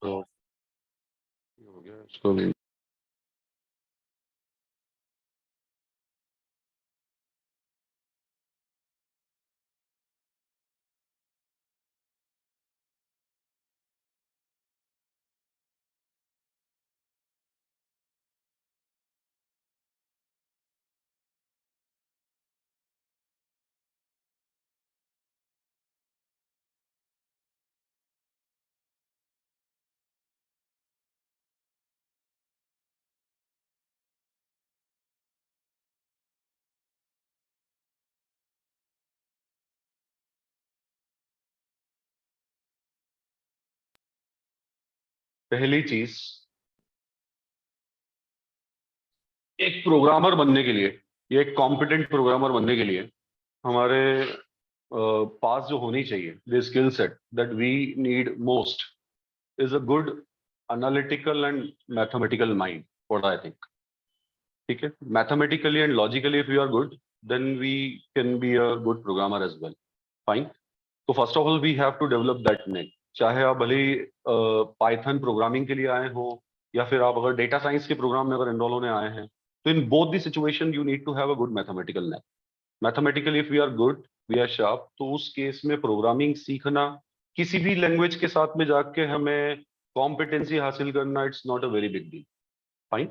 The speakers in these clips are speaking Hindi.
तो ये हो गया इसको भी। पहली चीज, एक प्रोग्रामर बनने के लिए या एक कॉम्पिटेंट प्रोग्रामर बनने के लिए हमारे पास जो होनी चाहिए, the skill set that we need most is a good analytical and mathematical mind, what I think. ठीक है, mathematically and logically if you are good, then we can be a good programmer as well. Fine. तो first of all we have to develop that knack. चाहे आप भले पाइथन प्रोग्रामिंग के लिए आए हो या फिर आप अगर डेटा साइंस के प्रोग्राम में अगर एनरोल होने आए हैं, तो in both the situation you need to have a good mathematical knack. Mathematically if we are good, we are sharp, तो उस केस में प्रोग्रामिंग सीखना, किसी भी लैंग्वेज के साथ में जाके हमें कॉम्पिटेंसी हासिल करना, it's not a very big deal. Fine.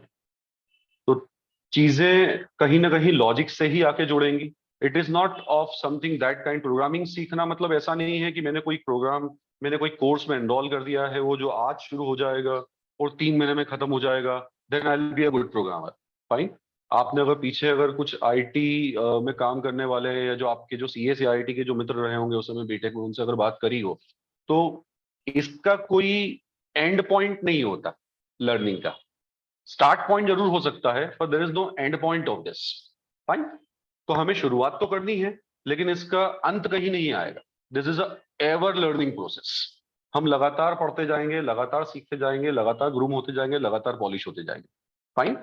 तो चीजें कहीं ना कहीं लॉजिक से ही आके जुड़ेंगी। It is not of something that kind. Programming सीखना मतलब ऐसा नहीं है कि मैंने कोई कोर्स में एनरोल कर दिया है, वो जो आज शुरू हो जाएगा और 3 महीने में खत्म हो जाएगा, then I will be a good programmer. Fine. आपने अगर पीछे अगर कुछ आईटी में काम करने वाले या जो आपके जो सीए से आईटी के जो मित्र रहे होंगे उस समय बीटेक में, उनसे अगर बात करी हो, तो इसका कोई एंड पॉइंट नहीं होता लर्निंग का। स्टार्ट पॉइंट जरूर हो सकता है, पर there is no end point of this. Fine. तो हमें शुरुआत तो करनी है, लेकिन इसका अंत कहीं नहीं आएगा। This is a ever learning process. हम लगातार पढ़ते जाएंगे, लगातार सीखते जाएंगे, लगातार ग्रूम होते जाएंगे, लगातार पॉलिश होते जाएंगे। फाइन।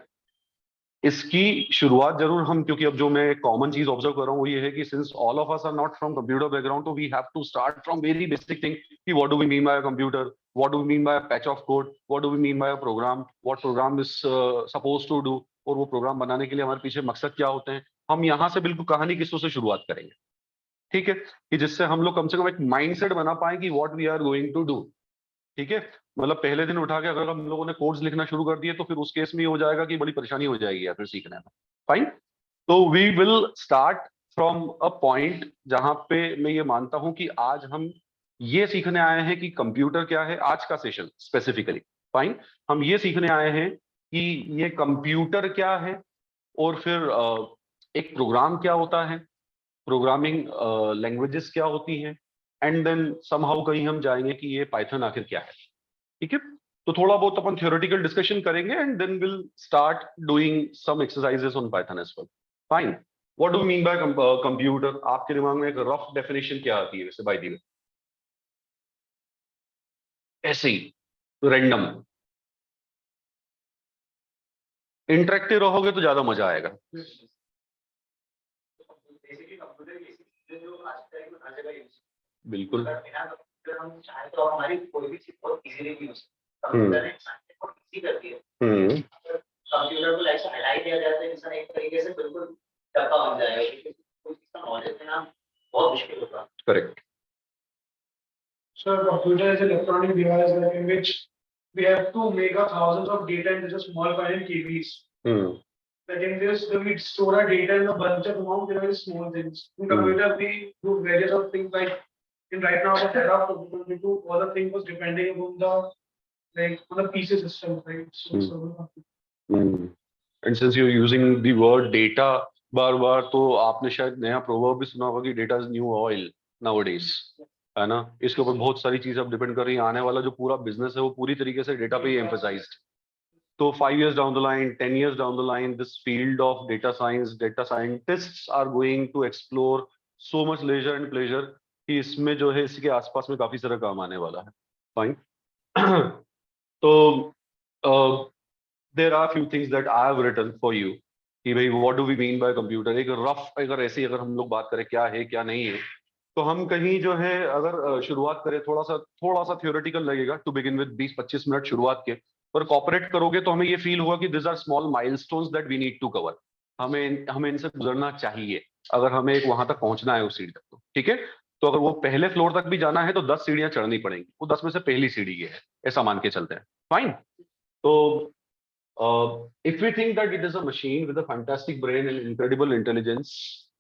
इसकी शुरुआत जरूर हम, क्योंकि अब जो मैं कॉमन चीज ऑब्जर्व कर रहा हूँ वो ये है कि since all of us are not from computer background, तो we have to start from very basic thing कि what do we mean by computer, what do we mean by patch of code, what do we mean by program, what program is suppose to do, और वो प्रोग्राम बनाने के लिए हमारे पीछे मकसद क्या होते हैं। हम यहाँ से बिल्कुल कहानी किस्सों से शुरुआत करेंगे। ठीक है, कि जिससे हम लोग कम से कम एक माइंडसेट बना पाए कि what we are going to do. ठीक है। मतलब पहले दिन उठा के अगर हम लोगों ने कोड्स लिखना शुरू कर दिए, तो फिर उस केस में ये हो जाएगा कि बड़ी परेशानी हो जाएगी या फिर सीखने में। फाइन। तो we will start from a point जहां पे मैं ये मानता हूं कि आज हम ये सीखने आए हैं कि कंप्यूटर क्या है। आज का सेशन स्पेसिफिकली, फाइन, हम ये सीखने आए हैं कि ये कंप्यूटर क्या है, और फिर एक प्रोग्राम क्या होता है, प्रोग्रामिंग लैंग्वेजेस क्या होती हैं, एंड देन समहाउ कहीं हम जाएंगे कि ये पाइथन आखिर क्या है। ठीक है। तो थोड़ा बहुत अपन थियोरेटिकल डिस्कशन करेंगे and then will start doing some exercises on Python as well. Fine. What do mean by computer? आपके दिमाग में एक रफ डेफिनेशन क्या आती है वैसे बाय द वे? ऐसे ही रैंडम। इंटरेक्टिव रहोगे तो ज्यादा मजा आएगा। बेसिकली कंप्यूटर की चीजें जो आज के टाइम में हर जगह यूज, बिल्कुल। अगर बिना कंप्यूटर हम चाहें तो हमारी कोई भी चीज बहुत इजीली यूज, कंप्यूटर ने इंसान को इजी कर दिया। कंप्यूटर को लाइक से हटा ही दिया जाता है, इंसान एक तरीके से बिल्कुल डब्बा बन जाएगा, क्योंकि कोई चीज का नॉलेज लेना बहुत मुश्किल होगा। Correct. So a computer is an electronic device like in which we have to make a thousands of data into just small file in KBs. Like in this, we store our data in a bunch of amount in very small things. In computer, we do various of things like in right now the setup of we do all the things was depending upon the like on the PC system, right? And since you're using the word data बार बार, तो आपने शायद नया प्रोवर्ब भी सुना होगा कि data is new oil nowadays, है ना। इसके ऊपर बहुत सारी चीजें अब डिपेंड कर रही हैं। आने वाला जो पूरा बिजनेस है वो पूरी तरीके से डेटा पे ही एम्फसाइज्ड। तो 5 years down the line, 10 years down the line, this field of data science, data scientists are going to explore so much leisure and pleasure कि इसमें जो है इसके आसपास में काफी सारा काम आने वाला है। फाइन। तो there are few things that I have written for you कि भाई what do we mean by computer. एक रफ अगर ऐसे अगर हम लोग बात करें क्या है क्या नहीं है, तो हम कहीं जो है अगर शुरुआत करें, थोड़ा सा थियोरेटिकल लगेगा टू बिगिन विद 20-25 मिनट शुरुआत के, पर कॉपरेट करोगे तो हमें ये फील हुआ कि this are small milestones that we need to cover. हमें इनसे गुजरना चाहिए अगर हमें एक वहां तक पहुंचना है उस सीढ़ी तक, तो ठीक है। तो अगर वो पहले फ्लोर तक भी जाना है तो 10 सीढ़ियां चढ़नी पड़ेंगी, वो 10 में से पहली सीढ़ी ये है, ऐसा मान के चलते हैं। फाइन। तो if we think that it is a machine with a fantastic brain and incredible intelligence,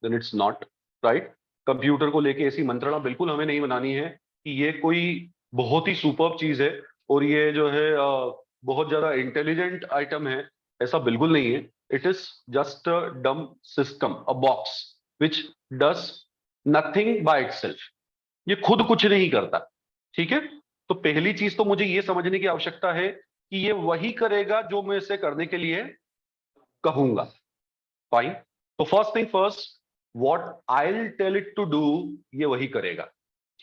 then it's not, right? Computer को लेके ऐसी मंत्रणा बिल्कुल हमें नहीं बनानी है कि ये कोई बहुत ही सुपर्ब चीज है और ये जो है बहुत ज्यादा इंटेलिजेंट आइटम है, ऐसा बिल्कुल नहीं है। इट इज जस्ट अ डम system, a box which does nothing by itself. ये खुद कुछ नहीं करता, ठीक है। तो पहली चीज तो मुझे ये समझने की आवश्यकता है कि ये वही करेगा जो मैं इसे करने के लिए कहूंगा। फाइन। तो first thing first, what I will tell it to do, ये वही करेगा,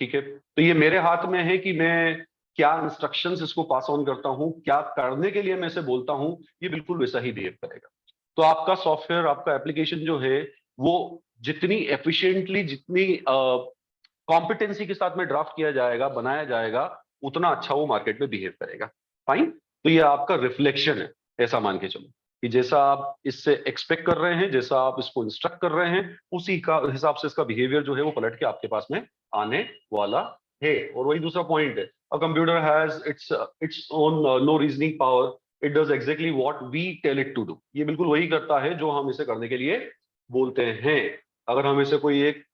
ठीक है। तो ये मेरे हाथ में है कि मैं क्या इंस्ट्रक्शंस इसको पास ऑन करता हूं, क्या करने के लिए मैं इसे बोलता हूं, ये बिल्कुल वैसा ही बिहेव करेगा। तो आपका सॉफ्टवेयर, आपका एप्लीकेशन जो है वो जितनी एफिशिएंटली, जितनी कॉम्पिटेंसी के साथ में ड्राफ्ट किया जाएगा, बनाया जाएगा, उतना अच्छा वो मार्केट में बिहेव करेगा। फाइन। तो ये आपका रिफ्लेक्शन है, ऐसा मान के चलो कि जैसा आप इससे एक्सपेक्ट कर रहे हैं, जैसा आप इसको इंस्ट्रक्ट कर रहे हैं, उसी का हिसाब से इसका बिहेवियर जो है वो पलट के आपके पास में आने वाला है। और वही दूसरा पॉइंट है, a computer has its own no reasoning power, it does exactly what we tell it to do. ये बिल्कुल वही करता है जो हम इसे करने के लिए बोलते हैं। अगर हम इसे कोई एक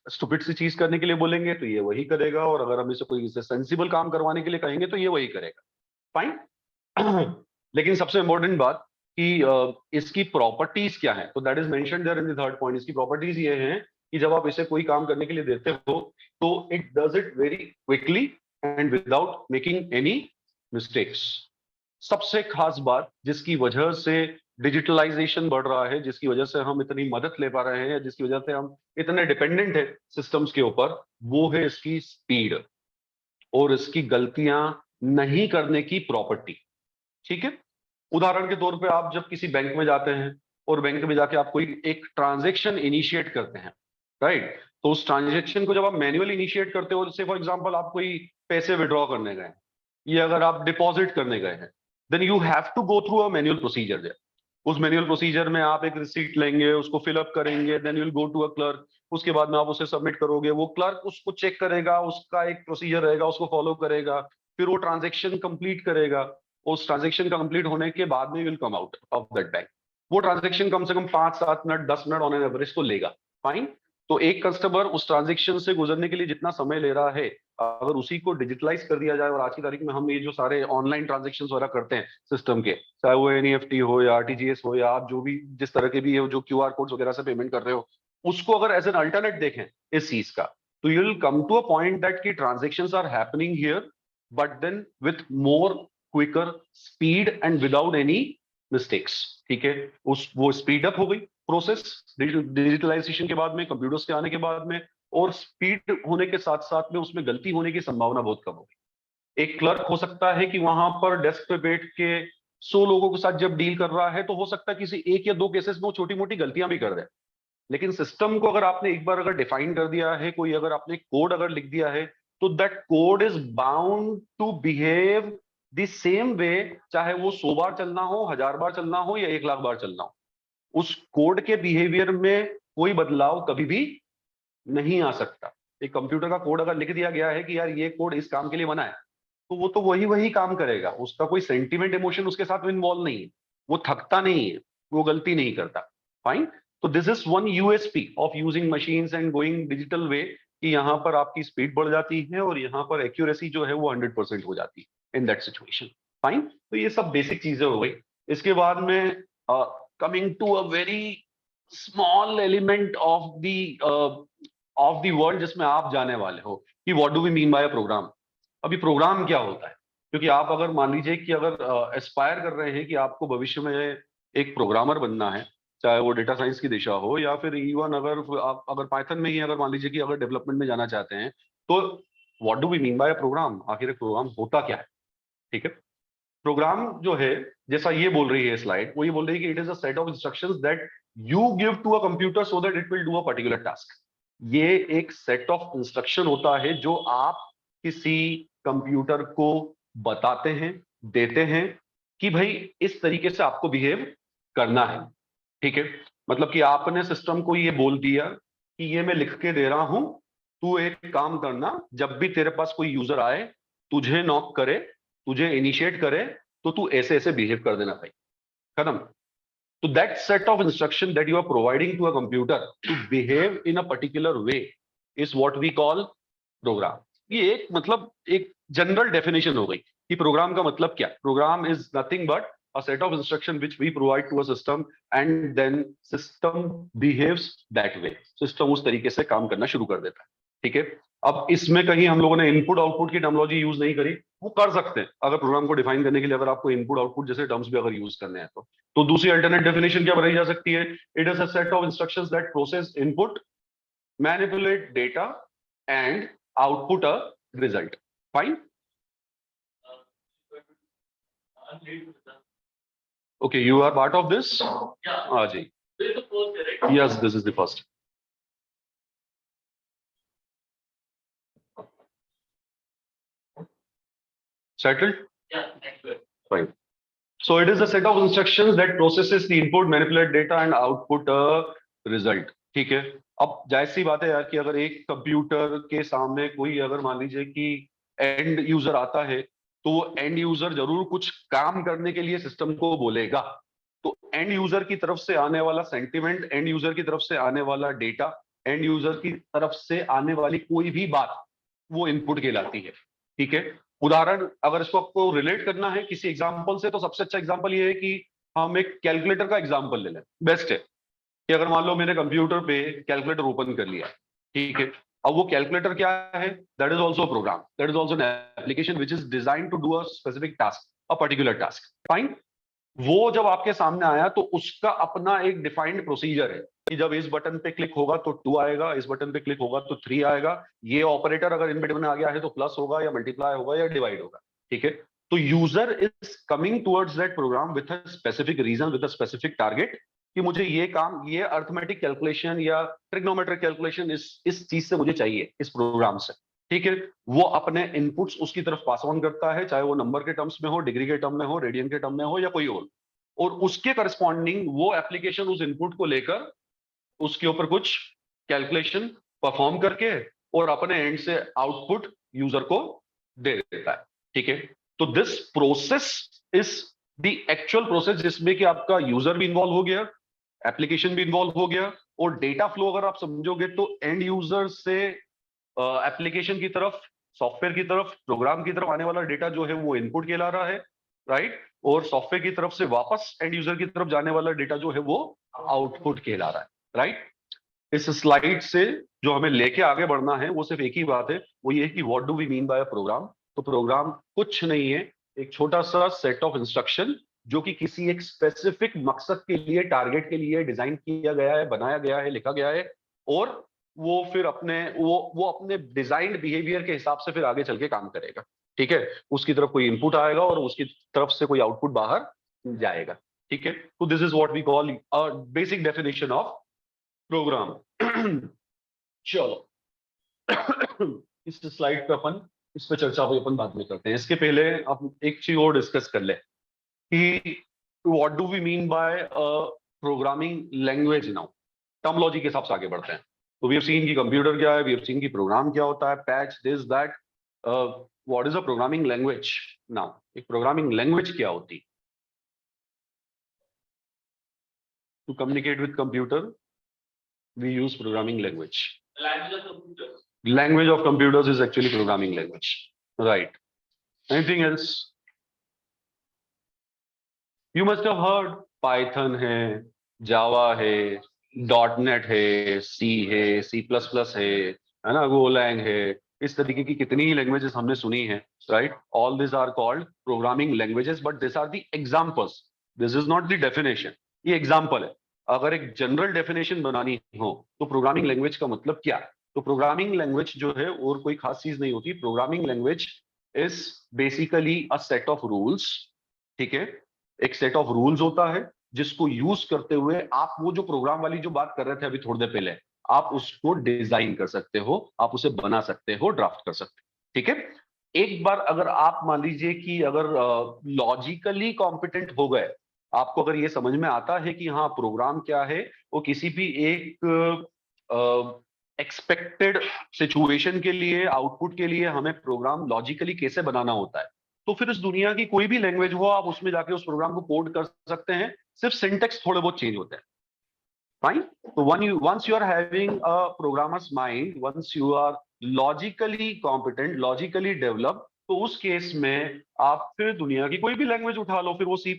स्टूपिड सी चीज करने के लिए बोलेंगे तो ये वही करेगा, और अगर हम इसे कोई सेंसिबल काम करवाने के लिए कहेंगे तो ये वही करेगा। फाइन। लेकिन सबसे इंपॉर्टेंट बात कि इसकी प्रॉपर्टीज क्या है, तो that is mentioned there in the third point. इसकी प्रॉपर्टीज ये हैं कि जब आप इसे कोई काम करने के लिए देते हो तो it does it very quickly and without making any mistakes. सबसे खास बात जिसकी वजह से डिजिटलाइजेशन बढ़ रहा है, जिसकी वजह से हम इतनी मदद ले पा रहे हैं, जिसकी वजह से हम इतने डिपेंडेंट है सिस्टम्स के ऊपर, वो है इसकी स्पीड और इसकी गलतियां नहीं करने की प्रॉपर्टी, ठीक है। उदाहरण के तौर पे आप जब किसी बैंक में जाते हैं और बैंक में जाके आप कोई एक ट्रांजैक्शन इनिशिएट करते हैं, राइट, तो उस ट्रांजैक्शन को जब आप मैन्युअली इनिशिएट करते हो, जैसे फॉर एग्जांपल आप कोई पैसे विड्रॉ करने गए, या अगर आप डिपॉजिट करने गए हैं, then you have to go through a manual procedure there. उस मैनुअल प्रोसीजर में आप एक रिसीट लेंगे, उसको फिलअप करेंगे, then you will go to a clerk, उसके बाद में आप उसे सबमिट करोगे, वो क्लर्क उसको चेक करेगा, उसका एक प्रोसीजर रहेगा, उसको फॉलो करेगा, फिर वो ट्रांजैक्शन कंप्लीट करेगा। उस ट्रांजैक्शन कंप्लीट होने के बाद में will come out of that bank. वो ट्रांजैक्शन कम से कम 5-7 minute 10 minute on an average तो लेगा। फाइन। तो एक कस्टमर उस ट्रांजैक्शन से गुजरने के लिए जितना समय ले रहा है, अगर उसी को डिजिटलाइज कर दिया जाए, और आज की तारीख में हम ये जो सारे ऑनलाइन ट्रांजैक्शन वगैरह करते हैं सिस्टम के, चाहे वो एनईएफटी हो या आरटीजीएस हो, या आप जो भी जिस तरह के भी है जो क्यूआर कोड्स वगैरह से पेमेंट कर रहे हो, उसको अगर एज एन अल्टरनेट देखें इस चीज का, तो you will come to a point that की transactions are happening here, but then with more quicker speed and without any mistakes, ठीक है। वो स्पीड अप हो गई प्रोसेस डिजिटलाइजेशन के बाद में, कंप्यूटर्स के आने के बाद में, और स्पीड होने के साथ साथ में उसमें गलती होने की संभावना बहुत कम हो गई। एक क्लर्क हो सकता है कि वहां पर डेस्क पे बैठ के 100 लोगों के साथ जब डील कर रहा है, तो हो सकता है किसी 1 या 2 केसेस में वो छोटी मोटी गलतियां भी कर दे। लेकिन सिस्टम को अगर आपने एक बार अगर डिफाइन कर दिया है, कोई अगर आपने कोड अगर लिख दिया है, तो that code is bound to behave the same way, चाहे वो 100 बार चलना हो, 1000 बार चलना हो, या 1 लाख बार चलना हो। उस कोड के बिहेवियर में कोई बदलाव कभी भी नहीं आ सकता। एक कंप्यूटर का कोड अगर लिख दिया गया है कि यार ये कोड इस काम के लिए बना है, तो वो तो वही वही काम करेगा, उसका कोई सेंटिमेंट इमोशन उसके साथ इन्वॉल्व नहीं है, वो थकता नहीं है, वो गलती नहीं करता। फाइन। तो this is one USP of using machines and going digital way, कि यहाँ पर आपकी स्पीड बढ़ जाती है और यहाँ पर एक्यूरेसी जो है वो 100% हो जाती है इन दैट सिचुएशन। फाइन। तो ये सब बेसिक चीजें हो गई। इसके बाद में coming to a very small element of the world जिसमें आप जाने वाले हो कि what do we mean by program. अभी प्रोग्राम क्या होता है, क्योंकि आप अगर मान लीजिए कि अगर एस्पायर कर रहे हैं कि आपको भविष्य में एक प्रोग्रामर बनना है, चाहे वो डेटा साइंस की दिशा हो, या फिर इवन अगर आप अगर पाइथन में ही अगर मान लीजिए कि अगर डेवलपमेंट में जाना चाहते हैं, तो what do we mean by program, आखिर एक प्रोग्राम होता क्या है, ठीक है। प्रोग्राम जो है, जैसा ये बोल रही है स्लाइड, वो ये बोल रही है कि it is a set of instructions that you give to a computer so that it will do a particular task. ये एक सेट ऑफ इंस्ट्रक्शन होता है जो आप किसी कंप्यूटर को बताते हैं, देते हैं कि भाई इस तरीके से आपको बिहेव करना है। ठीक है, मतलब कि आपने सिस्टम को ये बोल दिया कि ये मैं लिख के दे रहा हूं, तू एक काम करना, जब भी तेरे पास कोई यूजर आए, तुझे नॉक करे, तुझे इनिशिएट करे, तो तू ऐसे ऐसे बिहेव कर देना भाई, खत्म। तो that set of instruction that you are providing to a computer to behave in a particular way is what we call program. ये एक मतलब एक जनरल डेफिनेशन हो गई कि प्रोग्राम का मतलब क्या। Program is nothing but a set of instruction which we provide to a system and then system behaves that way. System उस तरीके से काम करना शुरू कर देता है। ठीक है, अब इसमें कहीं हम लोगों ने इनपुट आउटपुट की टर्मिनोलॉजी यूज नहीं करी, वो कर सकते हैं अगर प्रोग्राम को डिफाइन करने के लिए, अगर आपको इनपुट आउटपुट जैसे टर्म्स भी अगर यूज करने हैं तो दूसरी अल्टरनेट डेफिनेशन क्या बनाई जा सकती है? It is a set of instructions that process input, manipulate data and output a result. Fine, okay, you are part of this? Yeah. Aji. This is the first, right? Yes, this is the first. Settled? Yeah, thank you. Fine. So it is a set of instructions that processes the input, manipulate data and output a result. ठीक है, अब जाहिर सी बात है यार कि अगर एक कंप्यूटर के सामने कोई अगर मान लीजिए कि एंड यूजर आता है, तो एंड यूजर जरूर कुछ काम करने के लिए सिस्टम को बोलेगा। तो एंड यूजर की तरफ से आने वाला सेंटिमेंट, एंड यूजर की तरफ से आने वाला डेटा, एंड यूजर की तरफ से आने वाली कोई भी बात, वो इनपुट कहलाती है। ठीक है, उदाहरण अगर इसको आपको रिलेट करना है किसी एग्जांपल से, तो सबसे अच्छा एग्जांपल ये है कि हम एक कैलकुलेटर का एग्जांपल ले लें। बेस्ट है कि अगर मान लो मैंने कंप्यूटर पे कैलकुलेटर ओपन कर लिया, ठीक है, अब वो कैलकुलेटर क्या है? That is also program, that is also an application which is design to do a specific task, a particular task. Fine, वो जब आपके सामने आया तो उसका अपना एक डिफाइंड प्रोसीजर है कि जब इस बटन पे क्लिक होगा तो 2 आएगा, इस बटन पे क्लिक होगा तो 3 आएगा, ये ऑपरेटर अगर इन बिटवीन आ गया है तो प्लस होगा या मल्टीप्लाई होगा या डिवाइड होगा। ठीक है, तो user is coming towards that program with a specific reason, with a specific target कि मुझे ये काम, ये अर्थमेटिक कैलकुलेशन या ट्रिग्नोमेट्रिक कैलकुलेशन इस चीज से मुझे चाहिए, इस प्रोग्राम से। ठीक है, वो अपने इनपुट्स उसकी तरफ पास ऑन करता है, चाहे वो नंबर के टर्म्स में हो, डिग्री के टर्म में हो, रेडियन के टर्म में हो या कोई और उसके करस्पॉन्डिंग वो एप्लीकेशन उस इनपुट को लेकर उसके ऊपर कुछ कैलकुलेशन परफॉर्म करके और अपने एंड से आउटपुट यूजर को दे देता है। ठीक है, तो this process is the actual process जिसमें कि आपका यूजर भी इन्वॉल्व हो गया, एप्लीकेशन भी इन्वॉल्व हो गया, और डेटा फ्लो अगर आप समझोगे तो एंड यूजर से एप्लीकेशन की तरफ, सॉफ्टवेयर की तरफ, प्रोग्राम की तरफ आने वाला डेटा जो है वो इनपुट कहला रहा है, राइट, और सॉफ्टवेयर की तरफ से वापस एंड यूजर की तरफ जाने वाला डेटा जो है वो आउटपुट कहला रहा है, राइट। इस स्लाइड से जो हमें लेके आगे बढ़ना है वो सिर्फ एक ही बात है, वो ये कि what do we mean by a program. तो प्रोग्राम कुछ नहीं है, एक छोटा सा सेट ऑफ इंस्ट्रक्शन जो कि किसी एक स्पेसिफिक मकसद के लिए, टारगेट के लिए डिजाइन किया गया है, बनाया गया है, लिखा गया है, और वो फिर अपने वो अपने डिजाइंड बिहेवियर के हिसाब से फिर आगे चल के काम करेगा। ठीक है, उसकी तरफ कोई इनपुट आएगा और उसकी तरफ से कोई आउटपुट बाहर जाएगा। ठीक है, तो this is what we call a basic definition of program. चलो इस स्लाइड पे अपन इस पे चर्चा को अपन बाद में करते हैं। इसके पहले आप एक चीज और डिस्कस कर ले कि what do we mean by programming language. Now terminology के हिसाब से आगे बढ़ते हैं। तो वी हैव सीन की कंप्यूटर क्या है, वी हैव सीन की प्रोग्राम क्या होता है, patch this that, what is a programming language. Now एक प्रोग्रामिंग लैंग्वेज क्या होती? To communicate with computer we use programming language. Language of computers. Language of computers is actually programming language, right? Anything else? You must have heard Python है, Java है, .NET है, C है, C++ है ना, Golang है, इस तरीके की कितनी ही लैंग्वेजेस हमने सुनी है, right? All these are called programming languages, but these are the examples. This is not the definition. ये example है। अगर एक जनरल डेफिनेशन बनानी हो तो प्रोग्रामिंग लैंग्वेज का मतलब क्या? तो प्रोग्रामिंग लैंग्वेज जो है और कोई खास चीज नहीं होती। Programming language is basically a set of rules. ठीक है, एक सेट ऑफ रूल्स होता है जिसको यूज करते हुए आप वो जो प्रोग्राम वाली जो बात कर रहे थे अभी थोड़ी देर पहले, आप उसको डिजाइन कर सकते हो, आप उसे बना सकते हो, ड्राफ्ट कर सकते हो, ठीक है। एक बार अगर आप मान लीजिए कि अगर लॉजिकली कॉम्पिटेंट हो गए, आपको अगर ये समझ में आता है कि हाँ प्रोग्राम क्या है, वो किसी भी एक एक्सपेक्टेड सिचुएशन के लिए, आउटपुट के लिए हमें प्रोग्राम लॉजिकली कैसे बनाना होता है, तो फिर इस दुनिया की कोई भी लैंग्वेज हो, आप उसमें जाके उस प्रोग्राम को कोड कर सकते हैं। सिर्फ सिंटेक्स थोड़े बहुत चेंज होते हैं, फाइन। तो once you are having a programmer's mind, once you are logically competent, logically developed, तो उस केस में आप फिर दुनिया की कोई भी लैंग्वेज उठा लो, फिर वो C++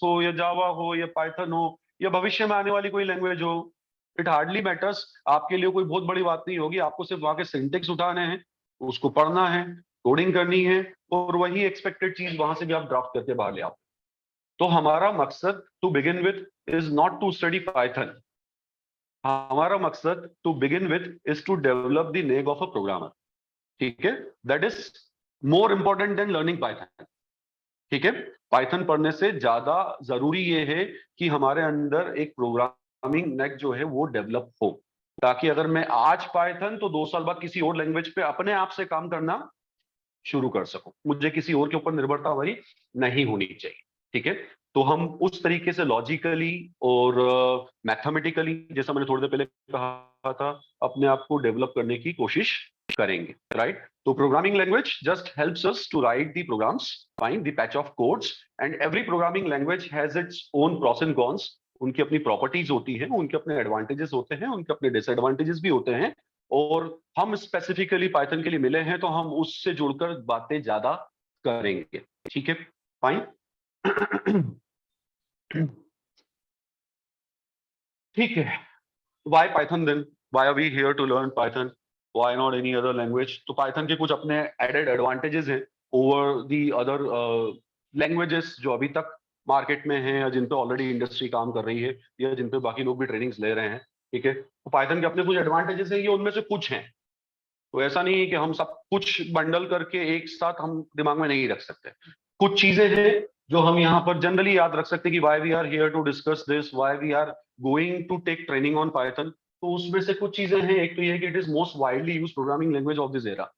हो या जावा हो या पाइथन हो या भविष्य में आने वाली कोई लैंग्वेज हो, इट हार्डली मैटर्स। आपके लिए कोई बहुत बड़ी बात नहीं होगी, आपको सिर्फ वहां के सिंटेक्स उठाने हैं, उसको पढ़ना है, कोडिंग करनी है, और वही एक्सपेक्टेड चीज वहां से भी आप ड्राफ्ट करके बाहर ले आओ। तो हमारा मकसद to begin with is not to study Python, हमारा मकसद to begin with is to develop the knack of a programmer, ठीक है। That is more important than learning Python, ठीक है। पाइथन पढ़ने से ज्यादा जरूरी ये है कि हमारे अंदर एक प्रोग्रामिंग नेक जो है वो डेवलप हो, ताकि अगर मैं आज पाइथन तो 2 साल बाद किसी और लैंग्वेज पे अपने आप से काम करना शुरू कर सकूं, मुझे किसी और के ऊपर निर्भरता वही नहीं होनी चाहिए, ठीक है। तो हम उस तरीके से लॉजिकली और मैथमेटिकली, जैसा मैंने थोड़ी देर पहले कहा था, अपने आप को डेवलप करने की कोशिश करेंगे, राइट। तो programming language just helps us to write the programs, find the patch of codes, and every programming language has its own pros and cons. उनकी अपनी प्रॉपर्टीज होती हैं, उनके अपने एडवांटेजेस होते हैं, उनके अपने डिसएडवांटेजेस भी होते हैं, और हम स्पेसिफिकली पाइथन के लिए मिले हैं तो हम उससे जुड़कर बातें ज्यादा करेंगे, ठीक है, फाइन। ठीक है, why Python then, why are we here to learn Python, why not any other language. तो पाइथन के कुछ अपने एडेड एडवांटेजेस हैं ओवर दी अदर लैंग्वेजेस जो अभी तक मार्केट में हैं, या जिन पे ऑलरेडी इंडस्ट्री काम कर रही है, या जिन पे बाकी लोग भी ट्रेनिंग्स ले रहे हैं, ठीक है। तो पाइथन के अपने कुछ एडवांटेजेस हैं, ये उनमें से कुछ हैं। तो ऐसा नहीं है कि हम सब कुछ बंडल करके एक साथ हम दिमाग में नहीं रख सकते। कुछ चीजें हैं जो हम यहाँ पर जनरली याद रख सकते हैं कि why we are here to discuss this, why we are going to take training on Python. तो उसमें से कुछ चीजें हैं, एक तो ये है कि it is most widely use programming language of this era.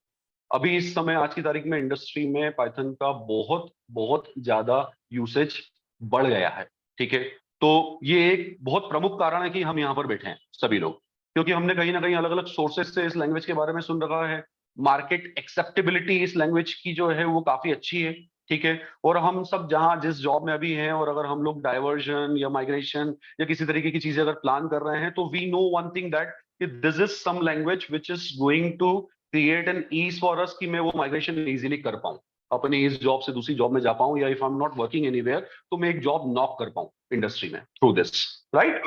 अभी इस समय आज की तारीख में इंडस्ट्री में पाइथन का बहुत बहुत ज्यादा यूसेज बढ़ गया है, ठीक है। तो ये एक बहुत प्रमुख कारण है कि हम यहाँ पर बैठे हैं सभी लोग, क्योंकि हमने कहीं ना कहीं अलग अलग सोर्सेज से इस लैंग्वेज के बारे में सुन रखा है। मार्केट एक्सेप्टेबिलिटी इस लैंग्वेज की जो है वो काफी अच्छी है, ठीक है। और हम सब जहां जिस जॉब में अभी हैं, और अगर हम लोग डाइवर्जन या माइग्रेशन या किसी तरीके की चीजें अगर प्लान कर रहे हैं, तो we know one thing that this is some language which is going to create an ease for us, कि मैं वो माइग्रेशन इजीली कर पाऊं, अपनी इस जॉब से दूसरी जॉब में जा पाऊं, या if I am not working anywhere तो मैं एक जॉब नॉक कर पाऊं इंडस्ट्री में through this, right.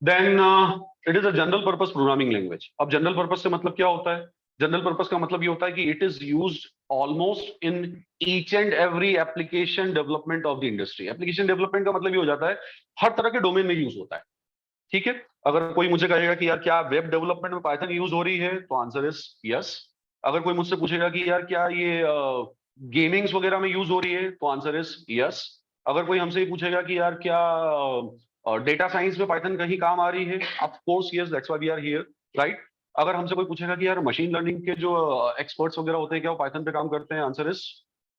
Then it is a general purpose programming language. अब जनरल पर्पस से मतलब क्या होता है? जनरल पर्पस का मतलब ये होता है कि it is used almost in each and every application development of the industry. Application development का मतलब ये हो जाता है हर तरह के डोमेन में यूज होता है, ठीक है। अगर कोई मुझे कहेगा कि यार क्या वेब डेवलपमेंट में पाइथन यूज हो रही है, तो आंसर इज यस। अगर कोई मुझसे पूछेगा कि यार क्या ये गेमिंग्स वगैरह में यूज हो रही है, तो आंसर इज यस। अगर कोई हमसे ये पूछेगा कि यार क्या डेटा साइंस में पाइथन कहीं काम आ रही है, of course yes, that's why we are here, right. अगर हमसे कोई पूछेगा कि यार मशीन लर्निंग के जो एक्सपर्ट्स वगैरह होते हैं क्या वो पाइथन पे काम करते हैं, आंसर इज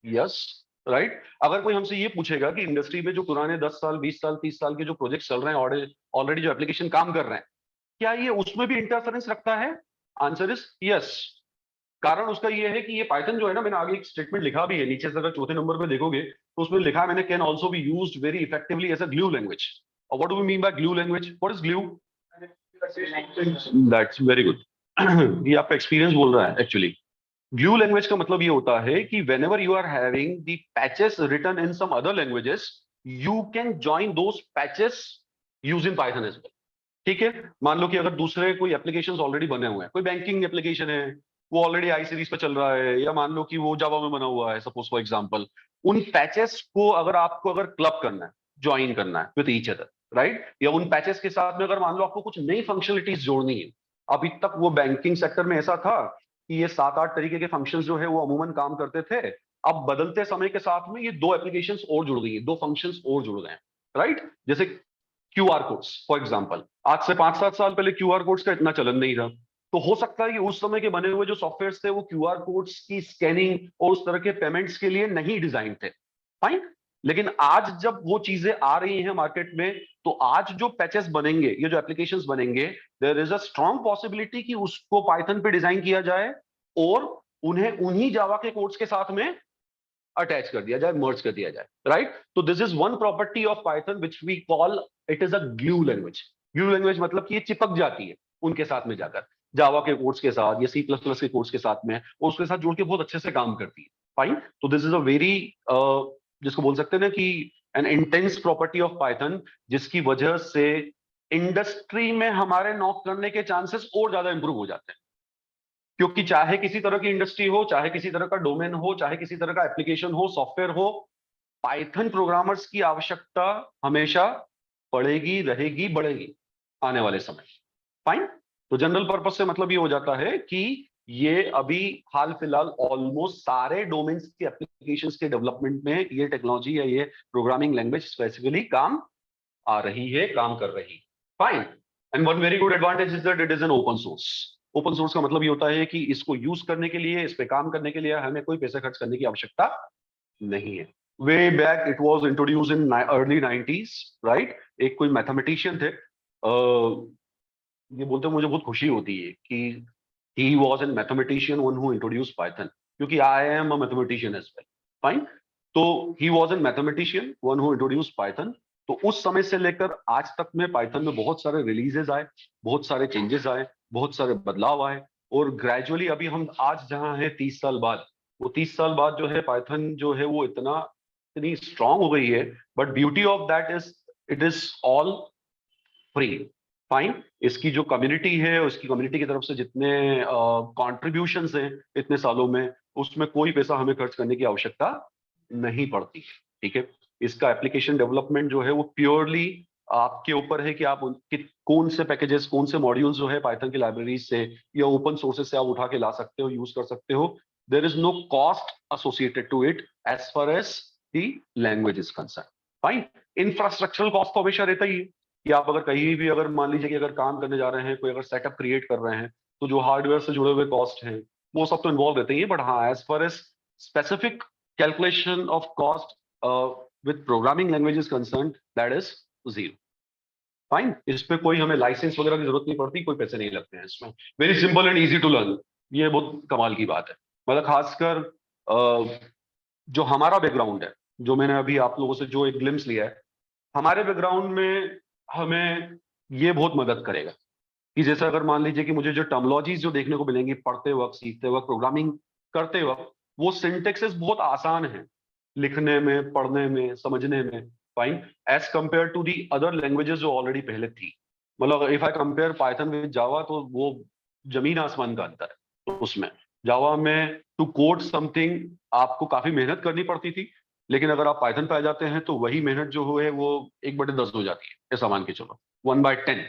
यस, राइट। अगर कोई हमसे ये पूछेगा कि इंडस्ट्री में जो पुराने 10 साल 20 साल 30 साल के जो प्रोजेक्ट चल रहे हैं, ऑलरेडी जो एप्लीकेशन काम कर रहे हैं, क्या ये उसमें भी इंटरफेरेंस रखता है, आंसर इज यस। कारण उसका ये है कि ये पाइथन जो है ना, मैंने आगे एक स्टेटमेंट लिखा भी है नीचे से, अगर चौथे नंबर पे देखोगे तो उसमें लिखा है मैंने, can also be used very effectively as a glue language. और what do we mean by glue language? What is glue? That's very good. ये आपका एक्सपीरियंस बोल रहा है एक्चुअली। ग्लू लैंग्वेज का मतलब ये होता है कि whenever you are having the patches written in some other languages, you can join those patches using Python as well, ठीक है। मान लो कि अगर दूसरे कोई एप्लीकेशंस ऑलरेडी बने हुए हैं, कोई बैंकिंग एप्लीकेशन है वो ऑलरेडी आई सीरीज पे चल रहा है, या मान लो कि वो जावा में बना हुआ है सपोज फॉर एग्जांपल, उन पैचेस को अगर आपको अगर क्लब करना है, ज्वाइन करना है विद ईच अदर, राइट, या उन पैचेस के साथ में अगर मान लो आपको कुछ नई फंक्शनलिटीज जोड़नी है। अभी तक वो बैंकिंग सेक्टर में ऐसा था कि ये 7-8 तरीके के फंक्शंस जो है वो अमूमन काम करते थे। अब बदलते समय के साथ में ये 2 एप्लीकेशंस और जुड़ गई है, 2 फंक्शंस और जुड़ गए हैं, राइट। जैसे QR कोड्स फॉर एग्जांपल, आज से 5-7 साल पहले QR कोड्स का इतना चलन नहीं था, तो हो सकता है कि उस समय के बने हुए जो सॉफ्टवेयर थे वो QR कोड्स की स्कैनिंग और उस तरह के पेमेंट्स के लिए नहीं डिजाइन थे, फाइन। लेकिन आज जब वो चीजें आ रही हैं मार्केट में, तो आज जो पैचेस बनेंगे, ये जो एप्लीकेशंस बनेंगे, there is a strong possibility कि उसको पाइथन पे डिजाइन किया जाए और उन्हें उन्हीं जावा के कोड्स के साथ में अटैच कर दिया जाए, मर्ज कर दिया जाए, राइट। तो this is one property of Python which we call it is a glue language. Glue language मतलब कि ये चिपक जाती है उनके साथ में जाकर, जावा के कोड्स के साथ या C++ के कोड्स के साथ में, और उसके साथ जुड़ के बहुत अच्छे से काम करती है, फाइन। तो दिस इज अ वेरी, जिसको बोल सकते हैं ना कि N intense property of Python, जिसकी वजह से इंडस्ट्री में हमारे नॉक करने के चांसेस और ज्यादा इंप्रूव हो जाते हैं। क्योंकि चाहे किसी तरह की इंडस्ट्री हो, चाहे किसी तरह का डोमेन हो, चाहे किसी तरह का एप्लीकेशन हो, सॉफ्टवेयर हो, पाइथन प्रोग्रामर्स की आवश्यकता हमेशा पड़ेगी, रहेगी, बढ़ेगी आने वाले समय, फाइन। तो जनरल पर्पस से मतलब ये हो जाता है कि ये अभी हाल फिलहाल ऑलमोस्ट सारे डोमेन्स के एप्लीकेशंस के डेवलपमेंट में ये टेक्नोलॉजी या ये प्रोग्रामिंग लैंग्वेज स्पेसिफिकली काम आ रही है, काम कर रही, fine. And one very good advantage is that it is an open source. Open source का मतलब ये होता है कि इसको यूज करने के लिए, इस पे काम करने के लिए हमें कोई पैसा खर्च करने की आवश्यकता नहीं है। Way back it was introduce in early 90s, right. एक कोई मैथमेटिशियन थे, ये बोलते मुझे बहुत खुशी होती है कि he was a mathematician one who introduced Python, क्योंकि I am a mathematician as well, fine। तो he was a mathematician one who introduced Python। तो उस समय से लेकर आज तक में Python में बहुत सारे रिलीजेस आए, बहुत सारे चेंजेस आए, बहुत सारे बदलाव आए, और ग्रेजुअली अभी हम आज जहां हैं 30 साल बाद, वो 30 साल बाद जो है Python जो है वो इतनी स्ट्रांग हो गई है। But beauty of that is it is all free, fine. इसकी जो कम्युनिटी है, उसकी कम्युनिटी की तरफ से जितने कॉन्ट्रीब्यूशंस हैं इतने सालों में, उसमें कोई पैसा हमें खर्च करने की आवश्यकता नहीं पड़ती, ठीक है। इसका एप्लीकेशन डेवलपमेंट जो है वो प्योरली आपके ऊपर है कि आप कौन से पैकेजेस, कौन से मॉड्यूल्स जो है पाइथन की लाइब्रेरीज से या ओपन सोर्सेज से आप उठा के ला सकते हो, यूज कर सकते हो। There is no cost associated to it as far as the language is concern, fine. Infrastructural cost तो हमेशा रहता ही है कि आप अगर कहीं भी, अगर मान लीजिए कि अगर काम करने जा रहे हैं, कोई अगर सेटअप क्रिएट कर रहे हैं, तो जो हार्डवेयर से जुड़े हुए कॉस्ट हैं वो सब तो इन्वॉल्व रहते ही है। बट हाँ, as far as specific calculation of cost with programming language is concern, that is zero, fine. इस पे कोई हमें लाइसेंस वगैरह की जरूरत नहीं पड़ती, कोई पैसे नहीं लगते हैं इसमें। Very simple and easy to learn, ये बहुत कमाल की बात है। मतलब खासकर जो हमारा बैकग्राउंड है, जो मैंने अभी आप लोगों से जो एक ग्लिम्स लिया है, हमारे बैकग्राउंड में हमें ये बहुत मदद करेगा कि जैसे अगर मान लीजिए कि मुझे जो टर्मिनोलॉजीज जो देखने को मिलेंगी पढ़ते वक्त, सीखते वक्त, प्रोग्रामिंग करते वक्त, वो सिंटेक्सेस बहुत आसान है लिखने में, पढ़ने में, समझने में, fine, as compare to the other languages जो ऑलरेडी पहले थी। मतलब if I compare Python with Java, तो वो जमीन आसमान का अंतर है। तो उसमें जावा में टू कोड समथिंग आपको काफी मेहनत करनी पड़ती थी, लेकिन अगर आप पाइथन पे आ जाते हैं तो वही मेहनत जो है वो 1/10 हो जाती है, ऐसा मान के चलो 1/10।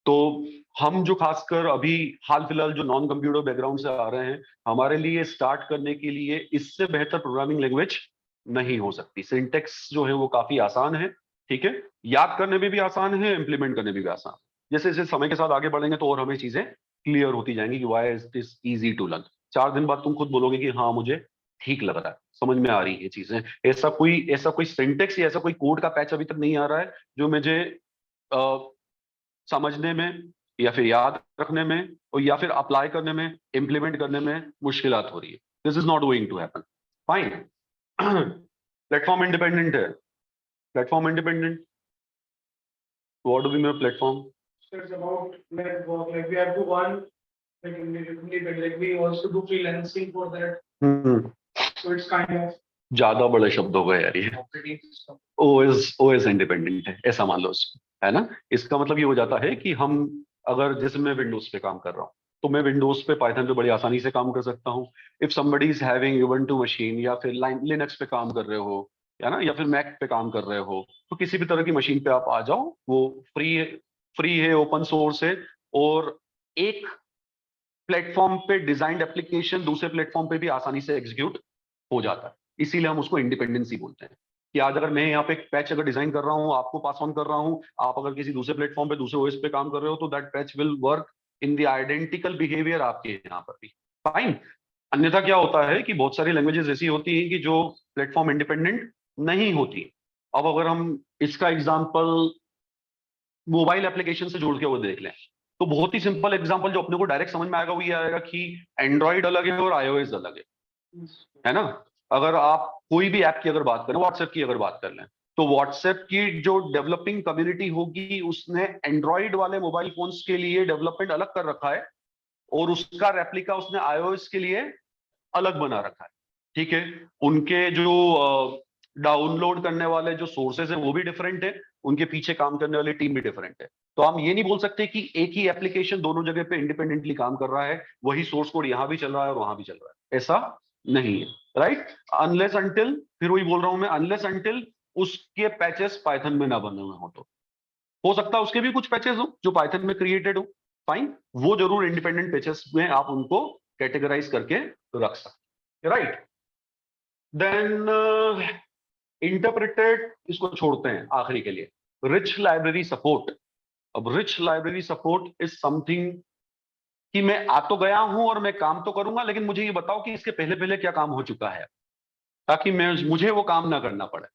तो हम जो खासकर अभी हाल फिलहाल जो नॉन कंप्यूटर बैकग्राउंड से आ रहे हैं, हमारे लिए स्टार्ट करने के लिए इससे बेहतर प्रोग्रामिंग लैंग्वेज नहीं हो सकती। सिंटेक्स जो है वो काफी आसान है, ठीक है, याद करने में भी आसान है, इंप्लीमेंट करने में भी आसान। जैसे जैसे समय के साथ आगे बढ़ेंगे तो और हमें चीजें क्लियर होती जाएंगी कि why is this easy to learn. 4 दिन बाद तुम खुद बोलोगे कि हाँ मुझे ठीक लग रहा है, समझ में आ रही है चीजें। ऐसा कोई सिंटेक्स या ऐसा कोई कोड का पैच अभी तक नहीं आ रहा है जो मुझे समझने में या फिर याद रखने में और या फिर अप्लाई करने में, इंप्लीमेंट करने में मुश्किलात हो रही है। This is not going to happen, fine. Platform independent है, platform independent, what do we mean platform? So it's about like work, like we have to one like independent, like we also do freelancing for that. So it's kind of ज्यादा बड़े शब्द हो गए यार ये। operating system. ओएस इंडिपेंडेंट है, ऐसा मान लो उसको, है ना। इसका मतलब ये हो जाता है कि हम, अगर जैसे मैं विंडोज पे काम कर रहा हूँ, तो मैं विंडोज पे पाइथन पे बड़ी आसानी से काम कर सकता हूँ। If somebody is having Ubuntu machine या फिर लिनक्स पे काम कर रहे हो, या ना, या फिर मैक पे काम कर रहे हो, तो किसी भी तरह की मशीन पे आप आ जाओ, वो फ्री है, ओपन सोर्स है, और एक प्लेटफॉर्म पे डिजाइंड एप्लीकेशन दूसरे प्लेटफॉर्म पे भी आसानी से एग्जीक्यूट हो जाता है। इसीलिए हम उसको इंडिपेंडेंसी बोलते हैं। कि आज अगर मैं यहाँ पे एक पैच अगर डिजाइन कर रहा हूँ, आपको पास ऑन कर रहा हूँ, आप अगर किसी दूसरे प्लेटफॉर्म पे दूसरे ओएस पे काम कर रहे हो, तो that patch will work in the identical behaviour आपके यहाँ पर भी, फाइन। अन्यथा क्या होता है कि बहुत सारी लैंग्वेजेस ऐसी होती हैं कि जो प्लेटफॉर्म इंडिपेंडेंट नहीं होती। अब अगर हम इसका एग्जांपल मोबाइल एप्लीकेशन से जोड़ के वो देख लें, तो बहुत ही सिंपल एग्जांपल जो अपने को डायरेक्ट समझ में आएगा वो ये आएगा कि एंड्रॉइड अलग है और आईओएस अलग है ना। अगर आप कोई भी ऐप की अगर बात करें, व्हाट्सएप की अगर बात कर लें, तो व्हाट्सएप की जो डेवलपिंग कम्युनिटी होगी उसने एंड्रॉइड वाले मोबाइल फोन्स के लिए डेवलपमेंट अलग कर रखा है और उसका रेप्लिका उसने आईओएस के लिए अलग बना रखा है, ठीक है। उनके जो डाउनलोड करने वाले जो सोर्सेज हैं वो भी डिफरेंट है, उनके पीछे काम करने वाली टीम भी डिफरेंट है। तो हम ये नहीं बोल सकते कि एक ही एप्लीकेशन दोनों जगह पे इंडिपेंडेंटली काम कर रहा है, वही सोर्स कोड यहां भी चल रहा है और वहां भी चल रहा है, ऐसा नहीं है, राइट। अनलेस अंटिल, फिर वही बोल रहा हूं मैं, अनलेस अंटिल उसके पैचेस पाइथन में ना बने हुए हो, तो हो सकता है उसके भी कुछ पैचेस हो जो पाइथन में क्रिएटेड हो, फाइन, वो जरूर इंडिपेंडेंट पैचेस में आप उनको कैटेगराइज करके रख सकते, राइट। देन इंटरप्रेटेड, इसको छोड़ते हैं आखिरी के लिए, रिच लाइब्रेरी सपोर्ट। अब rich library support is something कि मैं आ तो गया हूं और मैं काम तो करूंगा, लेकिन मुझे ये बताओ कि इसके पहले पहले क्या काम हो चुका है, ताकि मुझे वो काम ना करना पड़े,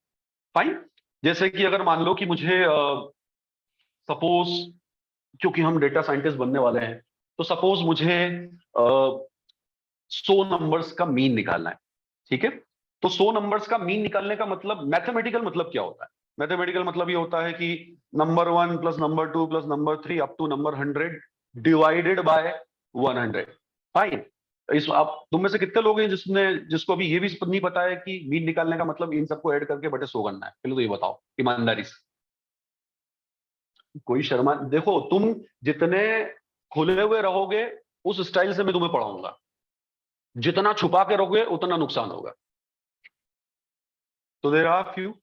फाइन। जैसे कि अगर मान लो कि मुझे सपोज, क्योंकि हम डेटा साइंटिस्ट बनने वाले हैं, तो सपोज मुझे 100 नंबर्स का मीन निकालना है, ठीक है। तो 100 नंबर्स का मीन निकालने का मतलब, मैथमेटिकल मतलब क्या होता है? मैथमेटिकल मतलब ये होता है कि number 1 plus number 2 plus number 3 up to number 100 divided by 100, fine. इस आप तुम में से कितने लोग हैं जिसको अभी ये भी नहीं पता है कि मीन निकालने का मतलब इन सबको ऐड करके बटे 100 करना है? पहले तो ये बताओ ईमानदारी से, कोई शर्मा, देखो तुम जितने खुले हुए रहोगे उस स्टाइल से मैं तुम्हें पढ़ाऊंगा, जितना छुपा के रहोगे उतना नुकसान होगा। तो there are few,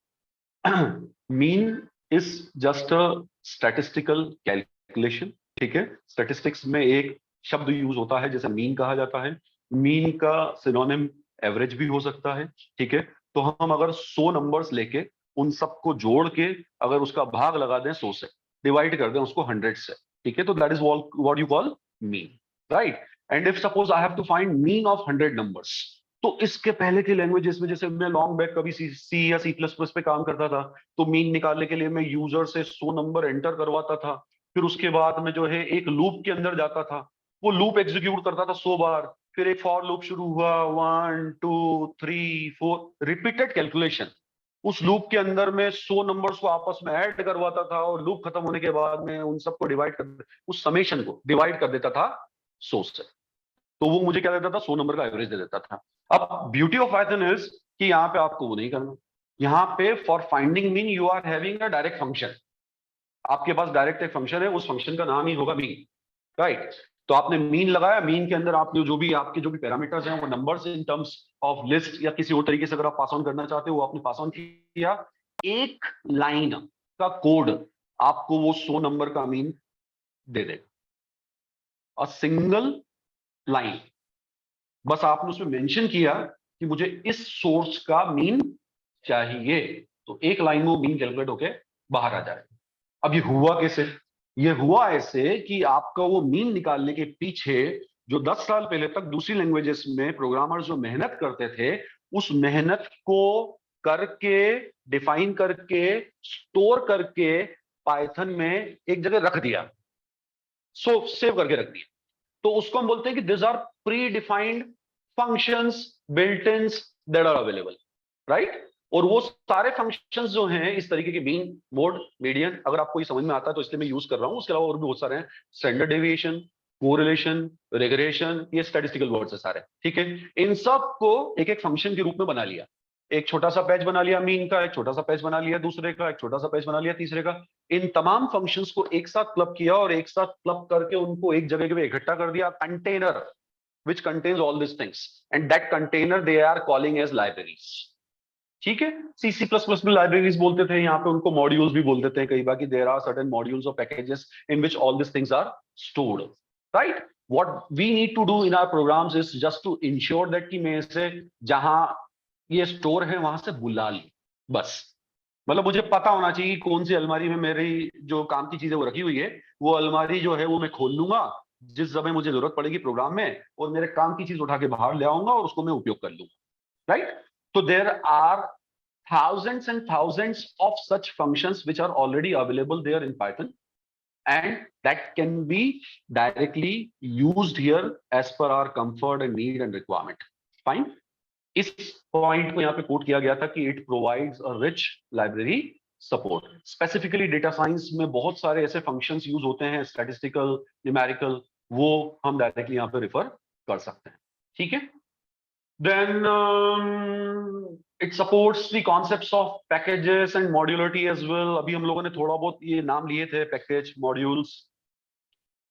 mean is just a statistical calculation, ठीक है। स्टैटिस्टिक्स में एक शब्द यूज होता है जैसे मीन कहा जाता है, मीन का सिनोनिम एवरेज भी हो सकता है, ठीक है। तो हम अगर 100 नंबर्स लेके उन सबको जोड़ के अगर उसका भाग लगा दें 100 से, डिवाइड कर दें उसको 100 से, ठीक है, तो that is what you call mean, right. And if suppose I have to find mean of 100 numbers, तो इसके पहले की लैंग्वेजेस में, जैसे मैं लॉन्ग बैक कभी सी या C++ पे काम करता था, तो मीन निकालने के लिए मैं यूजर से 100 नंबर एंटर करवाता था, फिर उसके बाद में जो है एक लूप के अंदर जाता था, वो लूप एग्जीक्यूट करता था 100 बार, फिर एक फॉर लूप शुरू हुआ, 1 2 3 4 रिपीटेड कैलकुलेशन, उस लूप के अंदर में 100 नंबर्स को आपस में ऐड करवाता था और लूप खत्म होने के बाद में उन सबको डिवाइड कर, उस समेशन को डिवाइड कर देता था 100 से, तो वो मुझे क्या देता था? 100 नंबर का एवरेज दे देता था। अब ब्यूटी ऑफ पाइथन इज कि यहाँ पे आपको वो नहीं करना, यहाँ पे for finding mean you are having a direct function, आपके पास डायरेक्ट एक फंक्शन है, उस फंक्शन का नाम ही होगा मीन, राइट। तो आपने मीन लगाया, मीन के अंदर आपने जो भी आपके जो भी पैरामीटर्स हैं वो numbers in terms of list या किसी और तरीके से अगर आप पास ऑन करना चाहते हो वो आपने पास ऑन किया, एक लाइन का कोड आपको वो 100 नंबर का मीन दे देगा, अ सिंगल लाइन, बस आपने उसमें मेंशन किया कि मुझे इस सोर्स का मीन चाहिए, तो एक लाइन में वो मीन कैलकुलेट होके बाहर आ जाएगा। अब ये हुआ कैसे? ये हुआ ऐसे कि आपका वो मीन निकालने के पीछे जो 10 साल पहले तक दूसरी लैंग्वेजेस में प्रोग्रामर्स जो मेहनत करते थे, उस मेहनत को करके, डिफाइन करके, स्टोर करके पाइथन में एक जगह रख दिया, सेव करके रख दिया, तो उसको हम बोलते हैं कि this are pre defined functions built in that are available, right. और वो सारे फंक्शंस जो हैं इस तरीके के मीन, मोड, मीडियन, अगर आपको ये समझ में आता है तो इसलिए मैं यूज कर रहा हूं, उसके अलावा और भी बहुत सारे हैं, स्टैंडर्ड डेविएशन, कोरिलेशन, रिग्रेशन, ये स्टैटिस्टिकल वर्ड्स है सारे, ठीक है। इन सब को एक एक फंक्शन के रूप में बना लिया, एक छोटा सा पैच बना लिया मीन का, एक छोटा सा पैच बना लिया दूसरे का, एक छोटा सा पैच बना लिया तीसरे का, इन तमाम फंक्शंस को एक साथ क्लब किया और एक साथ क्लब करके उनको एक जगह पे इकट्ठा कर दिया, container which contains all these things, and that container they are calling as libraries, ठीक है। C++ में लाइब्रेरीज बोलते थे, यहाँ पे उनको मॉड्यूल्स भी बोल देते हैं कई बार कि देयर आर सर्टेन मॉड्यूल्स और packages in which all this things are stored, right. What we need to do in our programs is just to ensure that कि मैं इसे जहां ये स्टोर है वहां से बुला लूं, बस। मतलब मुझे पता होना चाहिए कि कौन सी अलमारी में मेरी जो काम की चीजें वो रखी हुई है, वो अलमारी जो है वो मैं खोल लूंगा जिस समय मुझे जरूरत पड़ेगी प्रोग्राम में, और मेरे काम की चीज उठा के बाहर ले आऊंगा और उसको मैं उपयोग कर लूंगा, राइट? तो there are thousands and thousands of such functions which are already available there in Python, and that can be directly used here as per our comfort and need and requirement. Fine. इस पॉइंट को यहाँ पे कोट किया गया था कि it provides a rich library support. Specifically data science में बहुत सारे ऐसे फंक्शंस यूज होते हैं, स्टैटिस्टिकल, न्यूमेरिकल, वो हम डायरेक्टली यहाँ पे रिफर कर सकते हैं, ठीक है? Then it supports the concepts of packages and modularity as well. अभी हम लोगों ने थोड़ा बहुत ये नाम लिए थे, पैकेज, मॉड्यूल्स।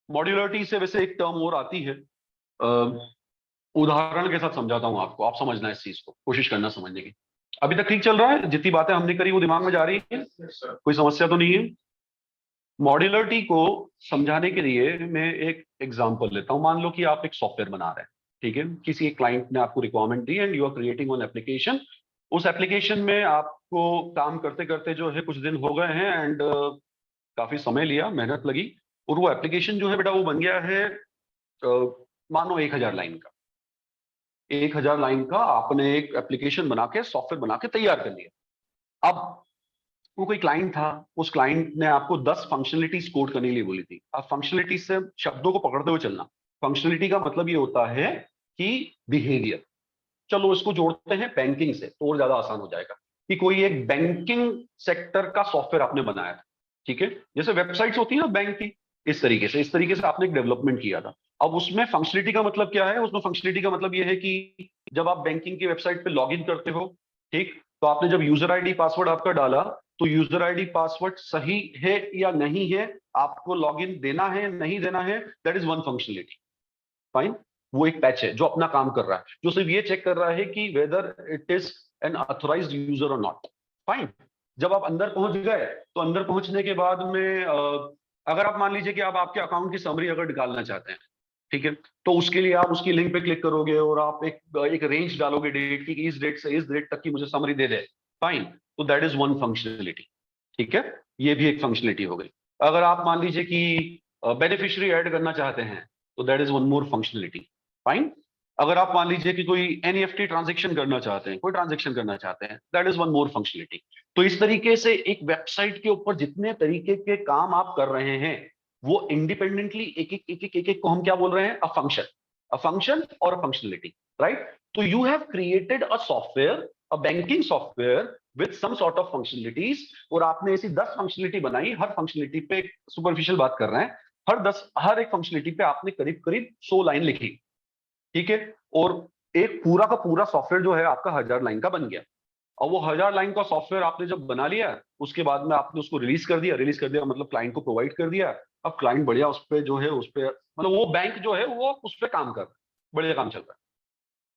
मॉड्यूलरिटी से वैसे एक टर्म और आती है, उदाहरण के साथ समझाता हूं आपको, आप समझना इस चीज को, कोशिश करना समझने की। अभी तक ठीक चल रहा है? जितनी बातें हमने करी वो दिमाग में जा रही है? कोई समस्या तो नहीं है? मॉड्यूलरिटी को समझाने के लिए मैं एक एग्जांपल लेता हूं। मान लो कि आप एक सॉफ्टवेयर बना रहे हैं, ठीक है? किसी एक क्लाइंट ने आपको रिक्वायरमेंट दी and you are creating one application. उस एप्लीकेशन में आपको काम करते करते जो है कुछ दिन हो गए हैं एंड काफी समय लिया, मेहनत लगी, और वो एप्लीकेशन जो है बेटा वो बन गया है मानो 1000 लाइन का। 1000 लाइन का आपने एक एप्लीकेशन बना के, सॉफ्टवेयर बना के तैयार कर लिया। अब वो कोई क्लाइंट था, उस क्लाइंट ने आपको 10 फंक्शनलिटीज कोड करने के लिए बोली थी। अब फंक्शनलिटी से शब्दों को पकड़ते हुए चलना। फंक्शनलिटी का मतलब ये होता है कि बिहेवियर। चलो इसको जोड़ते हैं बैंकिंग से तो और ज्यादा आसान हो जाएगा, कि कोई एक बैंकिंग सेक्टर का सॉफ्टवेयर आपने बनाया था, ठीक है? जैसे वेबसाइट्स होती है ना बैंक की, इस तरीके से आपने एक डेवलपमेंट किया था। अब उसमें फंक्शनलिटी का मतलब क्या है? उसमें फंक्शनलिटी का मतलब ये है कि जब आप बैंकिंग की वेबसाइट पे लॉगिन करते हो, ठीक, तो आपने जब यूजर आईडी पासवर्ड आपका डाला, तो यूजर आईडी पासवर्ड सही है या नहीं है, आपको लॉगिन देना है नहीं देना है, that is one functionality. Fine. वो एक पैच है जो अपना काम कर रहा है, जो सिर्फ ये चेक कर रहा है कि whether it is an authorised user और नॉट। फाइन। जब आप अंदर पहुंच गए तो अंदर पहुंचने के बाद में अगर आप मान लीजिए कि आप आपके अकाउंट की समरी अगर निकालना चाहते हैं, ठीक है, तो उसके लिए आप उसकी लिंक पे क्लिक करोगे और आप एक रेंज डालोगे डेट की, इस डेट से इस डेट तक की मुझे समरी दे दे। फाइन। तो दैट इज वन फंक्शनलिटी, ठीक है? ये भी एक फंक्शनलिटी हो गई। अगर आप मान लीजिए कि बेनिफिशियरी ऐड करना चाहते हैं, तो that is one more functionality. Fine. अगर आप मान लीजिए कि कोई एनईएफटी ट्रांजैक्शन करना चाहते हैं, कोई ट्रांजैक्शन करना चाहते हैं, that is one more functionality. तो इस तरीके से एक वेबसाइट के ऊपर जितने तरीके के काम आप कर रहे हैं, वो इंडिपेंडेंटली एक एक को हम क्या बोल रहे हैं? अ फंक्शन और अ फंक्शनलिटी, राइट? तो you have created a software, a banking software with some sort of functionalities, और आपने ऐसी 10 फंक्शनलिटी बनाई। हर फंक्शनलिटी पे, सुपरफिशियल बात कर रहे हैं, हर एक फंक्शनलिटी पे आपने करीब करीब 100 लाइन लिखी, ठीक है? और एक पूरा का पूरा सॉफ्टवेयर जो है आपका 1000 लाइन का बन गया। और वो 1000 लाइन का सॉफ्टवेयर आपने जब बना लिया, उसके बाद में आपने उसको रिलीज कर दिया मतलब क्लाइंट को प्रोवाइड कर दिया। अब क्लाइंट बढ़िया उस पे जो है, उस पे मतलब वो बैंक जो है वो उस पे काम कर रहा है, बढ़िया काम चल रहा है।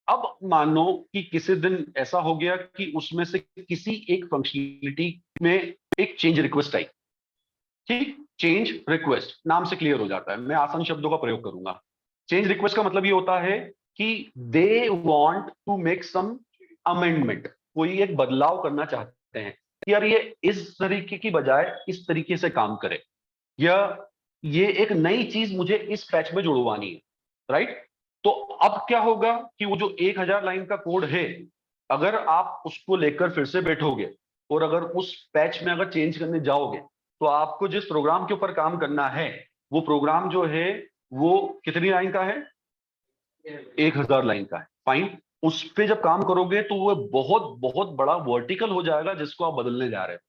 अब मानो कि किसी दिन ऐसा हो गया कि उसमें से किसी एक फंक्शनलिटी में एक चेंज रिक्वेस्ट आई, ठीक? चेंज रिक्वेस्ट नाम से क्लियर हो जाता है, मैं आसान शब्दों का प्रयोग करूंगा। चेंज रिक्वेस्ट का मतलब ये होता है कि they want to make some amendment, कोई एक बदलाव करना चाहते हैं कि यार ये इस तरीके की बजाय इस तरीके से काम करे, या ये एक नई चीज मुझे इस पैच में जुड़वानी है, राइट? तो अब क्या होगा कि वो जो 1000 लाइन का कोड है, अगर आप उसको लेकर फिर से बैठोगे और अगर उस पैच में अगर चेंज करने जाओगे, तो आपको जिस प्रोग्राम के ऊपर काम करना है, वो प्रोग्राम जो है वो कितनी लाइन का है? 1000 लाइन का है। फाइन। उस पे जब काम करोगे तो वो बहुत बहुत बड़ा वर्टिकल हो जाएगा जिसको आप बदलने जा रहे हैं।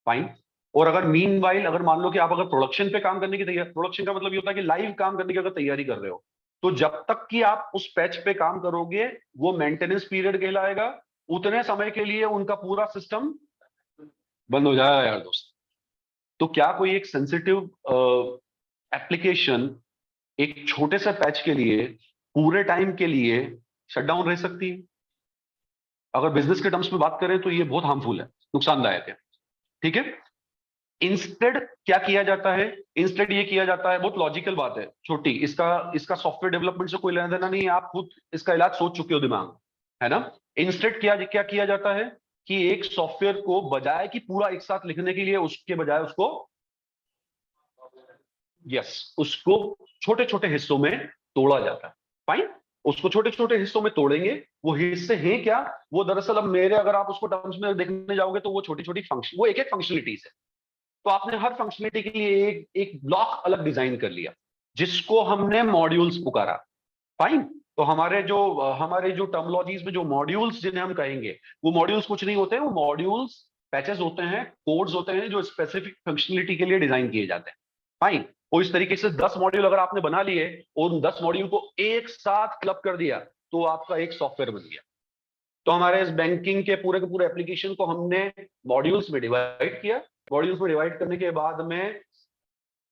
फाइन। और अगर मीनवाइल अगर मान लो कि आप अगर प्रोडक्शन पे काम करने की तैयारी, प्रोडक्शन का मतलब ये होता है कि लाइव काम करने की अगर तैयारी कर रहे हो, तो जब तक कि आप उस पैच पे काम करोगे वो मेंटेनेंस पीरियड कहलाएगा। उतने समय के लिए उनका पूरा सिस्टम बंद हो जाएगा यार दोस्त। तो क्या कोई एक सेंसिटिव एप्लीकेशन एक छोटे से पैच के लिए पूरे टाइम के लिए शटडाउन रह सकती है? अगर बिजनेस के टर्म्स में बात करें तो ये बहुत हार्मफुल है, नुकसानदायक है, ठीक है? इंस्टेड क्या किया जाता है? इंस्टेड ये किया जाता है, बहुत लॉजिकल बात है, छोटी, इसका सॉफ्टवेयर डेवलपमेंट से कोई लेना देना नहीं है, आप खुद इसका इलाज सोच चुके हो दिमाग, है ना? इंस्टेड क्या क्या किया जाता है कि एक सॉफ्टवेयर को बजाय कि पूरा एक साथ लिखने के लिए, उसके बजाय उसको उसको छोटे छोटे हिस्सों में तोड़ा जाता है। फाइन, उसको छोटे छोटे हिस्सों में तोड़ेंगे। वो हिस्से हैं क्या? वो दरअसल अब मेरे, अगर आप उसको टर्म्स में देखने जाओगे तो वो छोटी छोटी फंक्शन, वो एक एक फंक्शनलिटीज है। तो आपने हर फंक्शनलिटी के लिए एक एक ब्लॉक अलग डिजाइन कर लिया, जिसको हमने मॉड्यूल्स पुकारा। फाइन। तो हमारे जो टर्मोलॉजीज में जो मॉड्यूल्स जिन्हें हम कहेंगे, वो मॉड्यूल्स कुछ नहीं होते हैं, वो मॉड्यूल्स पैचेस होते हैं, कोड्स होते हैं जो स्पेसिफिक फंक्शनलिटी के लिए डिजाइन किए जाते हैं। फाइन। तो इस तरीके से 10 मॉड्यूल अगर आपने बना लिए और उन 10 मॉड्यूल को एक साथ क्लब कर दिया तो आपका एक सॉफ्टवेयर बन गया। तो हमारे इस बैंकिंग के पूरे एप्लीकेशन को हमने मॉड्यूल्स में डिवाइड किया। मॉड्यूल्स में डिवाइड करने के बाद में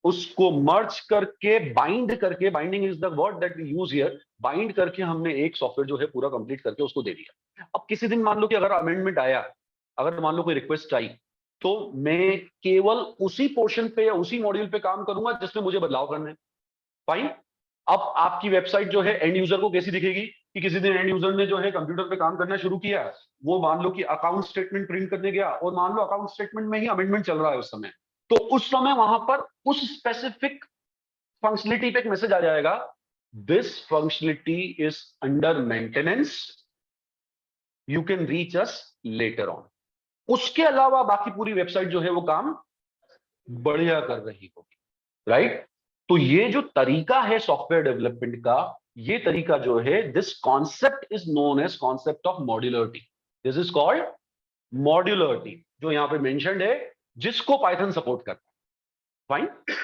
उसको मर्ज करके, बाइंड करके, binding is the word that we use here, bind करके हमने एक सॉफ्टवेयर जो है पूरा कंप्लीट करके उसको दे दिया। अब किसी दिन मान लो कि अगर अमेंडमेंट आया, अगर मान लो कोई रिक्वेस्ट आई, तो मैं केवल उसी पोर्शन पे या उसी मॉड्यूल पे काम करूंगा जिसमें मुझे बदलाव करने हैं। फाइन। अब आपकी वेबसाइट जो है एंड यूजर को कैसी दिखेगी? कि किसी दिन एंड यूजर ने जो है कंप्यूटर पे काम करना शुरू किया, वो मान लो कि अकाउंट स्टेटमेंट प्रिंट करने गया और मान लो अकाउंट स्टेटमेंट में ही अमेंडमेंट चल रहा है उस समय, तो उस समय वहां पर उस स्पेसिफिक फंक्शनलिटी पे एक मैसेज आ जाएगा, this functionality is under maintenance, you can reach us later on. उसके अलावा बाकी पूरी वेबसाइट जो है वो काम बढ़िया कर रही होगी। राइट। तो ये जो तरीका है सॉफ्टवेयर डेवलपमेंट का, ये तरीका जो है, this concept is known as concept of modularity. This is called modularity, जो यहां पे मेंशन्ड है, जिसको पाइथन सपोर्ट करता है। फाइन।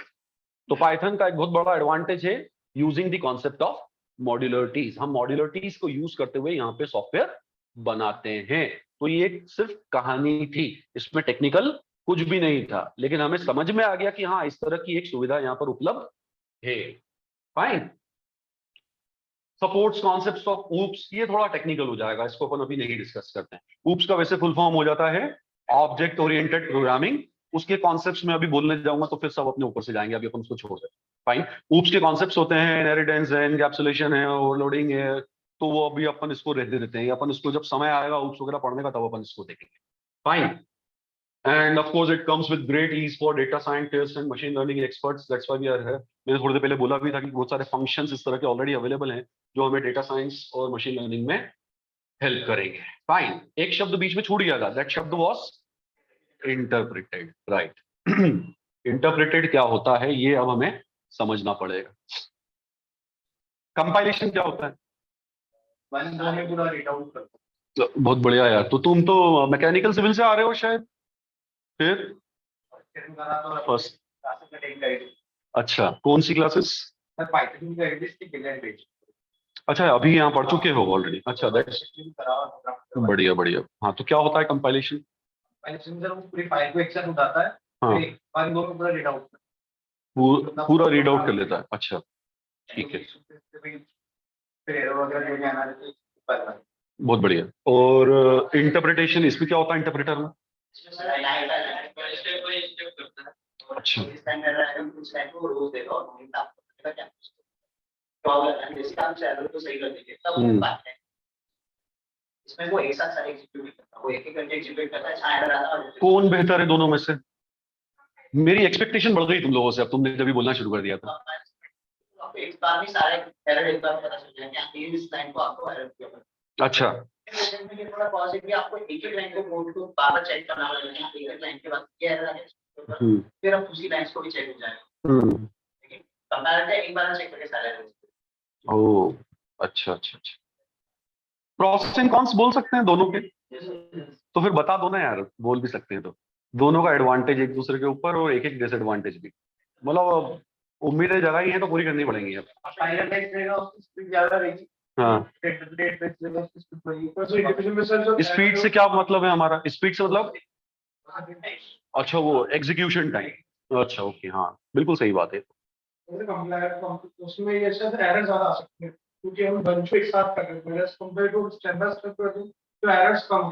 तो पाइथन का एक बहुत बड़ा एडवांटेज है यूजिंग द कॉन्सेप्ट ऑफ मॉड्यूलरिटीज। हम मॉड्यूलरिटीज को यूज करते हुए यहां पे सॉफ्टवेयर बनाते हैं। तो ये सिर्फ कहानी थी, इसमें टेक्निकल कुछ भी नहीं था, लेकिन हमें समझ में आ गया कि हाँ, इस तरह की एक सुविधा यहां पर उपलब्ध है। Fine. Supports concepts of oops, ये थोड़ा टेक्निकल हो जाएगा, इसको अपन अभी नहीं डिस्कस करते हैं। ऊप्स का वैसे फुल फॉर्म हो जाता है ऑब्जेक्ट ओरिएंटेड प्रोग्रामिंग। उसके कॉन्सेप्ट्स में अभी बोलने जाऊंगा तो फिर सब अपने ऊपर से जाएंगे, अभी अपन उसको छोड़ दें। फाइन। ऊप्स के कॉन्सेप्ट्स होते हैं इनहेरिटेंस है, एनकैप्सुलेशन है, ओवरलोडिंग है, तो वो अभी अपन इसको रहते देते हैं, अपन इसको जब समय आएगा ऊप्स वगैरह पढ़ने का तब अपन इसको देखेंगे। Fine. And of course, it comes with great ease for data scientists and machine learning experts. That's why we are here. मैंने थोड़ी देर पहले बोला भी था कि बहुत सारे फंक्शंस इस तरह के ऑलरेडी अवेलेबल हैं जो हमें डेटा साइंस और मशीन लर्निंग में हेल्प करेंगे। फाइन। एक शब्द बीच में छूट गया था, दैट शब्द वाज इंटरप्रेटेड। राइट। इंटरप्रेटेड क्या होता है ये अब हमें समझना पड़ेगा। कंपाइलेशन क्या होता है? पूरा रीड आउट कर तो बहुत बढ़िया यार, तो तुम तो मैकेनिकल सिविल से आ रहे हो शायद, फिर फर्स्ट। अच्छा, कौन सी क्लासेस? अच्छा, अभी यहाँ पढ़ चुके हो ऑलरेडी? अच्छा, दैट्स बढ़िया बढ़िया। हाँ, तो क्या होता है कंपाइलेशन? पूरी फाइल को एक साथ उठाता है, हाँ, फाइल को पूरा रीड आउट पूरा रीड आउट कर लेता है। अच्छा, ठीक है, फिर एरर वगैरह जो भी एनालिसिस। बहुत बढ़िया। और इंटरप्रिटेशन, इसमें क्या होता है इंटरप्रेटर में? अच्छा, इसमें वो एक साथ सारे एग्जीक्यूट करता है, वो एक करके एग्जीक्यूट करता है, जहां एरर आता है। कौन बेहतर है दोनों में से? मेरी एक्सपेक्टेशन बढ़ गई तुम लोगों से, अब तुमने जब भी बोलना शुरू कर दिया था। आपको एक बार में सारे एरर एक बार में पता चल जाएंगे, आप इस लाइन को आपको एरर किया। अच्छा, थोड़ा पॉजिटिव भी, आपको एक एक लाइन को कोड को बार-बार चेक करना पड़ेगा, एक एक लाइन के बाद ये एरर आ गया, फिर आप उसी लाइन को भी चेक हो जाएगा। लेकिन कंपैरेटिव एक बार चेक करके सारे एरर। ओह, अच्छा अच्छा अच्छा। प्रॉस एंड कॉन्स बोल सकते हैं दोनों के? तो फिर बता दो ना यार, बोल भी सकते हैं तो। दोनों का एडवांटेज एक दूसरे के ऊपर और एक एक डिसएडवांटेज भी, मतलब उम्मीदें जगाई हैं तो पूरी करनी पड़ेंगी अब। फाइनल टेक्स्ट रहेगा, उसकी स्पीड ज्यादा रहेगी। हाँ, स्पीड से क्या मतलब है हमारा? स्पीड से मतलब अच्छा, वो एग्जीक्यूशन टाइम। अच्छा, ओके, हाँ, बिल्कुल सही बात है। उसमें ये शायद एरर ज्यादा आ सकते हैं क्योंकि हम बंच को एक साथ कर रहे हैं, compare to step by step कर रहे हैं, तो एरर्स कम हैं।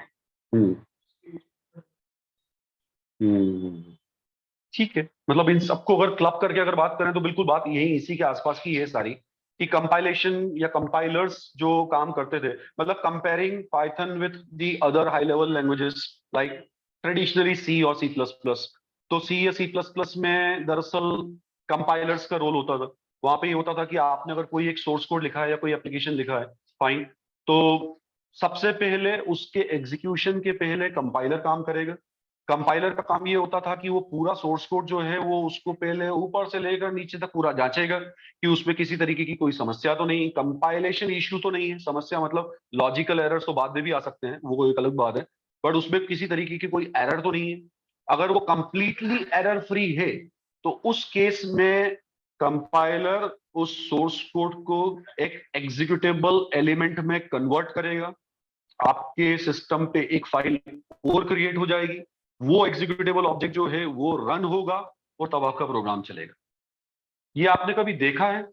ठीक है, मतलब इन सबको अगर क्लब करके अगर बात करें तो बिल्कुल बात यही इसी के आसपास की है सारी, कि कंपाइलेशन या कंपाइलर्स जो काम करते थे, मतलब comparing Python with the other high level languages like traditionally C और C++। तो सी या C++ में दरअसल कंपाइलर्स का रोल होता था। वहां पे ये होता था कि आपने अगर कोई एक सोर्स कोड लिखा है या कोई एप्लीकेशन लिखा है, फाइन, तो सबसे पहले उसके एग्जीक्यूशन के पहले कंपाइलर काम करेगा। कंपाइलर का काम ये होता था कि वो पूरा सोर्स कोड जो है वो उसको पहले ऊपर से लेकर नीचे तक पूरा जांचेगा कि उसमें किसी तरीके की कोई समस्या तो नहीं, कंपाइलेशन इश्यू तो नहीं है। समस्या मतलब लॉजिकल एरर्स तो बाद में भी आ सकते हैं, वो एक अलग बात है, बट उसमें किसी तरीके की कोई एरर तो नहीं है। अगर वो कंप्लीटली एरर फ्री है तो उस केस में कंपाइलर उस सोर्स कोड को एक एग्जीक्यूटेबल एलिमेंट में कन्वर्ट करेगा, आपके सिस्टम पे एक फाइल और क्रिएट हो जाएगी, वो एग्जीक्यूटेबल ऑब्जेक्ट जो है वो रन होगा और तब आपका प्रोग्राम चलेगा। ये आपने कभी देखा है?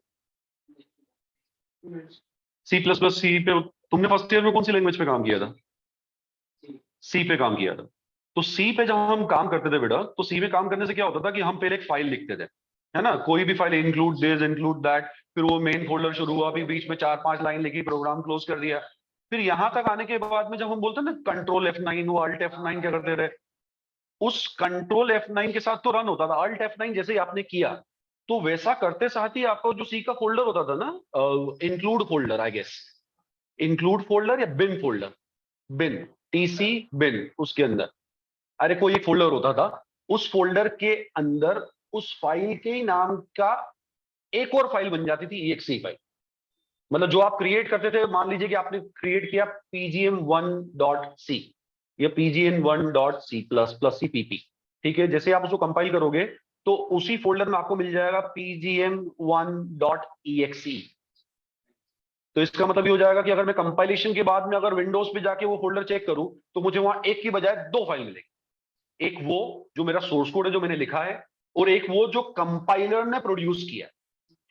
C++ पे तुमने फर्स्ट ईयर में कौन सी लैंग्वेज पे काम किया था? सी पे काम किया था। तो सी पे जब हम काम करते थे बेटा, तो सी पे काम करने से क्या होता था कि हम पहले एक फाइल लिखते थे, है ना, कोई भी file, include this include that, फिर वो मेन फोल्डर शुरू हुआ, फिर बीच में 4-5 लाइन लिखी, प्रोग्राम क्लोज कर दिया। फिर यहां तक आने के बाद में जब हम बोलते हैं ना कंट्रोल F9, वो अल्ट F9 क्या करते थे, उस कंट्रोल F9 के साथ तो रन होता था। अल्ट F9 जैसे ही आपने किया तो वैसा करते साथ ही आपका जो सी का फोल्डर होता था ना, include folder, I guess include folder या बिन फोल्डर, बिन, TC बिन, उसके अंदर अरे कोई एक फोल्डर होता था, उस फोल्डर के अंदर उस फाइल के नाम का एक और फाइल बन जाती थी, exe फाइल। मतलब जो आप क्रिएट करते थे, मान लीजिए कि आपने क्रिएट किया pgm1.c या pgm1.c++cpp, ठीक है, जैसे आप उसको कंपाइल करोगे तो उसी फोल्डर में आपको मिल जाएगा pgm1.exe। तो इसका मतलब ये हो जाएगा कि अगर मैं कंपाइलेशन के बाद में अगर विंडोज पे जाके वो फोल्डर चेक करूं तो मुझे वहां एक की बजाय 2 फाइल मिलेगी, एक वो जो मेरा सोर्स कोड है जो मैंने लिखा है, और एक वो जो कंपाइलर ने प्रोड्यूस किया।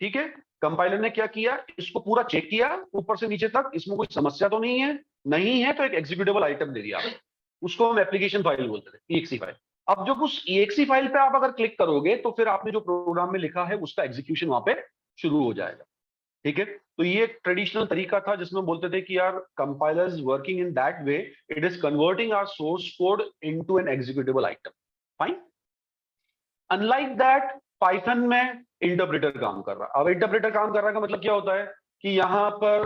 ठीक है, कंपाइलर ने क्या किया, इसको पूरा चेक किया ऊपर से नीचे तक, इसमें कोई समस्या तो नहीं है, नहीं है तो एक एग्जीक्यूटेबल आइटम दे दिया, उसको हम एप्लीकेशन फाइल बोलते थे, exe फाइल। अब जब उस exe फाइल पे आप अगर क्लिक करोगे तो फिर आपने जो प्रोग्राम में लिखा है उसका एग्जीक्यूशन वहां पे शुरू हो जाएगा। ठीक है, तो ये एक ट्रेडिशनल तरीका था जिसमें बोलते थे कि यार compiler is working in that way, it is converting our source code into an executable item, fine. Unlike that Python में इंटरप्रेटर काम कर रहा है। अब इंटरप्रेटर काम कर रहा है का मतलब क्या होता है कि यहां पर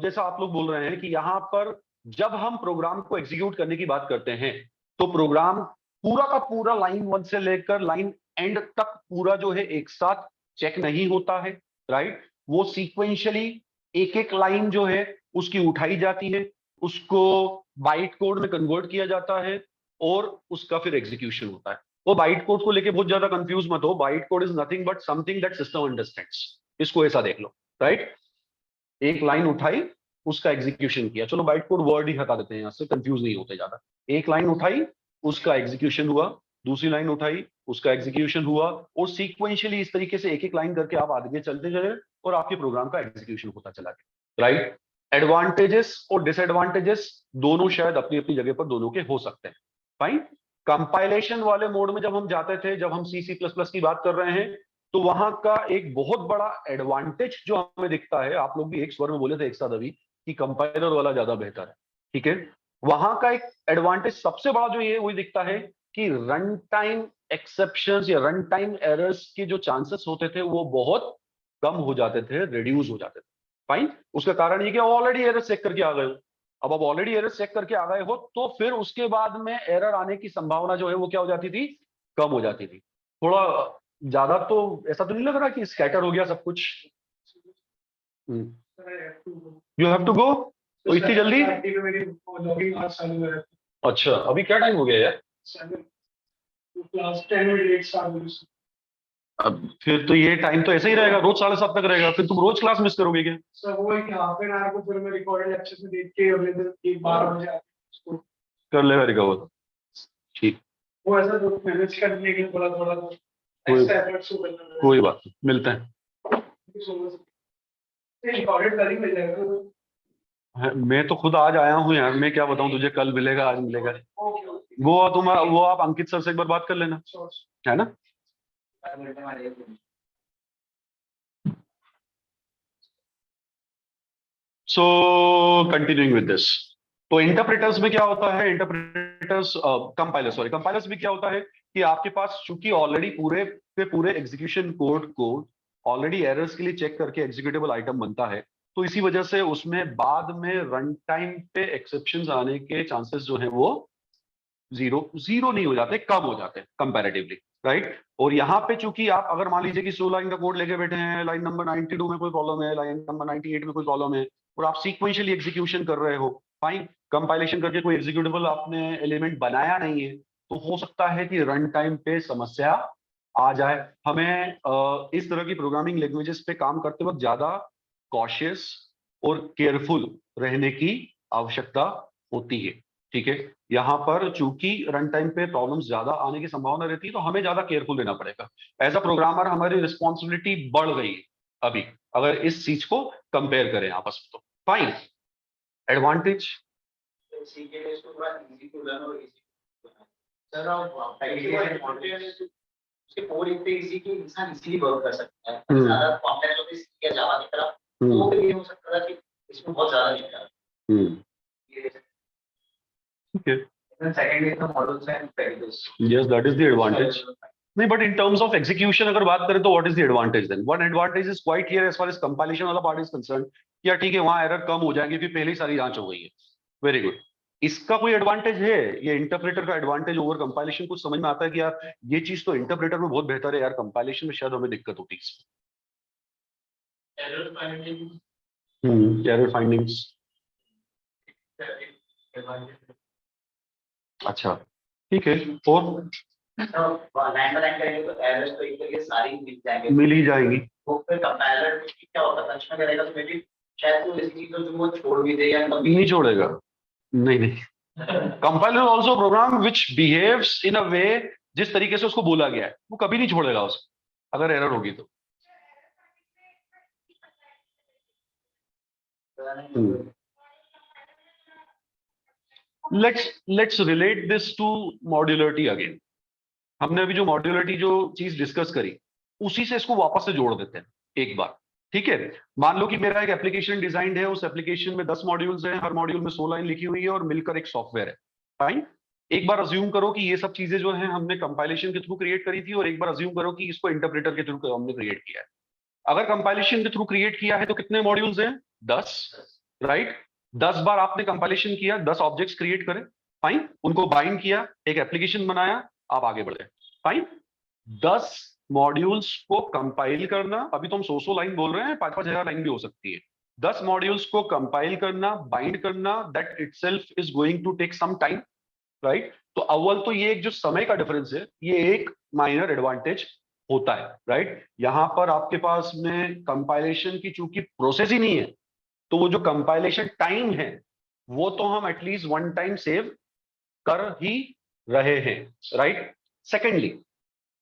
जैसा आप लोग बोल रहे हैं कि यहां पर जब हम प्रोग्राम को एग्जीक्यूट करने की बात करते हैं तो प्रोग्राम पूरा का पूरा लाइन 1 से लेकर लाइन एंड तक पूरा जो है एक साथ चेक नहीं होता है, राइट। वो सीक्वेंशियली एक एक लाइन जो है उसकी उठाई जाती है, उसको बाइट कोड में कन्वर्ट किया जाता है और उसका फिर एग्जीक्यूशन होता है। वो बाइट कोड को लेके बहुत ज्यादा कंफ्यूज मत हो, byte code is nothing but something that system understands. इसको ऐसा देख लो, राइट। एक लाइन उठाई, उसका एग्जीक्यूशन किया, चलो बाइट कोड वर्ड ही हटा देते हैं, यहां से कंफ्यूज नहीं होते ज्यादा। एक लाइन उठाई, उसका एग्जीक्यूशन हुआ, दूसरी लाइन उठाई, उसका एग्जीक्यूशन हुआ, और सीक्वेंशियली इस तरीके से एक एक लाइन करके आप आगे चलते चले और आपके प्रोग्राम का एग्जीक्यूशन होता चला गया, राइट। एडवांटेजेस और डिसएडवांटेजेस दोनों शायद अपनी अपनी जगह पर दोनों के हो सकते हैं, फाइन। कंपाइलेशन वाले मोड में जब हम जाते थे, जब हम C++ की बात कर रहे हैं, तो वहां का एक बहुत बड़ा एडवांटेज जो हमें दिखता है, आप लोग भी एक स्वर में बोले थे एक साथ अभी कि कंपाइलर वाला ज्यादा बेहतर है, ठीक है। वहां का एक एडवांटेज सबसे बड़ा जो ये वही दिखता है कि रन टाइम एक्सेप्शंस या रन टाइम एरर्स के जो चांसेस होते थे वो बहुत कम हो जाते थे, रिड्यूस हो जाते थे, फाइन। उसका कारण ये कि ऑलरेडी एरर चेक करके आ गए हो। अब ऑलरेडी एरर चेक करके आ गए हो तो फिर उसके बाद में एरर आने की संभावना जो है वो क्या हो जाती थी, कम हो जाती थी। थोड़ा ज्यादा तो ऐसा तो नहीं लग रहा कि स्कैटर हो गया सब कुछ? यू हैव टू गो, तो इतनी जल्दी? अच्छा, अभी क्या टाइम हो गया यार? अब फिर तो ये टाइम तो ऐसे ही रहेगा, रोज 7:30 तक रहेगा, फिर तुम रोज क्लास मिस करोगे क्या? सर वो एक हाफ एन आवर को फिर मैं रिकॉर्डेड लेक्चर में देख के अगले दिन 12 बजे उसको कर लेगा रिकवर, ठीक। वो ऐसा तो मैनेज करने के लिए थोड़ा थोड़ा एक्स्ट्रा एफर्ट्स को करना है। कोई बात नहीं, मिलते हैं। रिकॉर्डेड कर ही मिल जाएगा। मैं तो खुद आज आया हूँ यार, मैं क्या बताऊँ तुझे, कल मिलेगा आज मिलेगा। वो आप अंकित सर से एक बार बात कर लेना, है ना। सो कंटिन्यूइंग विद दिस, तो इंटरप्रेटर्स में क्या होता है, इंटरप्रेटर्स कंपाइलर्स में क्या होता है कि आपके पास चूंकि ऑलरेडी पूरे पे पूरे एग्जीक्यूशन कोड को ऑलरेडी एरर्स के लिए चेक करके एग्जीक्यूटेबल आइटम बनता है, तो इसी वजह से उसमें बाद में रन टाइम पे एक्सेप्शंस आने के चांसेस जो है वो जीरो नहीं हो जाते, कम हो जाते हैं कंपैरेटिवली, राइट। और यहाँ पे चूंकि आप अगर मान लीजिए कि 16 लाइन का कोड लेके बैठे हैं, लाइन नंबर 92 में कोई प्रॉब्लम है, लाइन नंबर 98 में कोई प्रॉब्लम है, और आप सीक्वेंशियली एग्जीक्यूशन कर रहे हो, फाइन, कंपाइलेशन करके कोई एग्जीक्यूटेबल आपने एलिमेंट बनाया नहीं है, तो हो सकता है कि रन टाइम पे समस्या आ जाए। हमें इस तरह की प्रोग्रामिंग लैंग्वेजेस पे काम करते वक्त ज्यादा कॉशियस और केयरफुल रहने की आवश्यकता होती है, ठीक है। यहाँ पर चूंकि रन टाइम पे प्रॉब्लम्स ज्यादा आने की संभावना रहती है, तो हमें ज्यादा केयरफुल रहना पड़ेगा। एज अ प्रोग्रामर हमारी रिस्पॉन्सिबिलिटी बढ़ गई है अभी, अगर इस चीज को कंपेयर करें आपस में, तो फाइन। एडवांटेज, इसी के लिए इसको थोड़ा इजी टू लर्न और इजी सर आप पैकेजिंग मॉडल उसके कोड इतने इजी कि इंसान इजीली वर्क कर सकता है। ज्यादा कॉम्प्लेक्स होती है या जावा की तरह तो ये हो सकता है कि इसमें बहुत ज्यादा नहीं है। Okay. And second is the models and packages. Yes, that is the advantage. नहीं, but in terms of execution अगर बात करें तो what is the advantage then? One advantage is quite clear as far as compilation वाला part is concerned. या ठीक है, वहाँ एरर कम हो जाएंगे क्योंकि पहले ही सारी जांच हो गई है। Very good. इसका कोई एडवांटेज है, ये इंटरप्रेटर का एडवांटेज ओवर कंपाइलेशन? कुछ समझ में आता है कि यार ये चीज तो इंटरप्रेटर में बहुत बेहतर है यार, कंपाइलेशन में शायद हमें दिक्कत होती है। एरर फाइंडिंग्स, अच्छा ठीक है। और लाइन बाय लाइन करेंगे तो एरर्स तो एक तरीके से सारी मिल जाएंगे, मिल ही जाएंगी। वो फिर कंपाइलर में क्या होता है, पंच में करेगा तो मेरी शायद तो ऐसी चीज जो वो छोड़ भी दे या कभी नहीं छोड़ेगा, नहीं compiler also programme which behaves in a वे, जिस तरीके से उसको बोला गया है वो कभी नहीं छोड़ेगा उसको, अगर एरर होगी तो। Let's relate this to modularity again. हमने अभी जो मॉड्यूलरिटी जो चीज डिस्कस करी, उसी से इसको वापस से जोड़ देते हैं एक बार, ठीक है। मान लो कि मेरा एक एप्लीकेशन डिजाइन है, उस एप्लीकेशन में 10 मॉड्यूल्स हैं, हर मॉड्यूल में 16 लाइन लिखी हुई है और मिलकर एक सॉफ्टवेयर है, फाइन। एक बार अज्यूम करो कि ये सब चीजें जो हैं हमने कंपाइलेशन के थ्रू क्रिएट करी थी, और एक बार अज्यूम करो कि इसको इंटरप्रेटर के थ्रू हमने क्रिएट किया है। अगर कंपाइलेशन के थ्रू क्रिएट किया है तो कितने मॉड्यूल्स हैं? 10, राइट। 10 बार आपने कंपाइलेशन किया, 10 ऑब्जेक्ट्स क्रिएट करे, फाइन, उनको बाइंड किया, एक एप्लीकेशन बनाया, आप आगे बढ़े, फाइन। 10 मॉड्यूल्स को कंपाइल करना, अभी तो हम 100 लाइन बोल रहे हैं, 5-5 हजार लाइन भी हो सकती है। 10 मॉड्यूल्स को कंपाइल करना, बाइंड करना, that itself is going to take some time, right. तो अव्वल तो ये एक जो समय का डिफरेंस है, ये एक माइनर एडवांटेज होता है, राइट। यहां पर आपके पास में कंपाइलेशन की चूंकि प्रोसेस ही नहीं है, तो वो जो कंपाइलेशन टाइम है वो तो हम एटलीस्ट वन टाइम सेव कर ही रहे हैं, राइट। सेकेंडली,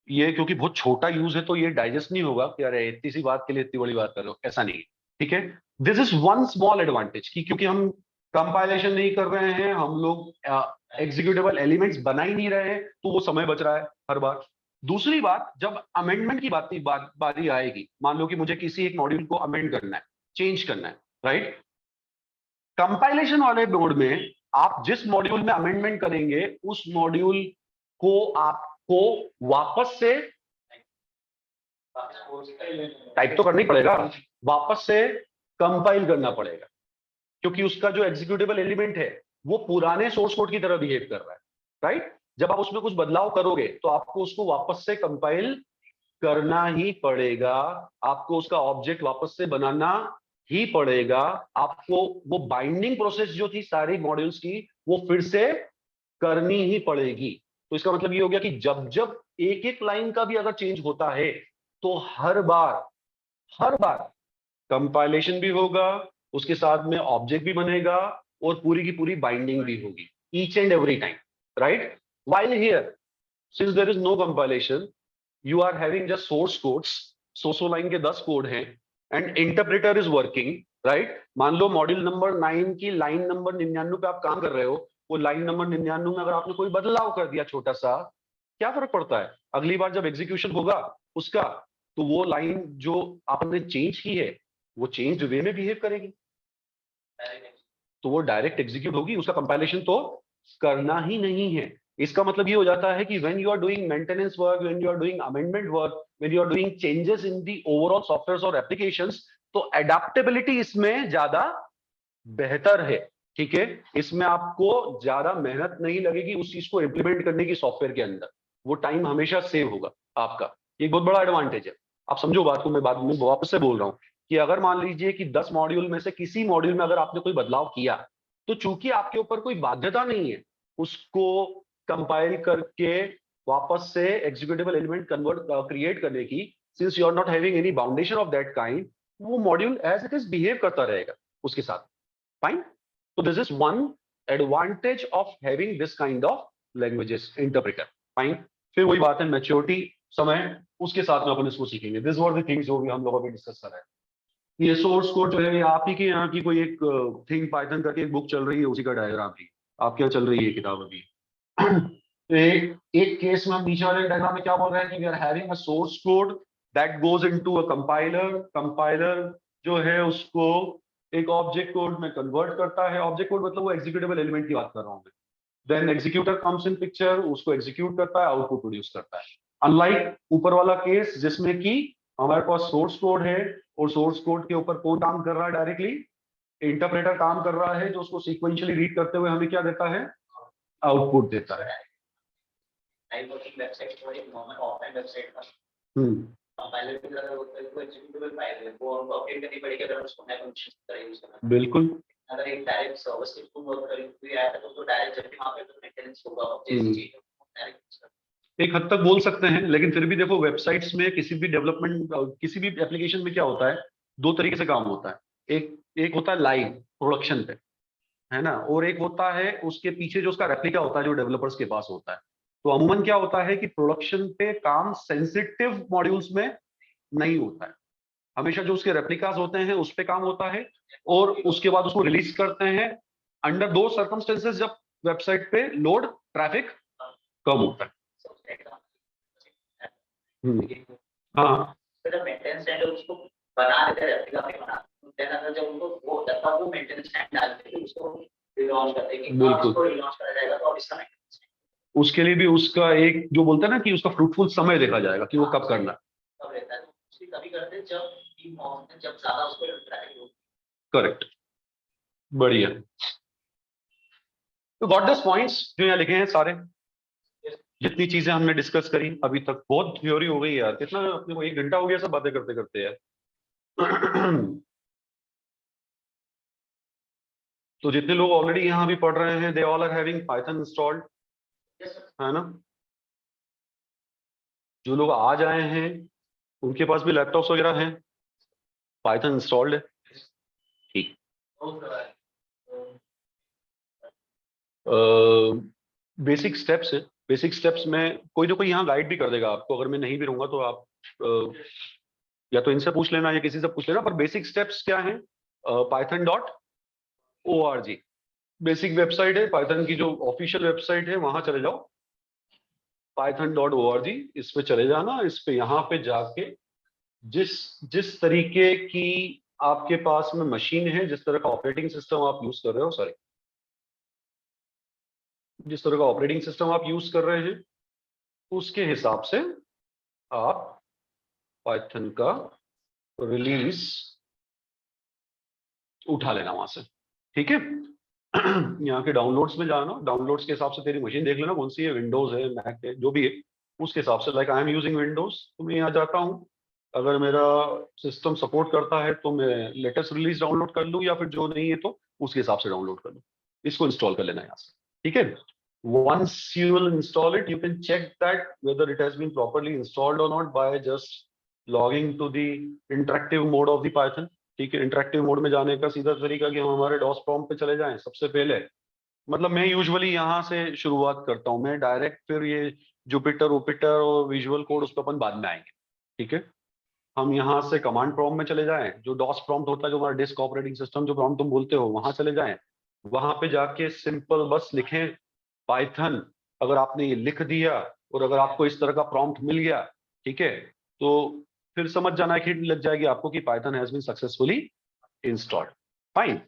ये क्योंकि बहुत छोटा यूज है तो ये डाइजेस्ट नहीं होगा कि अरे इतनी सी बात के लिए इतनी बड़ी बात कर लो, ऐसा नहीं है, ठीक है। This is one small advantage कि क्योंकि हम कंपाइलेशन नहीं कर रहे हैं, हम लोग एग्जीक्यूटेबल एलिमेंट्स बना ही नहीं रहे हैं, तो वो समय बच रहा है हर बार। दूसरी बात, जब अमेंडमेंट की बारी आएगी, मान लो कि मुझे किसी एक मॉड्यूल को अमेंड करना है, चेंज करना है, राइट। कंपाइलेशन वाले मोड में आप जिस मॉड्यूल में अमेंडमेंट करेंगे, उस मॉड्यूल को आपको वापस से टाइप तो करना ही पड़ेगा, वापस से कंपाइल करना पड़ेगा, क्योंकि उसका जो एग्जीक्यूटेबल एलिमेंट है वो पुराने सोर्स कोड की तरह बिहेव कर रहा है, राइट। जब आप उसमें कुछ बदलाव करोगे तो आपको उसको वापस से कंपाइल करना ही पड़ेगा, आपको उसका ऑब्जेक्ट वापस से बनाना ही पड़ेगा, आपको वो बाइंडिंग प्रोसेस जो थी सारी मॉड्यूल्स की वो फिर से करनी ही पड़ेगी। तो इसका मतलब ये हो गया कि जब जब एक एक लाइन का भी अगर चेंज होता है तो हर बार कंपाइलेशन भी होगा, उसके साथ में ऑब्जेक्ट भी बनेगा और पूरी की पूरी बाइंडिंग भी होगी, each and every time, right. While here since there is no compilation, you are having just source codes, 100 line के 10 कोड हैं, and interpreter is working, right. मान लो मॉड्यूल नंबर 9 की लाइन नंबर 99 पे आप काम कर रहे हो, वो लाइन नंबर 99 में अगर आपने कोई बदलाव कर दिया छोटा सा, क्या फर्क पड़ता है? अगली बार जब एग्जीक्यूशन होगा उसका, तो वो लाइन जो आपने चेंज की है वो चेंज वे में बिहेव करेगी, तो वो डायरेक्ट एग्जीक्यूट होगी, उसका कंपाइलेशन तो करना ही नहीं है। इसका मतलब ये हो जाता है कि when you are doing maintenance work, when you are doing amendment work, when you are doing changes in the overall software और एप्लीकेशंस, तो एडेप्टेबिलिटी इसमें ज्यादा बेहतर है। ठीक है, इसमें आपको ज्यादा मेहनत नहीं लगेगी उस चीज को इंप्लीमेंट करने की सॉफ्टवेयर के अंदर, वो टाइम हमेशा सेव होगा आपका। ये एक बहुत बड़ा एडवांटेज है। आप समझो बात को, मैं बाद में वापस से बोल रहा हूँ कि अगर मान लीजिए कि 10 मॉड्यूल में से किसी मॉड्यूल में अगर आपने कोई बदलाव किया, तो चूंकि आपके ऊपर कोई बाध्यता नहीं है उसको कंपाइल करके वापस से एग्जीक्यूटेबल एलिमेंट कन्वर्ट क्रिएट करने की, since you are not having any boundation of that kind, वो module as it is behave करता रहेगा उसके साथ। Fine, so this is one advantage of having this kind of languages interpreter. Fine, फिर वही बात है मैच्योरिटी समय, उसके साथ में अपन इसको सीखेंगे। दिस वर द थिंग्स जो भी हम लोग अभी डिस्कस कर रहे हैं। ये सोर्स कोड जो है, आप ही के यहाँ की कोई एक थिंग पाइथन करके एक बुक चल रही है, उसी का डायग्राम भी आपके यहाँ चल रही है किताब अभी। तो एक केस में हम नीचे वाले डायग्राम में क्या बोल रहे हैं कि we are having a source code that goes into a compiler. Compiler जो है उसको एक ऑब्जेक्ट कोड में कन्वर्ट करता है। ऑब्जेक्ट कोड मतलब वो एग्जीक्यूटेबल एलिमेंट की बात कर रहा हूं मैं। Then executor comes in picture, उसको एग्जीक्यूट करता है, आउटपुट प्रोड्यूस करता है। अनलाइक ऊपर वाला केस जिसमें कि हमारे पास सोर्स कोड है और सोर्स कोड के ऊपर कौन काम कर रहा है, डायरेक्टली इंटरप्रेटर काम कर रहा है, जो उसको सीक्वेंशियली रीड करते हुए हमें क्या देता है, आउटपुट देता है। बिल्कुल, अगर एक डायरेक्ट सर्विस के थ्रू वर्क करें कोई आया तो डायरेक्ट जब वहां पे तो मेंटेनेंस होगा और जैसी चीज एक हद तक बोल सकते हैं, लेकिन फिर भी देखो वेबसाइट्स में किसी भी डेवलपमेंट, किसी भी एप्लीकेशन में क्या होता है, दो तरीके से काम होता है। एक होता है लाइव प्रोडक्शन पे, है ना, और एक होता है उसके पीछे जो उसका रेप्लिका होता है जो डेवलपर्स के पास होता है। तो अमूमन क्या होता है कि प्रोडक्शन पे काम सेंसिटिव मॉड्यूल्स में नहीं होता है, हमेशा जो उसके रेप्लिकास होते हैं उस पे काम होता है, और उसके बाद उसको रिलीज करते हैं अंडर दो सर्कमस्टेंसेस जब वेबसाइट पे लोड ट्रैफिक कम होता है। हाँ, मेंटेनेंस स्टैंडर्ड उसको बना देते हैं, रेप्लिका में बना देते हैं, जब उनको वो होता है वो मेंटेनेंस स्टैंडर्ड डालते हैं, उसको रिलॉन्च करते हैं कि उसको रिलॉन्च करा जाएगा तो अब इसका मेंटेनेंस उसके लिए भी उसका एक जो बोलते हैं ना कि उसका फ्रूटफुल समय देखा जाएगा कि वो कब करना है, कब रहता है, उसकी कभी करते हैं जब ज्यादा उसको ट्रैफिक हो। करेक्ट, बढ़िया। तो गॉट दिस पॉइंट्स जो यहाँ लिखे हैं सारे, जितनी चीजें हमने डिस्कस करी अभी तक, बहुत थ्योरी हो गई यार, कितना अपने को 1 घंटा हो गया सब बातें करते करते यार। तो जितने लोग ऑलरेडी यहाँ भी पढ़ रहे हैं, they all are having Python installed, है ना। जो लोग आज आए हैं उनके पास भी लैपटॉप्स वगैरह हैं, पाइथन इंस्टॉल्ड है, ठीक। बेसिक स्टेप्स है, बेसिक स्टेप्स में कोई ना कोई यहाँ गाइड भी कर देगा आपको, अगर मैं नहीं भी रहूंगा तो आप या तो इनसे पूछ लेना या किसी से पूछ लेना। पर बेसिक स्टेप्स क्या है, python.org बेसिक वेबसाइट है, पाइथन की जो ऑफिशियल वेबसाइट है वहां चले जाओ, python.org इस पे चले जाना। इस पे यहाँ पे जाके जिस तरीके की आपके पास में मशीन है, जिस तरह का ऑपरेटिंग सिस्टम आप यूज कर रहे हो, सॉरी, जिस तरह का ऑपरेटिंग सिस्टम आप यूज कर रहे हैं उसके हिसाब से आप पाइथन का रिलीज उठा लेना वहां से, ठीक है। यहाँ के डाउनलोड्स में जाना, डाउनलोड्स के हिसाब से तेरी मशीन देख लेना कौन सी है, विंडोज है, मैक है, जो भी है उसके हिसाब से। Like I am using Windows, तो मैं यहाँ जाता हूँ, अगर मेरा सिस्टम सपोर्ट करता है तो मैं लेटेस्ट रिलीज डाउनलोड कर लूँ, या फिर जो नहीं है तो उसके हिसाब से डाउनलोड कर लूँ। इसको इंस्टॉल कर लेना यहाँ से, ठीक है। Once you will install it, you can check that whether it has been properly installed or not by just logging to the interactive mode of the Python, ठीक है। इंटरेक्टिव मोड में जाने का सीधा तरीका कि हम हमारे डॉस प्रॉम्प्ट पे चले जाएं सबसे पहले। मतलब मैं यूजुअली यहाँ से शुरुआत करता हूँ, मैं डायरेक्ट फिर ये जुपिटर वुपिटर और विजुअल कोड उस पर अपन बाद में आएंगे, ठीक है। हम यहाँ से कमांड प्रॉम्प्ट में चले जाएं, जो डॉस प्रॉम्प्ट होता है, जो हमारा डिस्क ऑपरेटिंग सिस्टम जो प्रॉम्प्ट तुम बोलते हो, वहां चले जाएं। वहां पे जाके सिंपल बस लिखें पाइथन। अगर आपने ये लिख दिया और अगर आपको इस तरह का प्रॉम्प्ट मिल गया, ठीक है, तो फिर समझ जाना है कि लग जाएगी आपको कि Python has been successfully installed. Fine,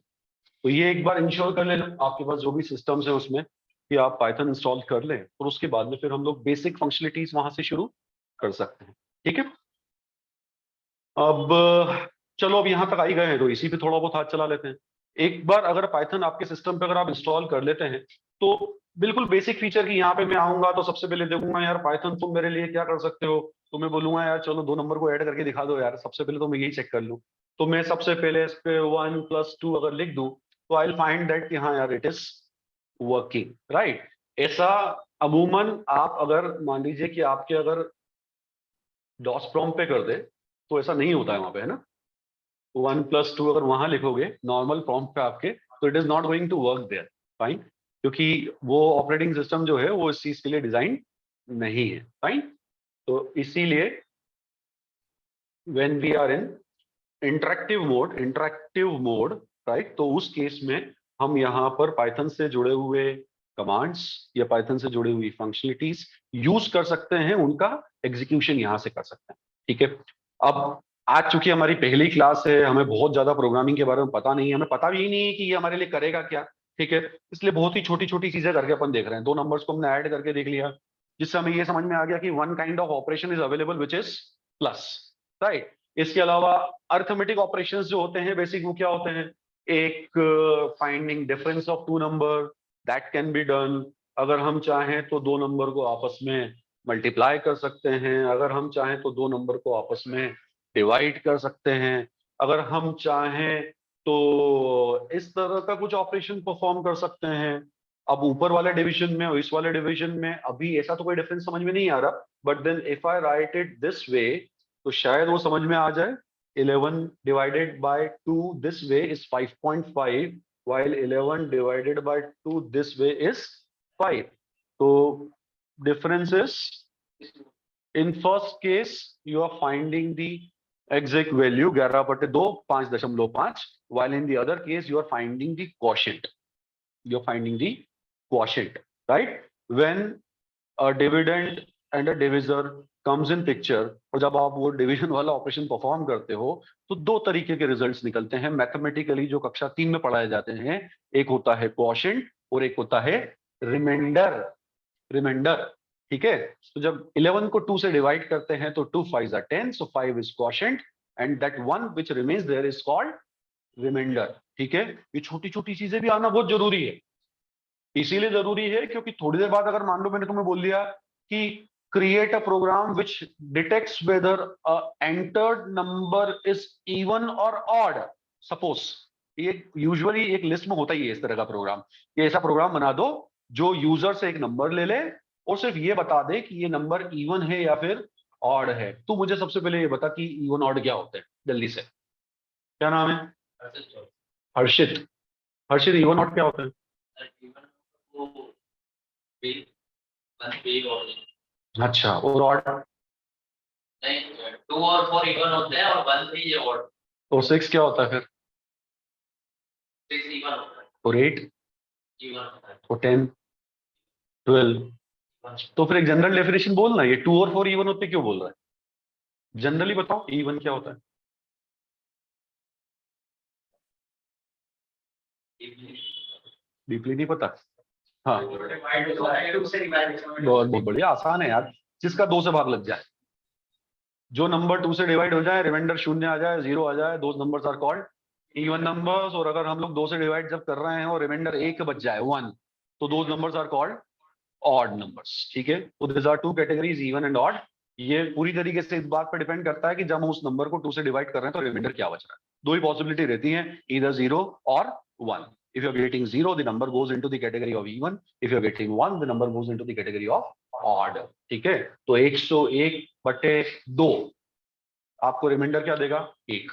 तो ये एक बार इंश्योर कर लेना आपके पास जो भी सिस्टम्स है उसमें कि आप पाइथन इंस्टॉल कर लें, और उसके बाद में फिर हम लोग बेसिक फंक्शनलिटीज वहां से शुरू कर सकते हैं। ठीक है, अब चलो अब यहाँ तक आ ही गए हैं तो इसी पे थोड़ा बहुत हाथ चला लेते हैं। एक बार अगर पाइथन आपके सिस्टम पे अगर आप इंस्टॉल कर लेते हैं तो बिल्कुल बेसिक फीचर की यहाँ पे मैं आऊंगा तो सबसे पहले देखूंगा यार पाइथन तुम मेरे लिए क्या कर सकते हो, तो मैं बोलूंगा यार चलो 2 नंबर को ऐड करके दिखा दो यार, सबसे पहले तो मैं यही चेक कर लूँ। तो मैं सबसे पहले इस पे 1 + 2 अगर लिख दूं तो आई विल फाइंड दैट कि हाँ यार इट इज वर्किंग, राइट। ऐसा अमूमन आप अगर मान लीजिए कि आपके अगर डॉस प्रॉम्प्ट पे कर दे तो ऐसा नहीं होता है वहां पे, है ना। 1 + 2 अगर वहां लिखोगे नॉर्मल प्रॉम्प्ट पे आपके, तो it is not going to work there, fine, क्योंकि वो ऑपरेटिंग सिस्टम जो है वो इस चीज के लिए डिजाइन नहीं है, फाइन। तो इसीलिए when we are in interactive mode right, तो उस केस में हम यहाँ पर पाइथन से जुड़े हुए कमांड्स या पाइथन से जुड़ी हुई फंक्शनलिटीज यूज कर सकते हैं, उनका एग्जीक्यूशन यहाँ से कर सकते हैं। ठीक है, अब आज चूंकि हमारी पहली क्लास है, हमें बहुत ज्यादा प्रोग्रामिंग के बारे में पता नहीं है, हमें पता भी नहीं है कि ये हमारे लिए करेगा क्या। ठीक है, इसलिए बहुत ही छोटी छोटी चीजें करके अपन देख रहे हैं। 2 नंबर्स को हमने ऐड करके देख लिया, जिससे हमें ये समझ में आ गया कि one kind of operation is available which is plus, right. इसके अलावा अर्थमेटिक ऑपरेशंस जो होते हैं बेसिक, वो क्या होते हैं, एक finding difference of 2 number, that can be done. अगर हम चाहें तो 2 नंबर को आपस में मल्टीप्लाई कर सकते हैं, अगर हम चाहें तो 2 नंबर को आपस में डिवाइड कर सकते हैं, अगर हम चाहें तो इस तरह का कुछ ऑपरेशन परफॉर्म कर सकते हैं। अब ऊपर वाले डिवीजन में और इस वाले डिवीजन में अभी ऐसा तो कोई डिफरेंस समझ में नहीं आ रहा, but then if I write it this way तो शायद वो समझ में आ जाए। 11 divided by 2 this way is 5.5, while 11 divided by 2 this way is 5. So difference is, in first case you are finding the exact value 11/2 5.5, while in the other case you are finding the quotient, right? When a dividend and a divisor comes in picture, और जब आप वो डिवीजन वाला ऑपरेशन परफॉर्म करते हो तो 2 तरीके के रिजल्ट्स निकलते हैं मैथमेटिकली, जो कक्षा 3 में पढ़ाए जाते हैं। एक होता है क्वोशंट और एक होता है रिमाइंडर। ठीक है, तो जब 11 को 2 से डिवाइड करते हैं तो 2 5 are 10, so 5 is quotient and that one which remains there is called remainder. ठीक है, ये छोटी छोटी चीजें भी आना बहुत जरूरी है। इसीलिए जरूरी है क्योंकि थोड़ी देर बाद अगर मान लो मैंने तुम्हें बोल दिया कि create a program which detects whether entered number is even और ऑड, सपोज, ये यूजुअली एक लिस्ट में होता ही है इस तरह का प्रोग्राम, कि ऐसा प्रोग्राम बना दो जो यूजर से एक नंबर ले ले और सिर्फ ये बता दे कि ये नंबर इवन है या फिर ऑड है। तो मुझे सबसे पहले ये बता कि इवन ऑड क्या होते हैं, जल्दी से। क्या नाम है? हर्षित। हर्षित, इवन ऑड क्या होता है? अच्छा, और ऑड? नहीं, 2 और 4 इवन होते हैं और 1 3 ये ऑड। तो 6 क्या होता है फिर? 6 इवन होता है और 8? इवन होता है और 10 12? तो फिर एक जनरल डेफिनेशन बोलना, ये 2 और 4 इवन होते क्यों बोल रहा है, जनरली बताओ इवन क्या होता है। डीपली नहीं पता? हाँ, बहुत बहुत बढ़िया, आसान है यार, जिसका 2 से भाग लग जाए, जो नंबर 2 से डिवाइड हो जाए, रिमाइंडर 0 आ जाए, 0 आ जाए, those numbers are called even numbers. और अगर हम लोग 2 से डिवाइड जब कर रहे हैं और रिमाइंडर 1 बच जाए 1, तो those numbers are called odd numbers. ठीक है, तो this are 2 categories, even and odd. ये पूरी तरीके से इस बात पर डिपेंड करता है कि जब हम उस नंबर को 2 से डिवाइड कर रहे हैं तो रिमाइंडर क्या बच रहा है। 2 ही पॉसिबिलिटी रहती है, ईदर 0 और 1। If you are getting 0, the number goes into the category of even. If you are getting 1, the number goes into the category of odd. ठीक है, तो 101/2 आपको रिमाइंडर क्या देगा? 1।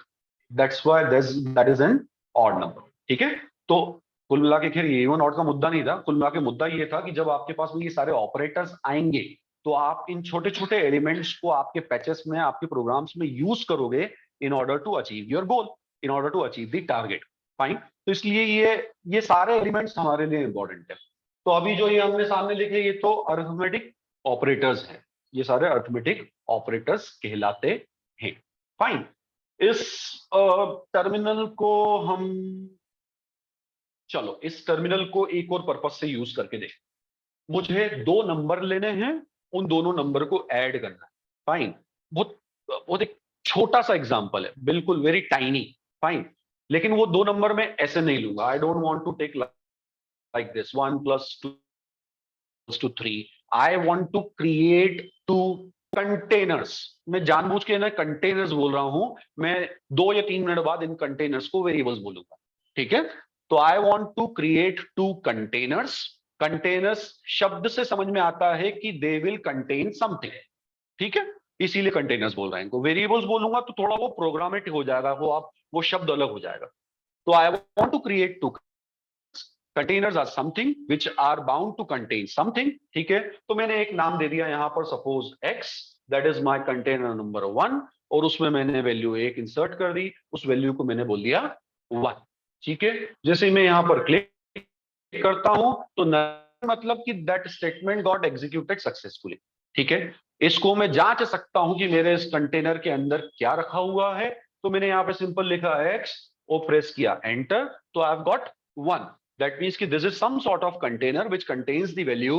That's why that is an odd number. ठीक है, तो कुल मिला के खैर ये इवन ऑड का मुद्दा नहीं था, कुल मिला के मुद्दा ये था कि जब आपके पास में ये सारे ऑपरेटर्स आएंगे तो आप इन छोटे छोटे एलिमेंट्स को आपके पैचेस में, आपके प्रोग्राम्स में यूज करोगे in order to achieve your goal, in order to achieve the target. Fine, तो इसलिए ये सारे एलिमेंट्स हमारे लिए इंपॉर्टेंट है। तो अभी जो ये हमने सामने लिखे ये तो अरिथमेटिक ऑपरेटर्स हैं, ये सारे अरिथमेटिक ऑपरेटर्स कहलाते हैं। फाइन, इस टर्मिनल को हम चलो इस टर्मिनल को एक और पर्पस से यूज करके देख। मुझे 2 नंबर लेने हैं, उन दोनों नंबर को ऐड करना है। फाइन, बहुत बहुत एक छोटा सा एग्जांपल है, बिल्कुल वेरी टाइनी। फाइन, लेकिन वो 2 नंबर में ऐसे नहीं लूंगा। I don't want to take like this 1 + 2 = 3। I want to create 2 containers. मैं जानबूझ के ना कंटेनर्स बोल रहा हूं, मैं 2 या 3 मिनट बाद इन कंटेनर्स को वेरिएबल्स बोलूंगा। ठीक है, तो I want to create 2 containers. Containers शब्द से समझ में आता है कि दे विल कंटेन समथिंग। ठीक है, इसीलिए कंटेनर्स बोल रहे हैं इनको। वेरिएबल्स बोलूंगा तो थोड़ा वो प्रोग्रामेटिक हो जाएगा, वो शब्द अलग हो जाएगा। तो I want to create 2 containers are something which are bound to contain something. ठीक है, तो मैंने एक नाम दे दिया यहां पर, suppose x, that is my container number 1, और उसमें मैंने वैल्यू 1 इंसर्ट कर दी, उस वैल्यू को मैंने बोल दिया 1। ठीक है, जैसे मैं यहां पर क्लिक करता हूं तो मतलब कि that statement got executed successfully. ठीक है, इसको मैं जांच सकता हूं कि मेरे इस कंटेनर के अंदर क्या रखा हुआ है। तो मैंने यहां पे सिंपल लिखा x और प्रेस किया एंटर, तो I have got 1। That means कि this is some sort of container which contains the value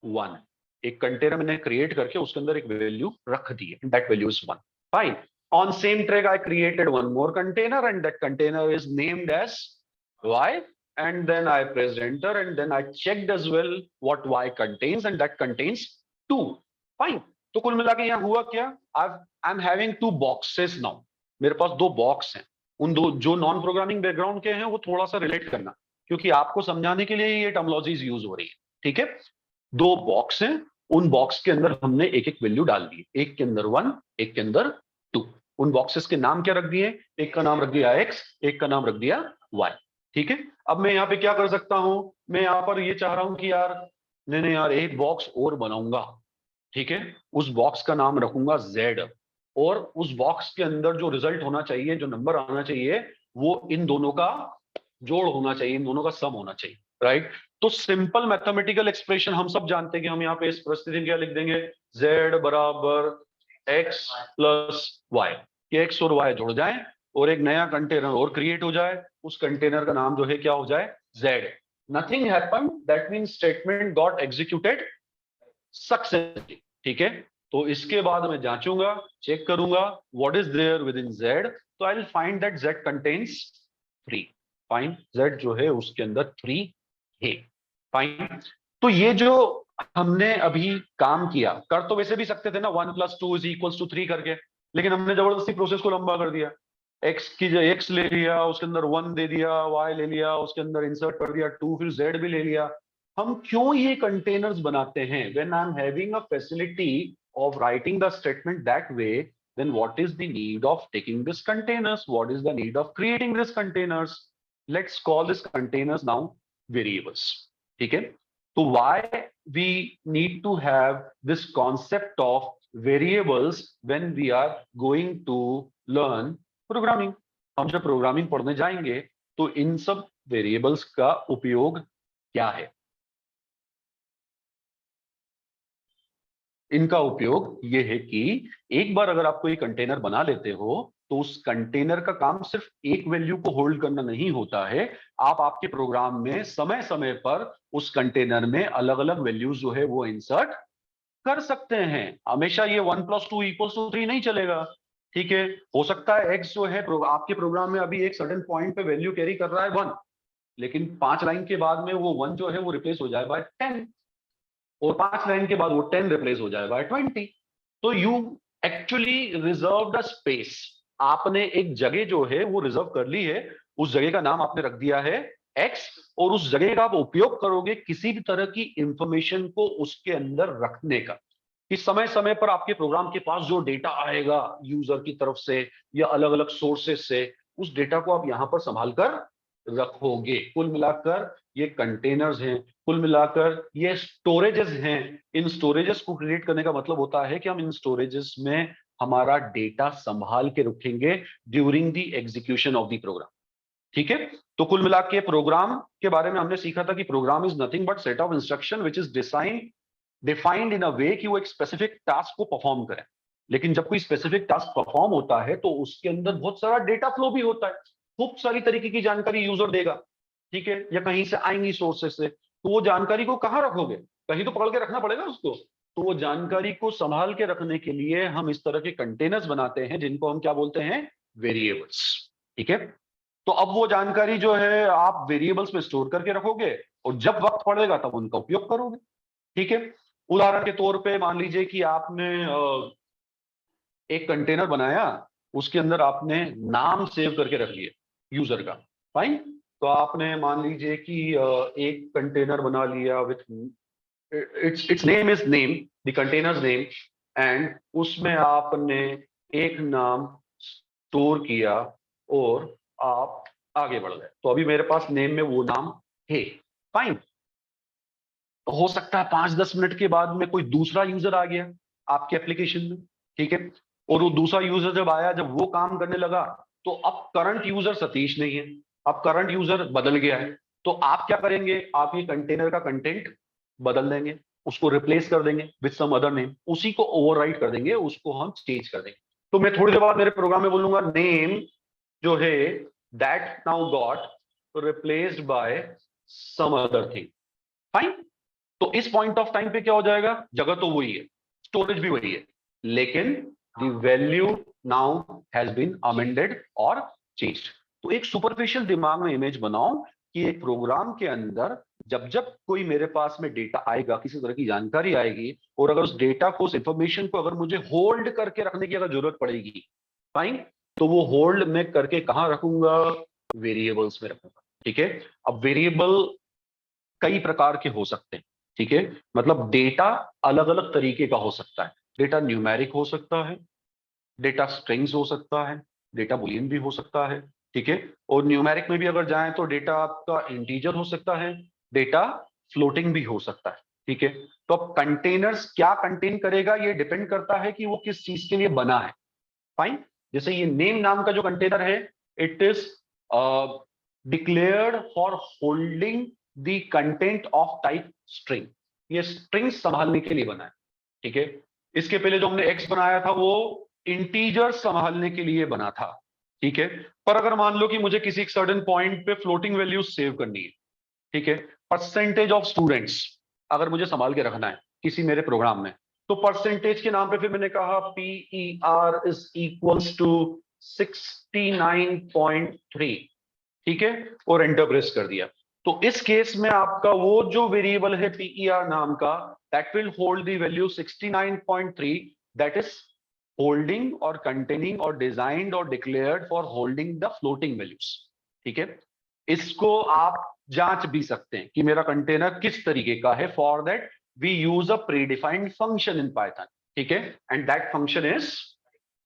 1। एक कंटेनर मैंने क्रिएट करके उसके अंदर एक वैल्यू रख दी है, that value is 1। Fine, on same track I created one more container and that container is named as y, and then I pressed enter and then I checked as well what y contains and that contains 2. Fine, तो कुल मिला के यहाँ हुआ क्या, I'm having 2 boxes now। मेरे पास 2 बॉक्स हैं। उन दो जो नॉन प्रोग्रामिंग बैकग्राउंड के हैं वो थोड़ा सा रिलेट करना, क्योंकि आपको समझाने के लिए ये टर्मिनोलॉजीज यूज हो रही है। ठीक है, 2 बॉक्स हैं, उन बॉक्स के अंदर हमने एक एक वैल्यू डाल दी, एक के अंदर 1, एक के अंदर 2। उन बॉक्सेस के नाम क्या रख दिए, एक का नाम रख दिया x, एक का नाम रख दिया y। ठीक है, अब मैं यहाँ पे क्या कर सकता हूं, मैं यहाँ पर ये चाह रहा हूं कि यार नहीं यार एक बॉक्स और बनाऊंगा। ठीक है, उस बॉक्स का नाम रखूंगा z, और उस बॉक्स के अंदर जो रिजल्ट होना चाहिए, जो नंबर आना चाहिए, वो इन दोनों का जोड़ होना चाहिए, इन दोनों का सम होना चाहिए। राइट, तो सिंपल मैथमेटिकल एक्सप्रेशन हम सब जानते हैं कि हम यहाँ पे इस परिस्थिति में क्या लिख देंगे, z बराबर x प्लस y, कि x और y जुड़ जाएं और एक नया कंटेनर और क्रिएट हो जाए। उस कंटेनर का नाम जो है क्या हो जाए, z। Nothing happened, that means statement got executed successfully. ठीक है, तो इसके बाद मैं जांचूंगा, चेक करूंगा what is there within z, तो I will find that z contains 3। Fine, z जो है उसके अंदर 3 है। फाइन, तो ये जो हमने अभी काम किया, कर तो वैसे भी सकते थे ना 1 + 2 = 3 करके, लेकिन हमने जबरदस्ती प्रोसेस को लंबा कर दिया। x की जो x ले लिया, उसके अंदर 1 दे दिया, y ले लिया, उसके अंदर इंसर्ट कर दिया 2, फिर z भी ले लिया। हम क्यों ये कंटेनर्स बनाते हैं? When I am having a facility of writing the statement that way, then what is the need of taking this containers? What is the need of creating this containers? Let's call this containers now variables. ठीक है, तो why we need to have this concept of variables when we are going to learn programming? हम जब प्रोग्रामिंग पढ़ने जाएंगे तो इन सब वेरिएबल्स का उपयोग क्या है? इनका उपयोग ये है कि एक बार अगर आप कोई कंटेनर बना लेते हो तो उस कंटेनर का काम सिर्फ एक वैल्यू को होल्ड करना नहीं होता है। आप आपके प्रोग्राम में समय समय पर उस कंटेनर में अलग अलग वैल्यूज जो है वो इंसर्ट कर सकते हैं। हमेशा ये 1 + 2 = 3 नहीं चलेगा। ठीक है, हो सकता है x जो है आपके प्रोग्राम में अभी एक सर्टेन पॉइंट पे वैल्यू कैरी कर रहा है 1, लेकिन 5 लाइन के बाद में वो 1 जो है वो रिप्लेस हो जाए बाय 10, और 5 लाइन के बाद वो 10 रिप्लेस हो जाए बाय 20। तो you actually reserve the space. आपने एक जगह जो है वो रिजर्व कर ली है, उस जगह का नाम आपने रख दिया है x, और उस जगह का आप उपयोग करोगे किसी भी तरह की इंफॉर्मेशन को उसके अंदर रखने का, कि समय समय पर आपके प्रोग्राम के पास जो डेटा आएगा यूजर की तरफ से या अलग अलग सोर्सेस से, उस डेटा को आप यहां पर संभाल कर रखोगे। कुल मिलाकर ये कंटेनर्स हैं, कुल मिलाकर ये स्टोरेजेस हैं। इन स्टोरेजेस को क्रिएट करने का मतलब होता है कि हम इन स्टोरेजेस में हमारा डेटा संभाल के रखेंगे during the execution of the program. ठीक है, तो कुल मिला के प्रोग्राम के बारे में हमने सीखा था कि program is nothing but set of instruction which is defined in a way कि वो एक स्पेसिफिक टास्क को परफॉर्म करें। लेकिन जब कोई स्पेसिफिक टास्क परफॉर्म होता है तो उसके अंदर बहुत सारा डेटा फ्लो भी होता है, खूब सारी तरीके की जानकारी यूजर देगा। ठीक है, या कहीं से आएंगी सोर्सेस से, तो वो जानकारी को कहाँ रखोगे, कहीं तो पकड़ के रखना पड़ेगा उसको। तो वो जानकारी को संभाल के रखने के लिए हम इस तरह के कंटेनर्स बनाते हैं जिनको हम क्या बोलते हैं, वेरिएबल्स। ठीक है, तो अब वो जानकारी जो है आप वेरिएबल्स में स्टोर करके रखोगे और जब वक्त पड़ेगा तब उनका उपयोग करोगे। ठीक है, उदाहरण के तौर पे मान लीजिए कि आपने एक कंटेनर बनाया, उसके अंदर आपने नाम सेव करके रख लिया यूजर का, फाइन। तो आपने मान लीजिए कि एक कंटेनर बना लिया with its name is name, the container's name, and उसमें आपने एक नाम स्टोर किया और आप आगे बढ़ गए। तो अभी मेरे पास नेम में वो नाम है, फाइन। हो सकता है 5-10 मिनट के बाद में कोई दूसरा यूजर आ गया आपके एप्लीकेशन में, ठीक है, और वो दूसरा यूजर जब आया, जब वो काम करने लगा, तो अब करंट यूजर सतीश नहीं है, अब करंट यूजर बदल गया है। तो आप क्या करेंगे, आप ये कंटेनर का कंटेंट बदल देंगे, उसको रिप्लेस कर देंगे विद सम अदर नेम, उसी को ओवरराइट कर देंगे, उसको हम चेंज कर देंगे। तो मैं थोड़ी देर बाद मेरे प्रोग्राम में बोलूंगा नेम जो है that now got replaced by some other thing, fine. तो इस पॉइंट ऑफ टाइम पे क्या हो जाएगा, जगह तो वही है, स्टोरेज भी वही है, लेकिन the value now has been amended और चेंज्ड। तो एक सुपरफिशियल दिमाग में इमेज बनाओ कि एक प्रोग्राम के अंदर जब जब कोई मेरे पास में डेटा आएगा, किसी तरह की जानकारी आएगी, और अगर उस डेटा को, उस इंफॉर्मेशन को अगर मुझे होल्ड करके रखने की अगर जरूरत पड़ेगी, फाइन, तो वो होल्ड में करके कहां रखूंगा, वेरिएबल्स में रखूंगा। ठीक है, अब वेरिएबल कई प्रकार के हो सकते हैं, ठीक है, मतलब डेटा अलग अलग तरीके का हो सकता है। डेटा न्यूमेरिक हो सकता है, डेटा स्ट्रिंग्स हो सकता है, डेटा बुलियन भी हो सकता है, ठीक है, और न्यूमेरिक में भी अगर जाएं तो डेटा आपका इंटीजर हो सकता है, डेटा फ्लोटिंग भी हो सकता है। ठीक है, तो अब कंटेनर्स क्या कंटेन करेगा, ये डिपेंड करता है कि वो किस चीज के लिए बना है, फाइन। जैसे ये नेम नाम का जो कंटेनर है, it is declared for holding the content of type string, ये स्ट्रिंग संभालने के लिए बना है। ठीक है, इसके पहले जो हमने एक्स बनाया था वो इंटीजर संभालने के लिए बना था। ठीक है, पर अगर मान लो कि मुझे किसी एक सर्टेन पॉइंट पे फ्लोटिंग वैल्यूज सेव करनी है, ठीक है, परसेंटेज ऑफ स्टूडेंट्स अगर मुझे संभाल के रखना है किसी मेरे प्रोग्राम में, तो परसेंटेज के नाम पे फिर मैंने कहा PER इज इक्वल्स टू 69.3, ठीक है, और एंटर प्रेस कर दिया। तो इस केस में आपका वो जो वेरिएबल है PER नाम का, that will hold the value 69.3, that is holding और कंटेनिंग और डिजाइंड और declared for holding the floating values. ठीक है, इसको आप जांच भी सकते हैं कि मेरा कंटेनर किस तरीके का है। For that we use a predefined function in Python, ठीक है, and that function is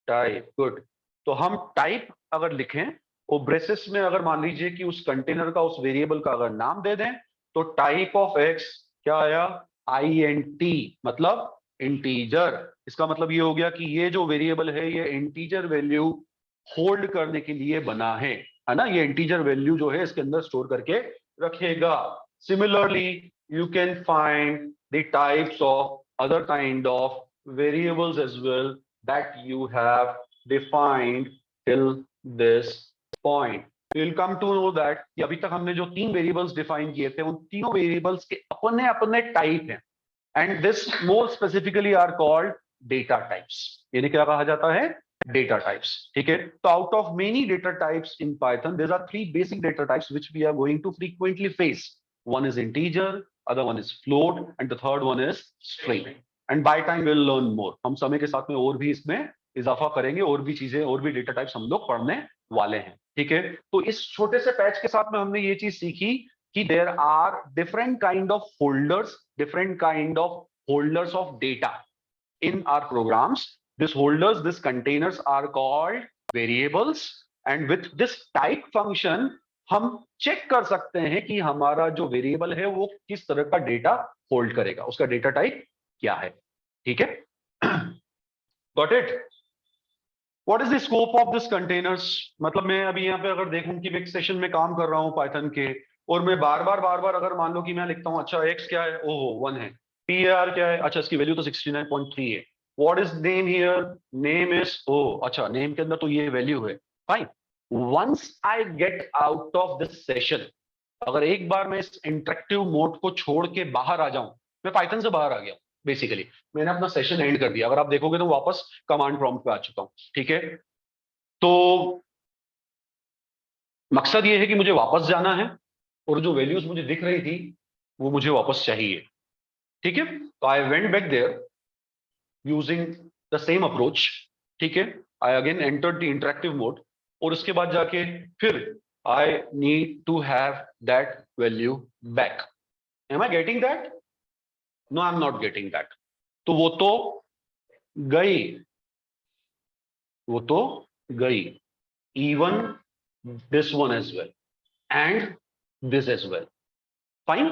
type. Good, तो हम टाइप अगर लिखें और ब्रेसेस में अगर मान लीजिए कि उस कंटेनर का, उस वेरिएबल का अगर नाम दे दें, तो टाइप ऑफ एक्स क्या आया, INT, मतलब इंटीजर। इसका मतलब ये हो गया कि ये जो वेरिएबल है ये इंटीजर वैल्यू होल्ड करने के लिए बना है ना, ये इंटीजर वैल्यू जो है इसके अंदर स्टोर करके रखेगा। Similarly you can find the types of other kind of variables as well that you have defined till this point. You'll come to know that कि अभी तक हमने जो 3 वेरिएबल्स डिफाइन किए थे, उन तीनों वेरिएबल्स के अपने अपने टाइप हैं, and this more specifically are called data types. यानी क्या कहा जाता है, डेटा टाइप्स। ठीक है, तो out of many data types in Python there are 3 basic data types which we are going to frequently face. One is integer, other one is float, and the third one is string. And by time will learn more, हम समय के साथ में और भी इसमें इजाफा करेंगे, और भी चीजें, और भी डेटा टाइप्स हम लोग पढ़ने वाले हैं। ठीक है, तो इस छोटे से पैच के साथ में हमने ये चीज सीखी कि there are different kind of folders, different kind of holders of data in our programs. These holders, these containers are called variables, and with this type function हम चेक कर सकते हैं कि हमारा जो वेरिएबल है वो किस तरह का डेटा होल्ड करेगा, उसका डेटा टाइप क्या है। ठीक है, got it. What is the scope of this containers, मतलब मैं अभी यहाँ पे अगर देखूं कि मैं एक सेशन में काम कर रहा हूँ पाइथन के, और मैं बार बार अगर मान लो कि मैं लिखता हूँ, अच्छा x क्या है, ओहो 1 है, PAR क्या है, अच्छा इसकी वैल्यू तो 69.3 है, what is name here, name is, ओ अच्छा नेम के अंदर तो ये वैल्यू है, fine. Once I get out of this session, अगर एक बार मैं इस इंटरेक्टिव मोड को छोड़ के बाहर आ जाऊं, मैं पाइथन से बाहर आ गया बेसिकली, मैंने अपना सेशन एंड कर दिया। अगर आप देखोगे तो वापस कमांड प्रॉम्प्ट पे आ चुका हूं, ठीक है। तो मकसद ये है कि मुझे वापस जाना है और जो वैल्यूज मुझे दिख रही थी वो मुझे वापस चाहिए, ठीक है। तो I went back there using the same approach, ठीक है। I again entered the interactive mode और उसके बाद जाके फिर I need to have that value back. Am I getting that? No, I am not getting that. तो वो तो गई, वो तो गई। Even this one as well and this as well, fine.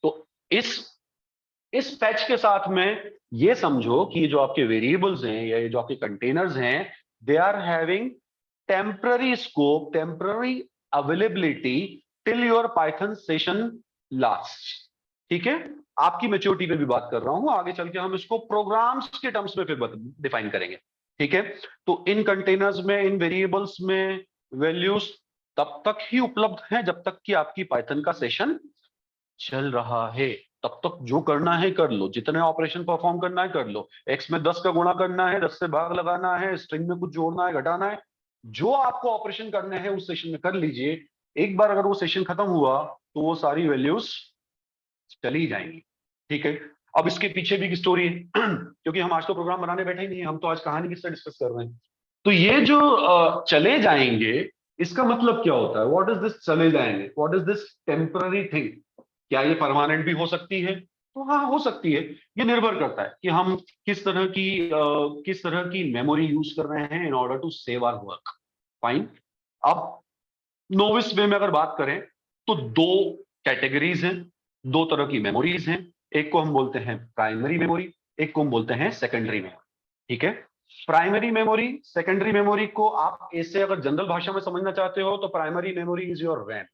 तो इस पैच के साथ में ये समझो कि जो आपके वेरिएबल्स हैं या ये जो आपके कंटेनर्स हैं, they are having temporary scope, temporary availability till your Python session last, ठीक है। आपकी मैच्योरिटी पे भी बात कर रहा हूं, आगे चल के हम इसको प्रोग्राम्स के टर्म्स में फिर डिफाइन करेंगे, ठीक है। तो इन कंटेनर्स में, इन वेरिएबल्स में वैल्यूज तब तक ही उपलब्ध हैं जब तक कि आपकी पाइथन का सेशन चल रहा है। तब तक जो करना है कर लो, जितने ऑपरेशन परफॉर्म करना है कर लो। एक्स में 10 का गुणा करना है, 10 से भाग लगाना है, स्ट्रिंग में कुछ जोड़ना है, घटाना है, जो आपको ऑपरेशन करने हैं उस सेशन में कर लीजिए। एक बार अगर वो सेशन खत्म हुआ तो वो सारी वैल्यूज चली जाएंगी, ठीक है। अब इसके पीछे भी एक स्टोरी है क्योंकि हम आज तो प्रोग्राम बनाने बैठे ही नहीं है, हम तो आज कहानी किससे डिस्कस कर रहे हैं। तो ये जो चले जाएंगे, इसका मतलब क्या होता है? व्हाट इज दिस चले जाएंगे? What is this temporary thing? क्या ये परमानेंट भी हो सकती है? तो हाँ, हो सकती है। ये निर्भर करता है कि हम किस तरह की मेमोरी यूज कर रहे हैं in order to save our work, fine. अब नोविस वे में अगर बात करें तो दो कैटेगरीज हैं, दो तरह की मेमोरीज हैं। एक को हम बोलते हैं प्राइमरी मेमोरी, एक को हम बोलते हैं सेकेंडरी मेमोरी, ठीक है। प्राइमरी मेमोरी, सेकेंडरी मेमोरी को आप ऐसे अगर जनरल भाषा में समझना चाहते हो तो primary memory is your RAM,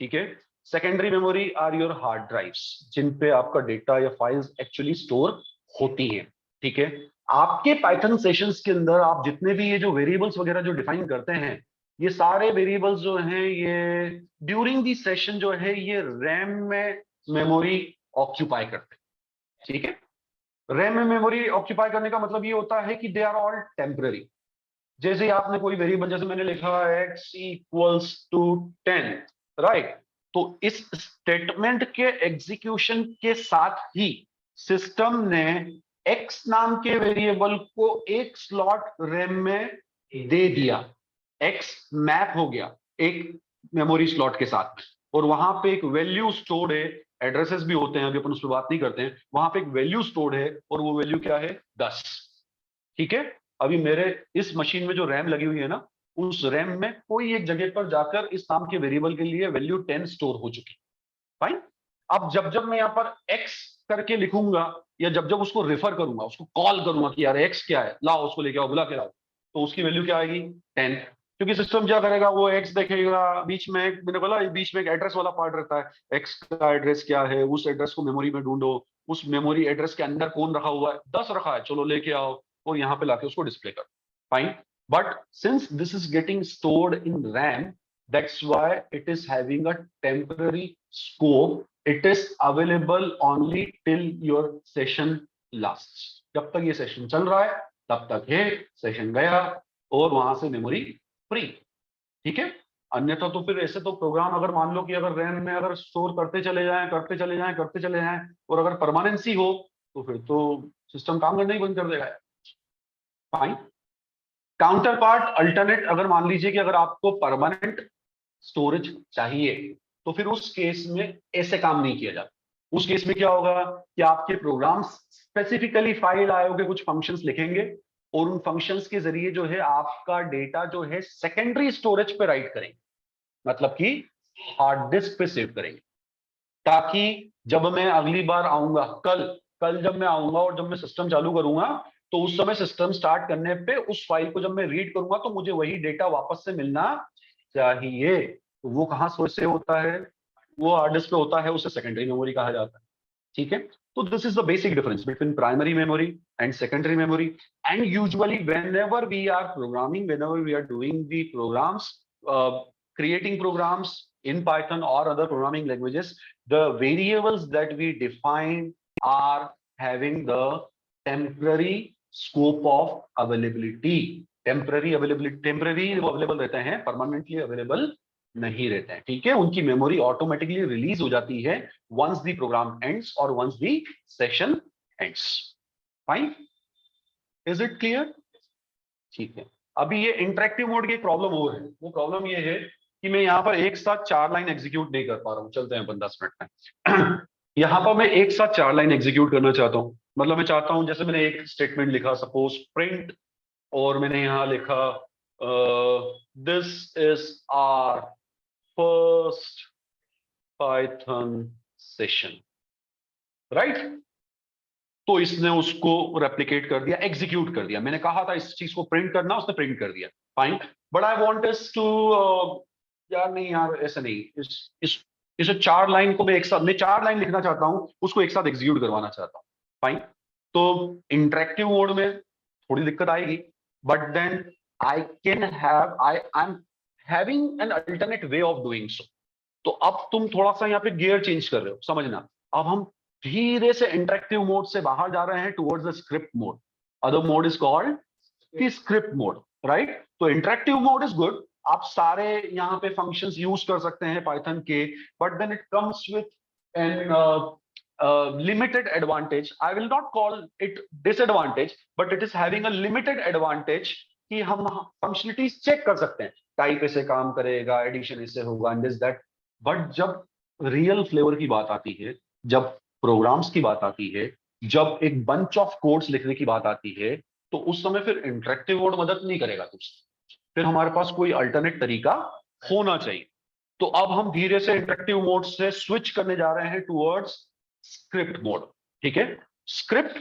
ठीक है। Secondary memory are your hard drives, जिन पे आपका डेटा या फाइल्स एक्चुअली स्टोर होती हैं, ठीक है। आपके पाइथन सेशंस के अंदर आप जितने भी ये जो वेरिएबल्स वगैरह जो डिफाइन करते हैं, ये सारे वेरिएबल्स जो हैं ये ड्यूरिंग दी सेशन जो है ये रैम में मेमोरी ऑक्यूपाई करते हैं, ठीक है। रैम में मेमोरी ऑक्यूपाई करने का मतलब ये होता है कि दे आर ऑल टेम्पररी। जैसे आपने कोई वेरिएबल, जैसे मैंने लिखा x इक्वल्स टू 10, राइट। तो इस स्टेटमेंट के एग्जीक्यूशन के साथ ही सिस्टम ने x नाम के वेरिएबल को एक स्लॉट रैम में दे दिया। x मैप हो गया एक मेमोरी स्लॉट के साथ में, और वहां पे एक वैल्यू स्टोर्ड है। एड्रेसेस भी होते हैं, अभी अपन उस पर बात नहीं करते हैं। वहां पे एक वैल्यू स्टोर्ड है और वो वैल्यू क्या है? 10, ठीक है। अभी मेरे इस मशीन में जो रैम लगी हुई है ना, उस रैम में कोई एक जगह पर जाकर इस नाम के वेरिएबल के लिए वैल्यू 10 स्टोर हो चुकी, फाइन। अब जब जब मैं यहाँ पर x करके लिखूंगा या जब जब उसको रेफर करूंगा, उसको कॉल करूंगा कि यार x क्या है, लाओ उसको लेके आओ, बुला के लाओ, तो उसकी वैल्यू क्या आएगी? 10। क्योंकि सिस्टम क्या करेगा, वो x देखेगा, बीच में मैंने बोला बीच में एक एड्रेस वाला पार्ट रहता है। x का एड्रेस क्या है, उस एड्रेस को मेमोरी में ढूंढो, उस मेमोरी एड्रेस के अंदर कौन रखा हुआ है? 10 रखा है, चलो लेके आओ, और यहाँ पे लाके उसको डिस्प्ले कर, fine. But since this is getting stored in RAM, that's why it is having a temporary scope. It is available only till your session lasts. जब तक ये सेशन चल रहा है तब तक है, सेशन गया और वहां से मेमोरी फ्री, ठीक है। अन्यथा तो फिर ऐसे तो प्रोग्राम, अगर मान लो कि अगर रैम में अगर स्टोर करते चले जाएं, करते चले जाएं, करते चले जाएं, और अगर परमानेंसी हो तो फिर तो सिस्टम काम करना ही बंद कर देगा, फाइन। काउंटर पार्ट अल्टरनेट, अगर मान लीजिए कि अगर आपको परमानेंट स्टोरेज चाहिए तो फिर उस केस में ऐसे काम नहीं किया जाता। उस केस में क्या होगा कि आपके प्रोग्राम्स स्पेसिफिकली फाइल आईओ के कुछ फंक्शंस लिखेंगे और उन फंक्शंस के जरिए जो है आपका डेटा जो है सेकेंडरी स्टोरेज पे राइट करेंगे, मतलब कि हार्ड डिस्क पे सेव करेंगे, ताकि जब मैं अगली बार आऊंगा, कल जब मैं आऊंगा और जब मैं सिस्टम चालू करूंगा तो उस समय सिस्टम स्टार्ट करने पे उस फाइल को जब मैं रीड करूंगा तो मुझे वही डेटा वापस से मिलना चाहिए। तो वो कहाँ सोर्स से होता है? वो हार्ड डिस्क पे होता है, उसे सेकेंडरी मेमोरी कहा जाता है, ठीक है। तो this is the basic difference between primary memory and secondary memory. And usually whenever we are programming, whenever we are doing the programs, creating programs, in Python or other programming languages, the variables that we define are having the temporary scope of availability. Temporary available रहते हैं, परमानेंटली अवेलेबल नहीं रहते हैं, ठीक है। उनकी मेमोरी ऑटोमेटिकली रिलीज हो जाती है वंस द प्रोग्राम एंड्स और once the session ends. Fine, is it clear? ठीक है। अभी ये इंटरेक्टिव मोड की प्रॉब्लम और है, वो प्रॉब्लम ये है कि मैं यहाँ पर एक साथ 4 लाइन एग्जीक्यूट नहीं कर पा रहा हूँ। चलते हैं 10 मिनट में। यहाँ पर मैं एक साथ 4 लाइन एग्जीक्यूट करना चाहता हूँ। मतलब मैं चाहता हूं, जैसे मैंने एक स्टेटमेंट लिखा सपोज प्रिंट, और मैंने यहां लिखा this is our first Python session, right. तो इसने उसको रेप्लिकेट कर दिया, एग्जीक्यूट कर दिया। मैंने कहा था इस चीज को प्रिंट करना, उसने प्रिंट कर दिया, fine. But I want us to यार नहीं यार ऐसा नहीं, इस 4 लाइन को मैं एक साथ, मैं 4 लाइन लिखना चाहता हूं, उसको एक साथ एग्जीक्यूट करवाना चाहता हूं, फाइन। तो इंटरेक्टिव मोड में थोड़ी दिक्कत आएगी, but then I can have, I am having an alternate way of doing so. तो अब तुम थोड़ा सा यहाँ पे गियर चेंज कर रहे हो, समझना। अब हम धीरे से इंटरेक्टिव मोड से बाहर जा रहे हैं towards the script mode. Other mode is called the script mode, right. तो इंटरेक्टिव मोड इज गुड, आप सारे यहाँ पे फंक्शंस यूज कर सकते हैं पाइथन के, but then it comes with an limited advantage. I will not call it disadvantage, but it is having a limited advantage कि हम फंक्शनलिटीज चेक कर सकते हैं, टाइप ऐसे काम करेगा, एडिशन ऐसे होगा, एंड दिस दैट। बट जब रियल फ्लेवर की बात आती है, जब प्रोग्राम्स की बात आती है, जब एक बंच ऑफ कोड्स लिखने की बात आती है, तो उस समय फिर इंटरेक्टिव मोड मदद नहीं करेगा तुझसे। फिर हमारे पास कोई अल्टरनेट तरीका होना चाहिए। तो अब हम धीरे से इंटरेक्टिव मोड से स्विच करने जा रहे हैं टुवर्ड्स स्क्रिप्ट मोड, ठीक है। स्क्रिप्ट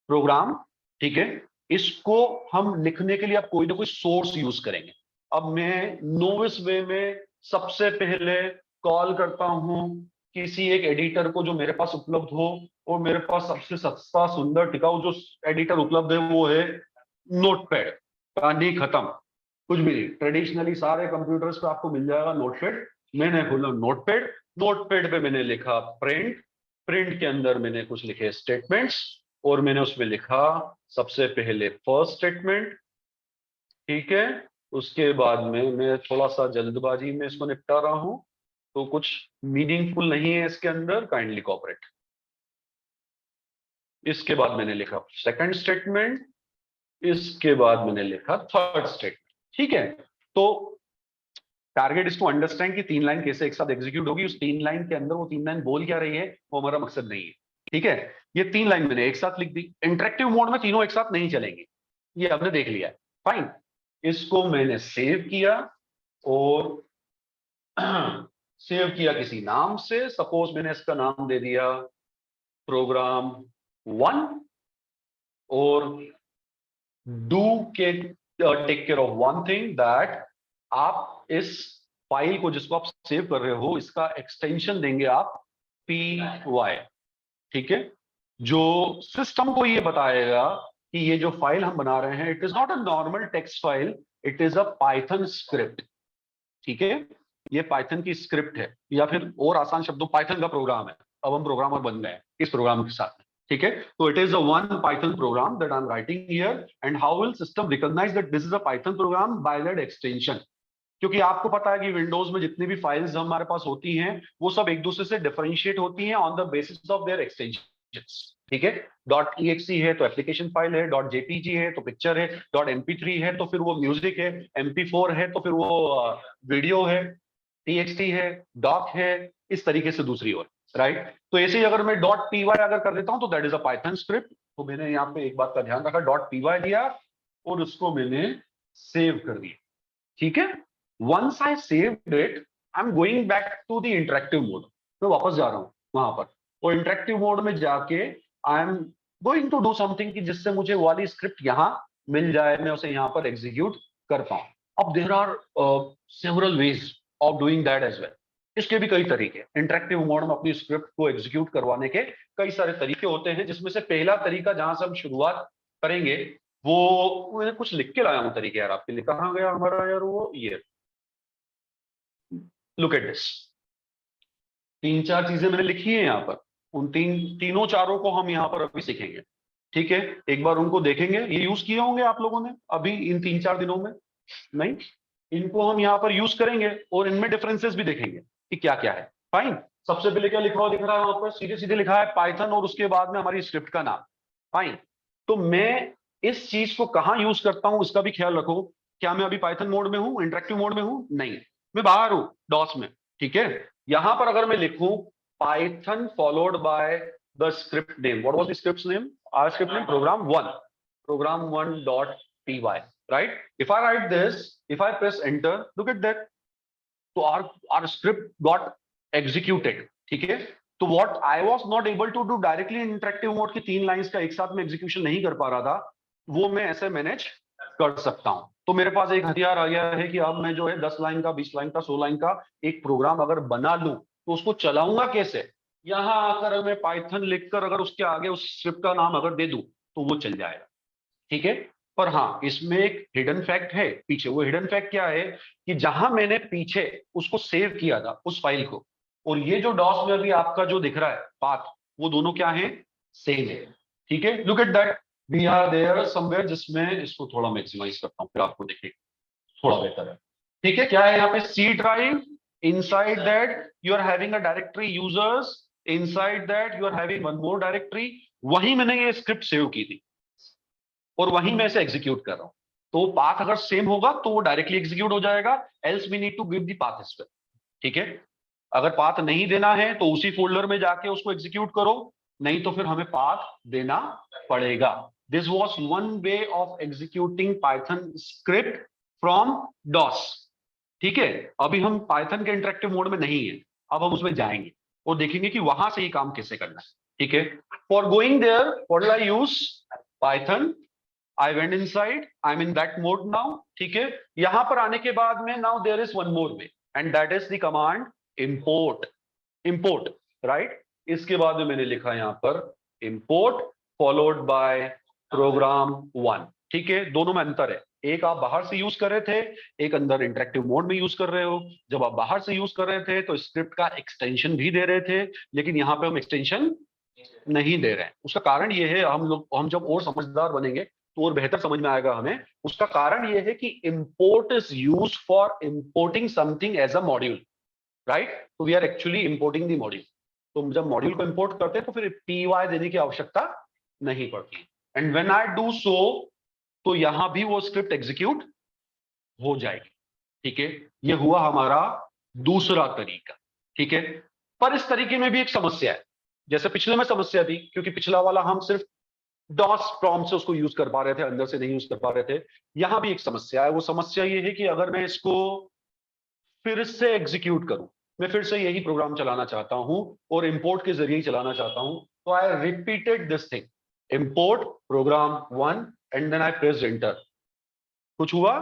प्रोग्राम, ठीक है, इसको हम लिखने के लिए अब कोई ना कोई सोर्स यूज करेंगे। अब मैं नोविस वे में सबसे पहले कॉल करता हूं किसी एक एडिटर को जो मेरे पास उपलब्ध हो, और मेरे पास सबसे सस्ता सुंदर टिकाऊ जो एडिटर उपलब्ध है वो है नोटपैड। कहानी खत्म, कुछ भी नहीं। ट्रेडिशनली सारे कंप्यूटर्स पे आपको मिल जाएगा नोटपैड। मैंने खोला नोटपैड, नोटपैड पे मैंने लिखा प्रिंट, प्रिंट के अंदर मैंने कुछ लिखे स्टेटमेंट्स, और मैंने उसमें लिखा सबसे पहले फर्स्ट स्टेटमेंट, ठीक है। उसके बाद में मैं थोड़ा सा जल्दबाजी में इसको निपटा रहा हूं, तो कुछ मीनिंगफुल नहीं है इसके अंदर, काइंडली कोऑपरेट। इसके बाद मैंने लिखा सेकंड स्टेटमेंट, इसके बाद मैंने लिखा थर्ड स्टेटमेंट, ठीक है। तो टारगेट इज टू अंडरस्टैंड कि 3 लाइन कैसे एक साथ एग्जीक्यूट होगी। उस 3 लाइन के अंदर वो 3 लाइन बोल क्या रही है वो हमारा मकसद नहीं है, ठीक है। ये 3 लाइन मैंने एक साथ लिख दी। इंटरेक्टिव मोड में तीनों एक साथ नहीं चलेंगे, ये हमने देख लिया है, फाइन। इसको मैंने सेव किया, और सेव किया किसी नाम से। सपोज मैंने इसका नाम दे दिया प्रोग्राम 1, और डू के take care of one thing that आप इस फाइल को जिसको आप सेव कर रहे हो, इसका एक्सटेंशन देंगे आप py, ठीक है। जो सिस्टम को ये बताएगा कि ये जो फाइल हम बना रहे हैं, it is not a normal text file, it is a Python script, ठीक है। ये पाइथन की स्क्रिप्ट है, या फिर और आसान शब्दों पाइथन का प्रोग्राम है। अब हम प्रोग्रामर बन गए इस प्रोग्राम के साथ, ठीक है। तो it is a one Python program that I am writing here, and how will system recognize that this is a Python program by that extension. क्योंकि आपको पता है कि विंडोज में जितनी भी फाइल्स हमारे पास होती हैं, वो सब एक दूसरे से डिफरेंशिएट होती हैं on the basis of their extensions, ठीक है। .exe है तो एप्लीकेशन फाइल है, .jpg है तो पिक्चर है, .mp3 है तो फिर वो म्यूजिक है, mp4 है तो फिर वो वीडियो है, txt है, doc है, इस तरीके से दूसरी ओर, राइट। तो ऐसे ही अगर मैं .py अगर कर देता हूं तो that is a Python script. तो मैंने यहाँ पे एक बात का ध्यान रखा, .py दिया और उसको मैंने सेव कर दिया, ठीक है। Once I saved it, I'm going back to the interactive mode. मैं वापस जा रहा हूं वहां पर, और इंटरेक्टिव मोड में जाके I am going to do something कि जिससे मुझे वाली स्क्रिप्ट यहां मिल जाए, मैं उसे यहां पर एग्जीक्यूट कर पाऊं। अब there are several ways of doing that as well. इसके भी कई तरीके, इंटरेक्टिव मोड में अपनी स्क्रिप्ट को एग्जीक्यूट करवाने के कई सारे तरीके होते हैं, जिसमें से पहला तरीका जहां से हम शुरुआत करेंगे, वो मैं कुछ लिख के लाया हूं तरीके यार आपके लिए। कहाँ गया हमारा यार वो, ये लुक एट दिस, 3-4 चीजें मैंने लिखी है यहाँ पर, उन तीनों चारों को हम यहाँ पर अभी सीखेंगे, ठीक है। एक बार उनको देखेंगे, ये यूज किए होंगे आप लोगों ने अभी इन 3-4 दिनों में, नहीं, इनको हम यहाँ पर यूज करेंगे और इनमें डिफरेंसेस भी देखेंगे कि क्या क्या है। फाइन, सबसे पहले क्या लिखा हुआ दिख रहा है वहां पर, सीधे सीधे लिखा है पाइथन और उसके बाद में हमारी स्क्रिप्ट का नाम। फाइन, तो मैं इस चीज को कहाँ यूज करता हूं इसका भी ख्याल रखो। क्या मैं अभी पाइथन मोड में हूं, इंटरेक्टिव मोड में हूं? नहीं, मैं बाहर हूं डॉस में, ठीक है। यहां पर अगर मैं लिखूं Python followed by the script name, what was the script name? Our script name program1 .py, right? If I write this, if I press enter, look at that, तो our script got executed, ठीक है। तो what I was not able to do directly in interactive mode की 3 लाइंस का एक साथ में एग्जीक्यूशन नहीं कर पा रहा था, वो मैं ऐसे मैनेज कर सकता हूं। तो मेरे पास एक हथियार आ गया है कि अब मैं जो है 10 लाइन का, 20 लाइन का, 100 लाइन का एक प्रोग्राम अगर बना लूं तो उसको चलाऊंगा कैसे? यहां आकर मैं पाइथन लिखकर अगर उसके आगे उस स्क्रिप्ट का नाम अगर दे दूं तो वो चल जाएगा, ठीक है। पर हाँ, इसमें एक हिडन फैक्ट है पीछे। वो हिडन फैक्ट क्या है कि जहां मैंने पीछे उसको सेव किया था उस फाइल को, और ये जो डॉस में अभी आपका जो दिख रहा है पाथ, वो दोनों क्या है? सेम है, ठीक है। Look at that, we are there somewhere, जिसमें इसको थोड़ा मैक्सिमाइज करता हूं फिर आपको देखिए थोड़ा बेहतर है, ठीक है। क्या है यहाँ पे? C drive, inside that you are having a directory users, inside that you are having one more directory. वहीं मैंने ये स्क्रिप्ट सेव की थी और वहीं मैं इसे एग्जीक्यूट कर रहा हूं। तो पाथ अगर सेम होगा तो वो डायरेक्टली एग्जीक्यूट हो जाएगा, else we need to give the path as well, ठीक है। अगर पाथ नहीं देना है तो उसी फोल्डर में जाके उसको एग्जीक्यूट करो, नहीं तो फिर हमें पाथ देना पड़ेगा। This was one way of executing Python script from DOS, ठीक है। अभी हम पाइथन के इंटरेक्टिव मोड में नहीं है, अब हम उसमें जाएंगे और देखेंगे कि वहां से ये काम कैसे करना है, ठीक है। For going there, what will I use? Python, I went inside, I'm in that mode now, ठीक है। यहां पर आने के बाद में now there is one more way and that is the command import, import, right? इसके बाद में मैंने लिखा यहां पर import followed by program1, ठीक है। दोनों में अंतर है, एक आप बाहर से यूज कर रहे थे, एक अंदर इंटरेक्टिव मोड में यूज कर रहे हो। जब आप बाहर से यूज कर रहे थे तो स्क्रिप्ट का एक्सटेंशन भी दे रहे थे, लेकिन यहां पे हम एक्सटेंशन नहीं दे रहे हैं। उसका कारण ये है, हम जब और समझदार बनेंगे तो और बेहतर समझ में आएगा हमें। उसका कारण ये है कि import is used for importing something as a module, right? तो we are actually importing the module. तो जब मॉड्यूल को इंपोर्ट करते हैं तो फिर py देने की आवश्यकता नहीं पड़ती। And when I do so, तो यहां भी वो स्क्रिप्ट एग्जीक्यूट हो जाएगी, ठीक है। ये हुआ हमारा दूसरा तरीका, ठीक है। पर इस तरीके में भी एक समस्या है, जैसे पिछले में समस्या थी, क्योंकि पिछला वाला हम सिर्फ डॉस प्रॉम्प्ट से उसको यूज कर पा रहे थे, अंदर से नहीं यूज कर पा रहे थे। यहां भी एक समस्या है। वो समस्या ये है कि अगर मैं इसको फिर से एग्जीक्यूट करूं, मैं फिर से यही प्रोग्राम चलाना चाहता हूं और इंपोर्ट के जरिए ही चलाना चाहता हूं, तो I repeated this thing, import program1 and then I press enter. कुछ हुआ?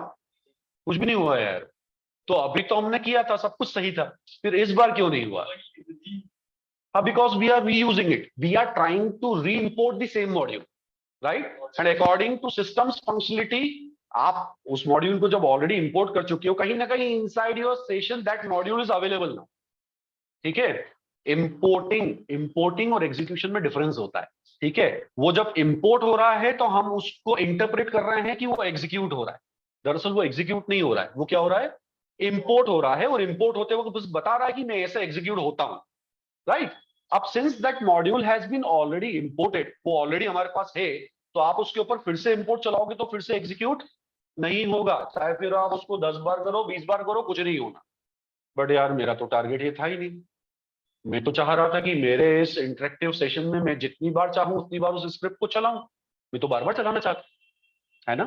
कुछ भी नहीं हुआ यार। तो अभी तो हमने किया था, सब कुछ सही था, फिर इस बार क्यों नहीं हुआ? Because we are reusing it, we are trying to re import the same module, right? And according to systems functionality, आप उस मॉड्यूल को जब ऑलरेडी इंपोर्ट कर चुके हो, कहीं ना कहीं inside your session that module is available now, ठीक है। इंपोर्टिंग और एग्जीक्यूशन में डिफरेंस होता है, ठीक है। वो जब इंपोर्ट हो रहा है तो हम उसको इंटरप्रेट कर रहे हैं कि वो एग्जीक्यूट हो रहा है, दरअसल वो एग्जीक्यूट नहीं हो रहा है, वो क्या हो रहा है? इंपोर्ट हो रहा है। और इंपोर्ट होते वक्त बस बता रहा है कि मैं ऐसे एग्जीक्यूट होता हूं, राइट? अब since that module has been already imported, वो ऑलरेडी हमारे पास है, तो आप उसके ऊपर फिर से इंपोर्ट चलाओगे तो फिर से एग्जीक्यूट नहीं होगा, चाहे फिर आप उसको 10 बार करो, 20 बार करो, कुछ नहीं होना। बट यार मेरा तो टारगेट ये था ही नहीं। मैं तो चाह रहा था कि मेरे इस इंटरेक्टिव सेशन में मैं जितनी बार चाहूं उतनी बार उस स्क्रिप्ट को चलाऊं। मैं तो बार बार चलाना चाहता, है ना?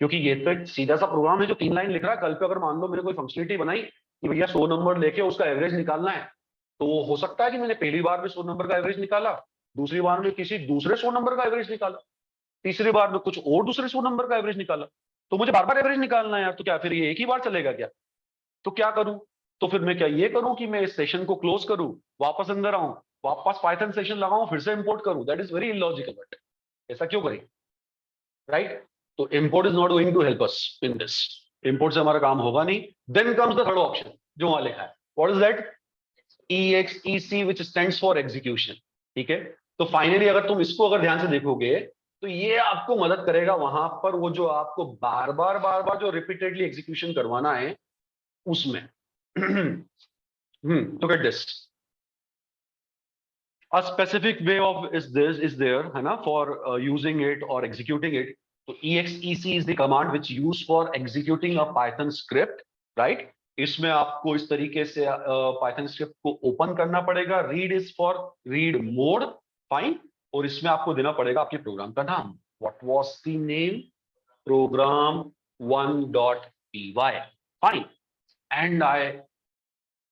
क्योंकि ये तो एक सीधा सा प्रोग्राम है जो 3 लाइन लिख रहा है। कल पे अगर मान लो मैंने कोई फंक्शनलिटी बनाई कि भैया 100 नंबर लेके उसका एवरेज निकालना है, तो हो सकता है कि मैंने पहली बार में 100 नंबर का एवरेज निकाला, दूसरी बार में किसी दूसरे 100 नंबर का एवरेज निकाला, तीसरी बार में कुछ और दूसरे 100 नंबर का एवरेज निकाला। तो मुझे बार बार एवरेज निकालना है यार, तो क्या फिर ये एक ही बार चलेगा क्या? तो क्या करूं? तो फिर मैं क्या ये करूं कि मैं इस सेशन को क्लोज करूं, वापस अंदर आऊं, वापस पाइथन सेशन लगाऊं, फिर से इंपोर्ट करूं? That is very illogical. But ऐसा क्यों करें, राइट? तो import is not going to help us in this. Import से हमारा काम होगा नहीं। Then comes the third option जो वहां लिखा है, what is that? EXEC which stands for execution. ठीक है, तो फाइनली अगर तुम इसको अगर ध्यान से देखोगे तो ये आपको मदद करेगा वहां पर, वो जो आपको बार बार जो रिपीटेडली एग्जीक्यूशन करवाना है उसमें। look at this, a specific way of is there है ना for using it or executing it. तो EXEC is the command which used for executing a Python script, right? इसमें आपको इस तरीके से Python script को ओपन करना पड़ेगा। Read is for read mode, fine, और इसमें आपको देना पड़ेगा आपके प्रोग्राम का नाम। What was the name? program1.py, fine, and I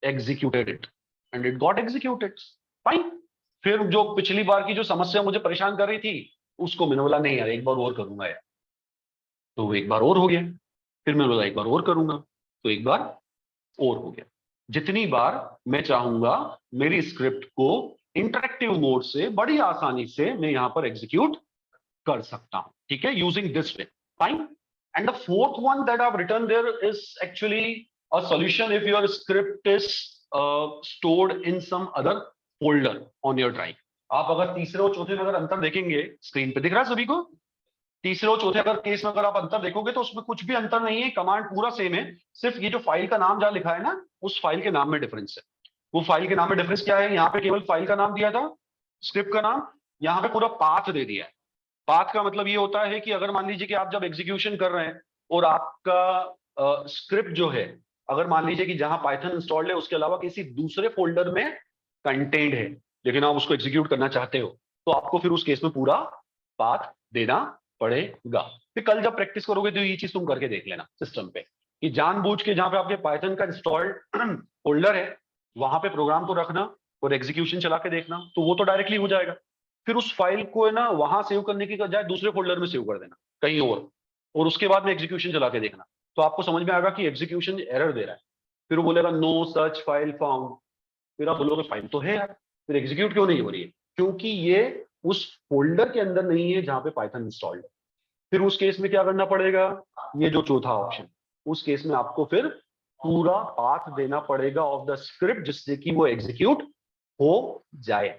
executed it and it got executed, fine। फिर जो पिछली बार की जो समस्या मुझे परेशान कर रही थी उसको मैंने बोला नहीं यार एक बार और करूंगा यार, तो वो एक बार और हो गया। फिर मैंने बोला एक बार और करूंगा, तो एक बार और हो गया। जितनी बार मैं चाहूंगा मेरी स्क्रिप्ट को इंटरेक्टिव मोड से बड़ी आसानी से मैं यहां पर एग्जीक्यूट कर सकता हूं, ठीक है, using this way, fine. And the fourth one that I have written there is actually a solution if your script is stored in some other folder on your drive. आप अगर तीसरे और चौथे में अगर अंतर देखेंगे, स्क्रीन पे दिख रहा है सभी को? तीसरे और चौथे अगर केस में अगर आप अंतर देखोगे तो उसमें कुछ भी अंतर नहीं है, कमांड पूरा सेम है, सिर्फ ये जो फाइल का नाम जहां लिखा है ना उस फाइल के नाम में डिफरेंस है। वो फाइल के नाम में डिफरेंस क्या है? यहाँ पे केवल फाइल का नाम दिया था, स्क्रिप्ट का नाम, यहाँ पे पूरा पाथ दे दिया है। पाथ का मतलब ये होता है कि अगर मान लीजिए कि आप जब एग्जीक्यूशन कर रहे हैं और आपका स्क्रिप्ट जो है, अगर मान लीजिए कि जहां पाइथन इंस्टॉल्ड है उसके अलावा किसी दूसरे फोल्डर में कंटेंट है, लेकिन आप उसको एग्जीक्यूट करना चाहते हो, तो आपको फिर उस केस में पूरा पाथ देना पड़ेगा। फिर कल जब प्रैक्टिस करोगे तो ये चीज तुम करके देख लेना सिस्टम पे, कि जानबूझ के जहां पे आपके पाइथन का इंस्टॉल्ड फोल्डर है वहां पे प्रोग्राम तो रखना और एग्जीक्यूशन चला के देखना, तो वो तो डायरेक्टली हो जाएगा। फिर उस फाइल को है ना वहां सेव करने की बजाय दूसरे फोल्डर में सेव कर देना कहीं और उसके बाद में एग्जीक्यूशन चला के देखना, तो आपको समझ में आएगा कि एग्जीक्यूशन एरर दे रहा है। फिर वो बोलेगा नो सच फाइल फाउंड, फिर आप बोलोगे फाइल तो है यार, फिर एग्जीक्यूट क्यों नहीं हो रही है? क्योंकि ये उस फोल्डर के अंदर नहीं है जहां पे पाइथन इंस्टॉल्ड है। फिर उस केस में क्या करना पड़ेगा? ये जो चौथा ऑप्शन, उस केस में आपको फिर पूरा पाथ देना पड़ेगा ऑफ द स्क्रिप्ट जिससे कि वो एग्जीक्यूट हो जाए,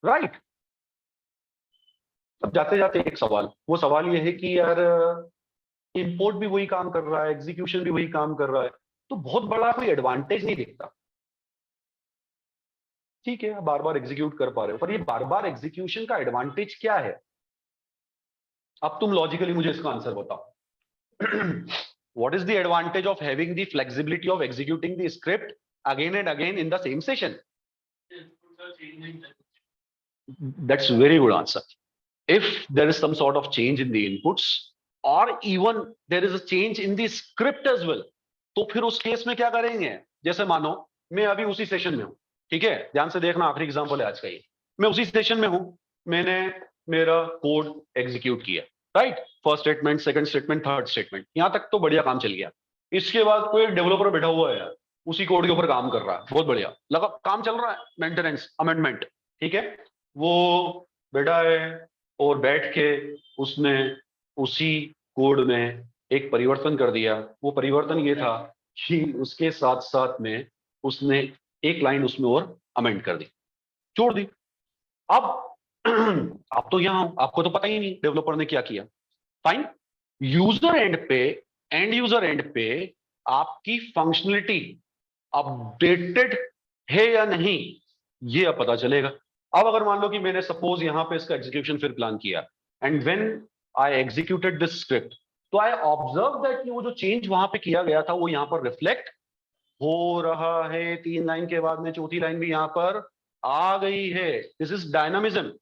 राइट। अब जाते जाते एक सवाल, वो सवाल ये है कि यार इंपोर्ट भी वही काम कर रहा है, एग्जीक्यूशन भी वही काम कर रहा है, तो बहुत बड़ा कोई एडवांटेज नहीं दिखता। ठीक है, बार बार एग्जीक्यूट कर पा रहे हो, पर ये बार बार एग्जीक्यूशन का एडवांटेज क्या है? अब तुम लॉजिकली मुझे इसका आंसर बताओ। What is the advantage of having the flexibility of executing the script again and again in the same session? That's a very good answer. If there is some sort of change in the inputs or even there is a change in the script as well, तो फिर उस केस में क्या करेंगे? जैसे मानो मैं अभी उसी सेशन में हूं, ठीक है, ध्यान से देखना, आखिरी एग्जांपल है आज का ये। मैं उसी सेशन में हूं, मैंने मेरा कोड एग्जीक्यूट किया, right, first statement, second statement, third statement, यहां तक तो बढ़िया काम चल गया। इसके बाद कोई डेवलपर बैठा हुआ है यार, उसी कोड के ऊपर काम कर रहा है, बहुत बढ़िया लगा, काम चल रहा है, मेंटेनेंस, अमेंडमेंट, ठीक है, वो बैठा है और बैठ के उसने उसी कोड में एक परिवर्तन कर दिया। वो परिवर्तन ये था कि उसके साथ साथ में उसने एक लाइन उसमें और अमेंड कर दी, जोड़ दी। अब आप तो यहां हो, आपको तो पता ही नहीं डेवलपर ने क्या किया, फाइन। यूजर एंड पे, एंड यूजर एंड पे आपकी फंक्शनलिटी अपडेटेड है या नहीं ये अब पता चलेगा। अब अगर मान लो कि मैंने सपोज यहां पे इसका एग्जीक्यूशन फिर प्लान किया and when I executed this script, तो आई ऑब्जर्व दैट कि वो जो चेंज वहां पे किया गया था वो यहां पर रिफ्लेक्ट हो रहा है। 3 लाइन के बाद में चौथी लाइन भी यहां पर आ गई है। दिस इज डायनामिज्म,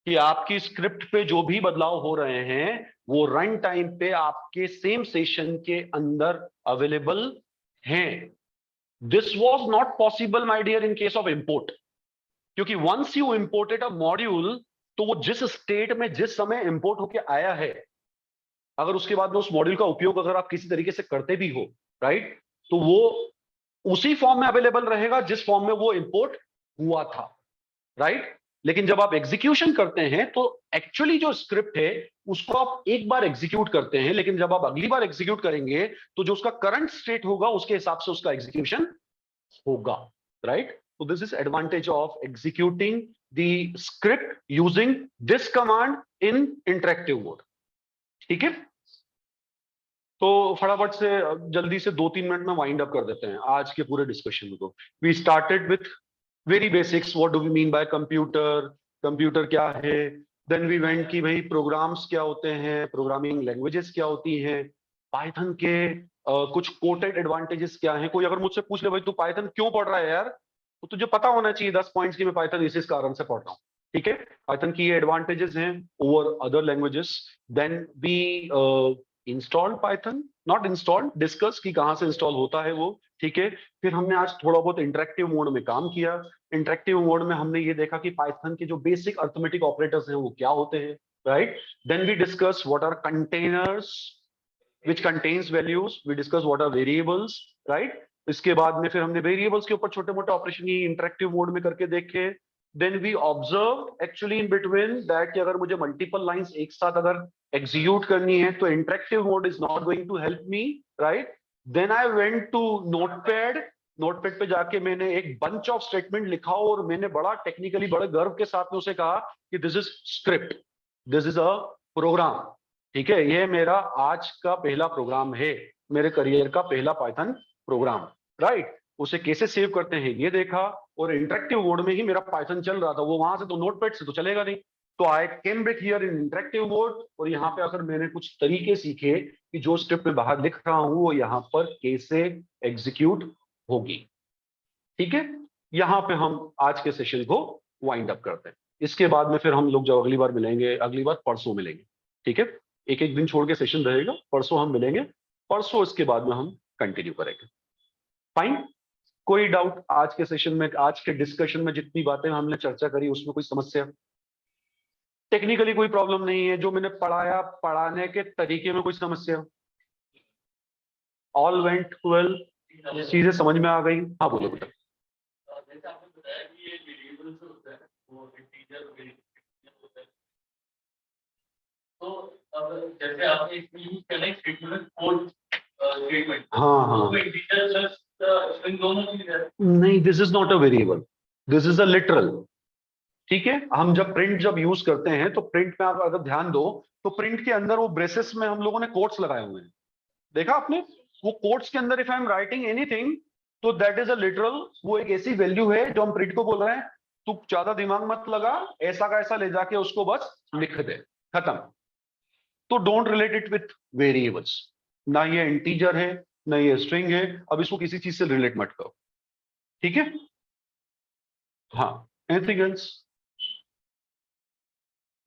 कि आपकी स्क्रिप्ट पे जो भी बदलाव हो रहे हैं वो रन टाइम पे आपके सेम सेशन के अंदर अवेलेबल हैं। This was not possible my dear in case of import, क्योंकि once you imported a module, तो वो जिस स्टेट में जिस समय इंपोर्ट होके आया है, अगर उसके बाद में उस मॉड्यूल का उपयोग अगर आप किसी तरीके से करते भी हो, राइट, तो वो उसी फॉर्म में अवेलेबल रहेगा जिस फॉर्म में वो इंपोर्ट हुआ था, राइट। लेकिन जब आप एग्जीक्यूशन करते हैं तो एक्चुअली जो स्क्रिप्ट है उसको आप एक बार एग्जीक्यूट करते हैं, लेकिन जब आप अगली बार एग्जीक्यूट करेंगे तो जो उसका करंट स्टेट होगा उसके हिसाब से उसका एग्जीक्यूशन होगा, राइट? तो this is advantage of executing the script using this command in interactive mode. ठीक है, तो फटाफट से जल्दी से 2-3 मिनट में वाइंड अप कर देते हैं आज के पूरे डिस्कशन को। We started with very basics, what do we mean by computer, computer क्या है, देन वी वेंट कि भाई प्रोग्राम्स क्या होते हैं, प्रोग्रामिंग लैंग्वेजेस क्या होती हैं, पाइथन के कुछ कोटेड एडवांटेजेस क्या हैं। कोई अगर मुझसे पूछ ले भाई तू पाइथन क्यों पढ़ रहा है यार, तो तुझे पता होना चाहिए 10 पॉइंट्स की मैं पाइथन इस कारण से पढ़ रहा हूँ। ठीक है, पाइथन की ये एडवांटेजेस हैं over other languages. Then we install Python, not install, discuss कि कहाँ से इंस्टॉल होता है वो। ठीक है, फिर हमने आज थोड़ा बहुत इंटरेक्टिव मोड में काम किया। इंटरेक्टिव मोड में हमने ये देखा कि पाइथन के जो बेसिक अरिथमेटिक ऑपरेटर्स हैं वो क्या होते हैं, right? Then we discuss what are containers which contains values, we discuss what are variables, right? इसके बाद में फिर हमने वेरिएबल्स के ऊपर छोटे मोटे ऑपरेशन ये इंटरेक्टिव मोड में करके देखे। Then we observe actually in between that कि अगर मुझे मल्टीपल लाइंस एक साथ अगर एग्जीक्यूट करनी है तो interactive mode is not going to help me, right? Then I went to Notepad. Notepad पे जाके मैंने एक बंच ऑफ स्टेटमेंट लिखा और मैंने बड़ा टेक्निकली बड़े गर्व के साथ में उसे कहा कि this is script, this is a program. ठीक है, ये मेरा आज का पहला प्रोग्राम है, मेरे करियर का पहला पाइथन प्रोग्राम, राइट? उसे कैसे सेव करते हैं ये देखा, और इंटरेक्टिव मोड में ही मेरा पाइथन चल रहा था, वो वहां से तो नोटपैड से तो चलेगा नहीं। तो I came back here in interactive mode, और यहाँ पे आकर मैंने कुछ तरीके सीखे कि जो स्क्रिप्ट में बाहर लिख रहा हूं वो यहाँ पर कैसे एग्जीक्यूट होगी। ठीक है, यहाँ पे हम आज के सेशन को वाइंड अप करते हैं। इसके बाद में फिर हम लोग जब अगली बार मिलेंगे, अगली बार परसों मिलेंगे। ठीक है, एक एक दिन छोड़ के सेशन रहेगा, परसों हम मिलेंगे, परसों इसके बाद में हम कंटिन्यू करेंगे। फाइन, कोई डाउट आज के सेशन में, आज के डिस्कशन में जितनी बातें हमने चर्चा करी उसमें कोई समस्या? टेक्निकली कोई प्रॉब्लम नहीं है, जो मैंने पढ़ाया पढ़ाने के तरीके में कोई समस्या? ऑल वेंट वेल, चीजें समझ में आ गई? हाँ बोलो बेटा। जैसे आपने बताया कि ये वेरिएबल्स होता है, वो इंटीजर होता है, तो अब जैसे आपने इसमें यूज करना है स्टेटमेंट कोड स्टेटमेंट, हाँ हाँ, तो इंटीजर प्लस स्ट्रिंग दोनों चीज है। नहीं, this is not a variable, this is a literal. ठीक है, हम जब प्रिंट जब यूज करते हैं तो प्रिंट में आप अगर ध्यान दो तो प्रिंट के अंदर वो ब्रेसेस में हम लोगों ने कोट्स लगाए हुए हैं, देखा आपने? वो कोट्स के अंदर if I am writing anything तो दैट इज अ लिटरल, वो एक ऐसी वैल्यू है जो हम प्रिंट को बोल रहे हैं तू ज्यादा दिमाग मत लगा, ऐसा का ऐसा ले जाके उसको बस लिख दे, खत्म। तो don't relate it with variables, ना ये इंटीजर है ना ये स्ट्रिंग है, अब इसको किसी चीज से रिलेट मत करो। ठीक है, हाँ, एनीथिंग एल्स?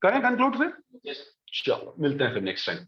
करें कंक्लूड फिर? चलो मिलते हैं फिर नेक्स्ट टाइम।